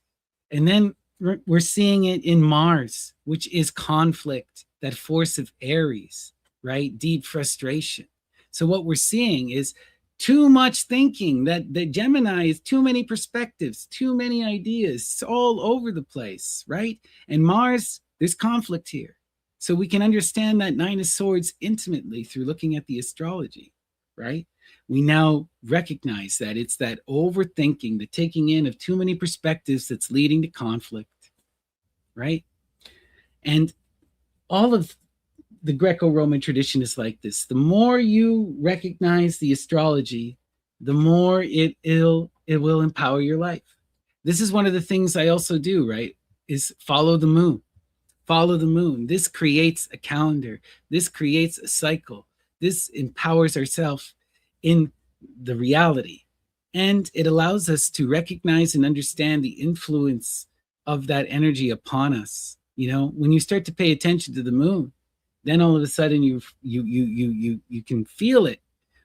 And then we're seeing it in Mars, which is conflict, that force of Aries, right? Deep frustration. So what we're seeing is too much thinking, that the Gemini is too many perspectives, too many ideas, all over the place, right? And Mars, there's conflict here. So we can understand that Nine of Swords intimately through looking at the astrology, right? We now recognize that it's that overthinking, the taking in of too many perspectives that's leading to conflict, right? And all of the Greco-Roman tradition is like this. The more you recognize the astrology, the more it will empower your life. This is one of the things I also do, right? Is follow the moon. Follow the moon. This creates a calendar. This creates a cycle. This empowers ourselves in the reality. And it allows us to recognize and understand the influence of that energy upon us. You know, when you start to pay attention to the moon, then all of a sudden you can feel it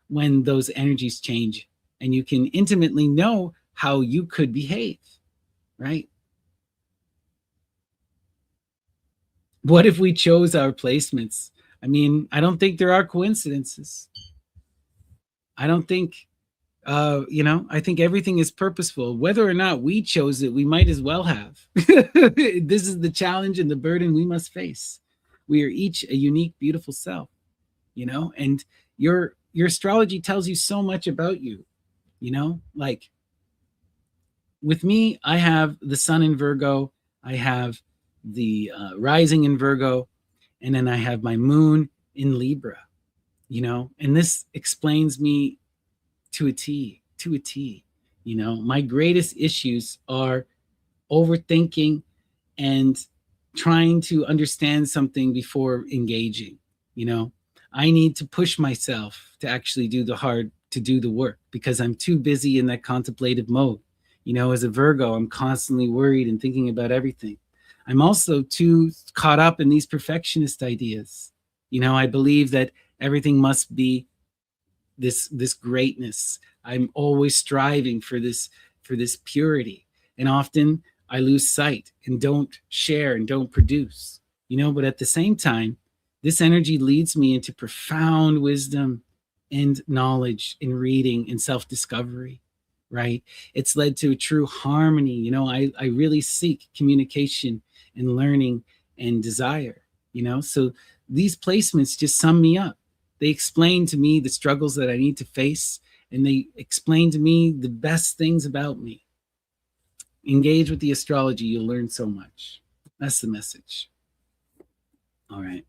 when those energies change, and you can intimately know how you could behave, right? What if we chose our placements? I mean, I don't think there are coincidences. I don't think, I think everything is purposeful. Whether or not we chose it, we might as well have. This is the challenge and the burden we must face. We are each a unique, beautiful self, and your astrology tells you so much about you, like with me, I have the sun in Virgo, I have the rising in Virgo, and then I have my moon in Libra, and this explains me to a T. My greatest issues are overthinking and trying to understand something before engaging. I need to push myself to actually do the work because I'm too busy in that contemplative mode. As a Virgo, I'm constantly worried and thinking about everything. I'm also too caught up in these perfectionist ideas. I believe that everything must be this greatness. I'm always striving for this purity, and often I lose sight and don't share and don't produce. But at the same time, this energy leads me into profound wisdom and knowledge in reading and self-discovery, right? It's led to a true harmony. I really seek communication and learning and desire. So these placements just sum me up. They explain to me the struggles that I need to face, and they explain to me the best things about me. Engage with the astrology, you'll learn so much. That's the message. All right.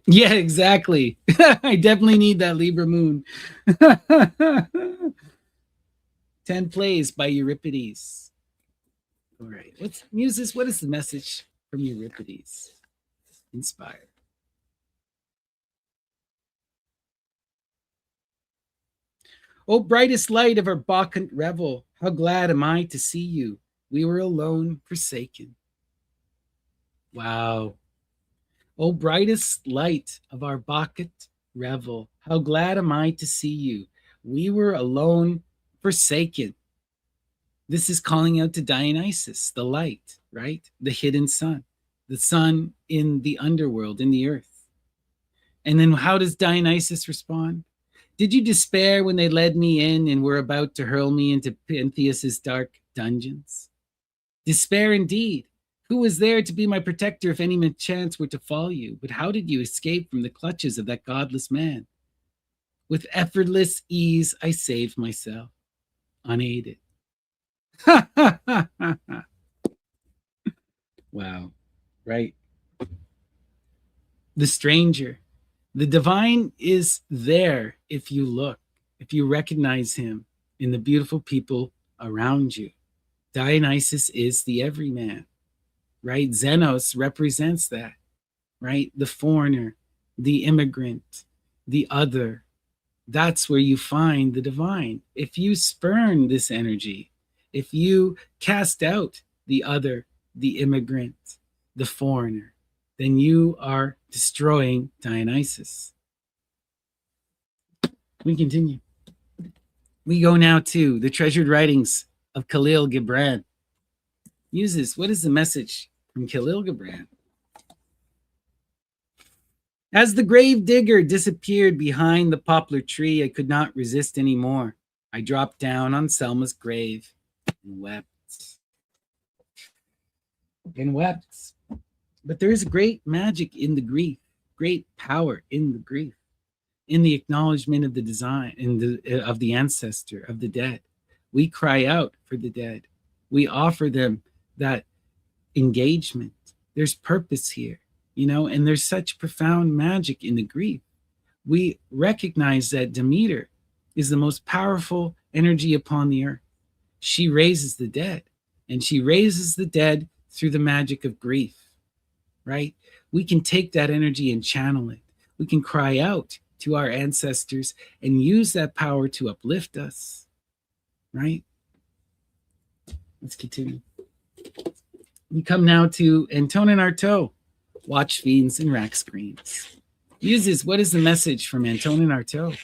Yeah, exactly. I definitely need that Libra moon. 10 Plays by Euripides. All right. What's Muses? What is the message from Euripides? Inspired. O brightest light of our Bacchant revel, how glad am I to see you. We were alone, forsaken. Wow. O brightest light of our Bacchant revel, how glad am I to see you. We were alone, forsaken. This is calling out to Dionysus, the light, right? The hidden sun, the sun in the underworld, in the earth. And then how does Dionysus respond? Did you despair when they led me in and were about to hurl me into Pentheus's dark dungeons? Despair indeed. Who was there to be my protector if any chance were to fall you? But how did you escape from the clutches of that godless man? With effortless ease, I saved myself, unaided. Wow, right? The stranger. The divine is there if you look, if you recognize him in the beautiful people around you. Dionysus is the everyman, right? Xenos represents that, right? The foreigner, the immigrant, the other. That's where you find the divine. If you spurn this energy, if you cast out the other, the immigrant, the foreigner, then you are destroying Dionysus. We continue. We go now to the treasured writings of Khalil Gibran. Muses, what is the message from Khalil Gibran? As the grave digger disappeared behind the poplar tree, I could not resist any more. I dropped down on Selma's grave and wept. And wept. But there is great magic in the grief, great power in the grief, in the acknowledgement of the design, of the ancestor, of the dead. We cry out for the dead. We offer them that engagement. There's purpose here, and there's such profound magic in the grief. We recognize that Demeter is the most powerful energy upon the earth. She raises the dead, and she raises the dead through the magic of grief, right? We can take that energy and channel it. We can cry out to our ancestors and use that power to uplift us, right? Let's continue. We come now to Antonin Artaud, Watch Fiends and Rack Screens. Muses, what is the message from Antonin Artaud?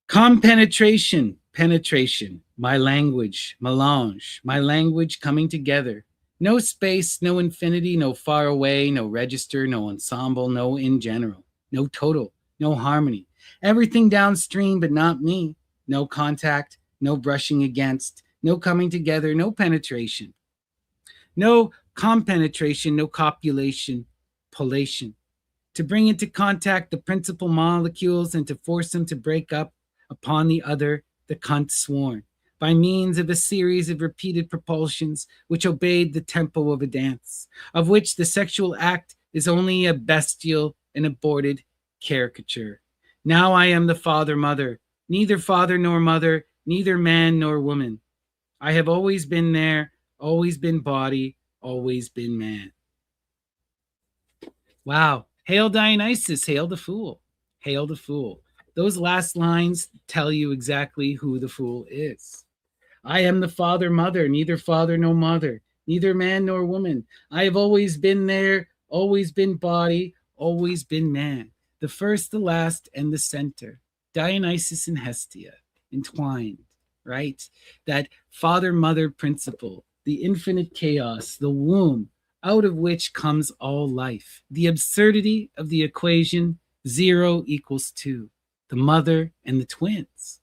Compenetration, penetration, my language, melange, my language coming together. No space, no infinity, no far away, no register, no ensemble, no in general, no total, no harmony. Everything downstream, but not me. No contact, no brushing against, no coming together, no penetration. No compenetration, no copulation, polation. To bring into contact the principal molecules and to force them to break up upon the other, the cunt sworn, by means of a series of repeated propulsions which obeyed the tempo of a dance, of which the sexual act is only a bestial and aborted caricature. Now I am the father-mother, neither father nor mother, neither man nor woman. I have always been there, always been body, always been man. Wow. Hail Dionysus, hail the fool. Hail the fool. Those last lines tell you exactly who the fool is. I am the father, mother, neither father nor mother, neither man nor woman. I have always been there, always been body, always been man, the first, the last, and the center. Dionysus and Hestia entwined, right? That father mother principle, the infinite chaos, the womb out of which comes all life, the absurdity of the equation 0 equals 2, the mother and the twins.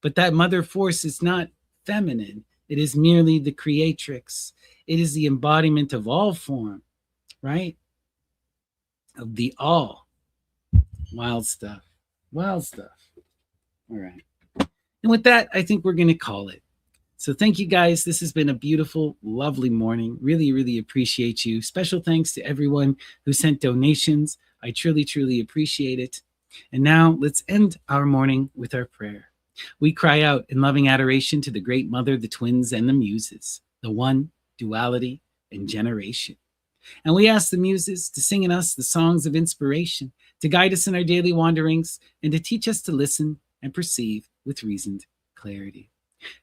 But that mother force is not feminine. It is merely the creatrix. It is the embodiment of all form, right? Of the all. Wild stuff. Wild stuff. All right. And with that, I think we're going to call it. So thank you guys. This has been a beautiful, lovely morning. Really, really appreciate you. Special thanks to everyone who sent donations. I truly, truly appreciate it. And now let's end our morning with our prayer. We cry out in loving adoration to the great mother, the twins, and the muses, the one, duality, and generation. And we ask the muses to sing in us the songs of inspiration, to guide us in our daily wanderings, and to teach us to listen and perceive with reasoned clarity.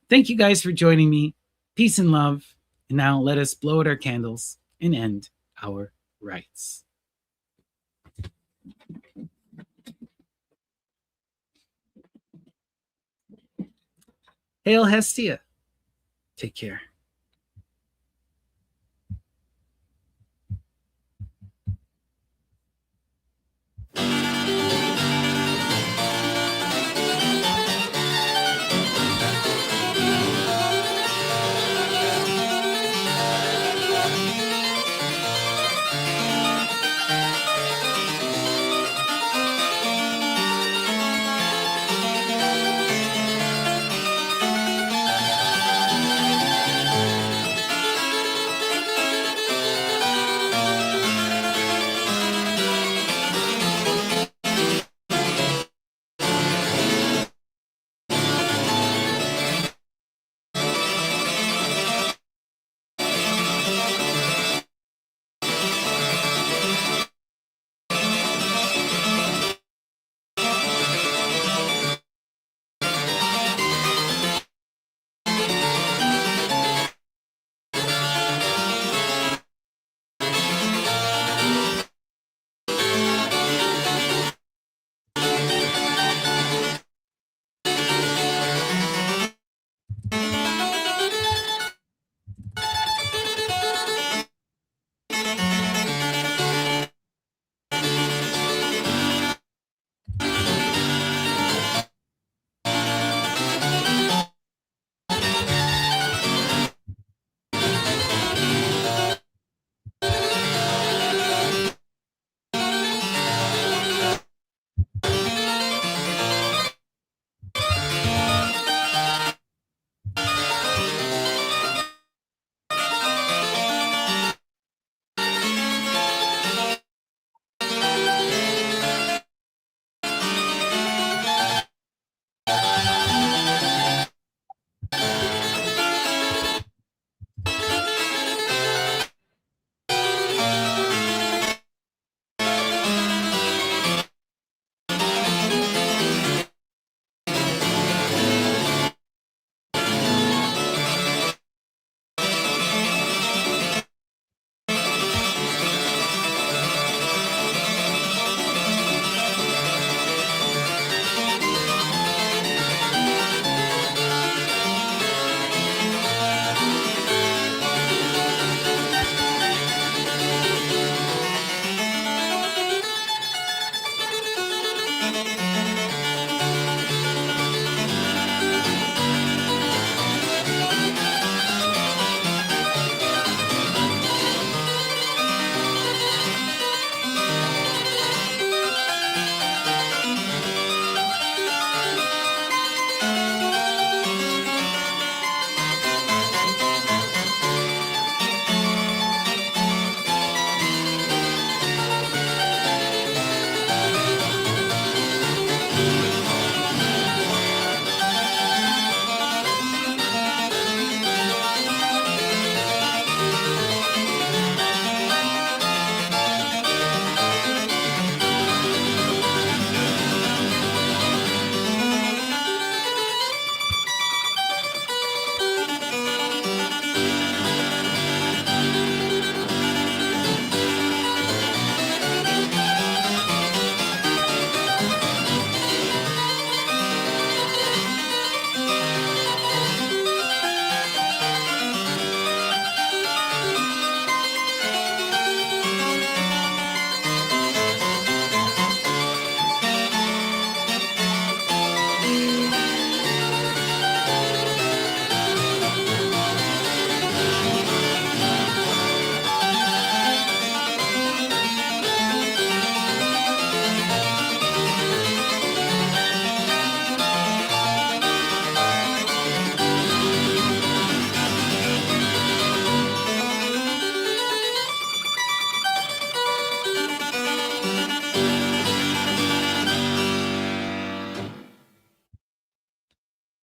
Thank you guys for joining me. Peace and love. And now let us blow out our candles and end our rites. Hail Hestia. Take care.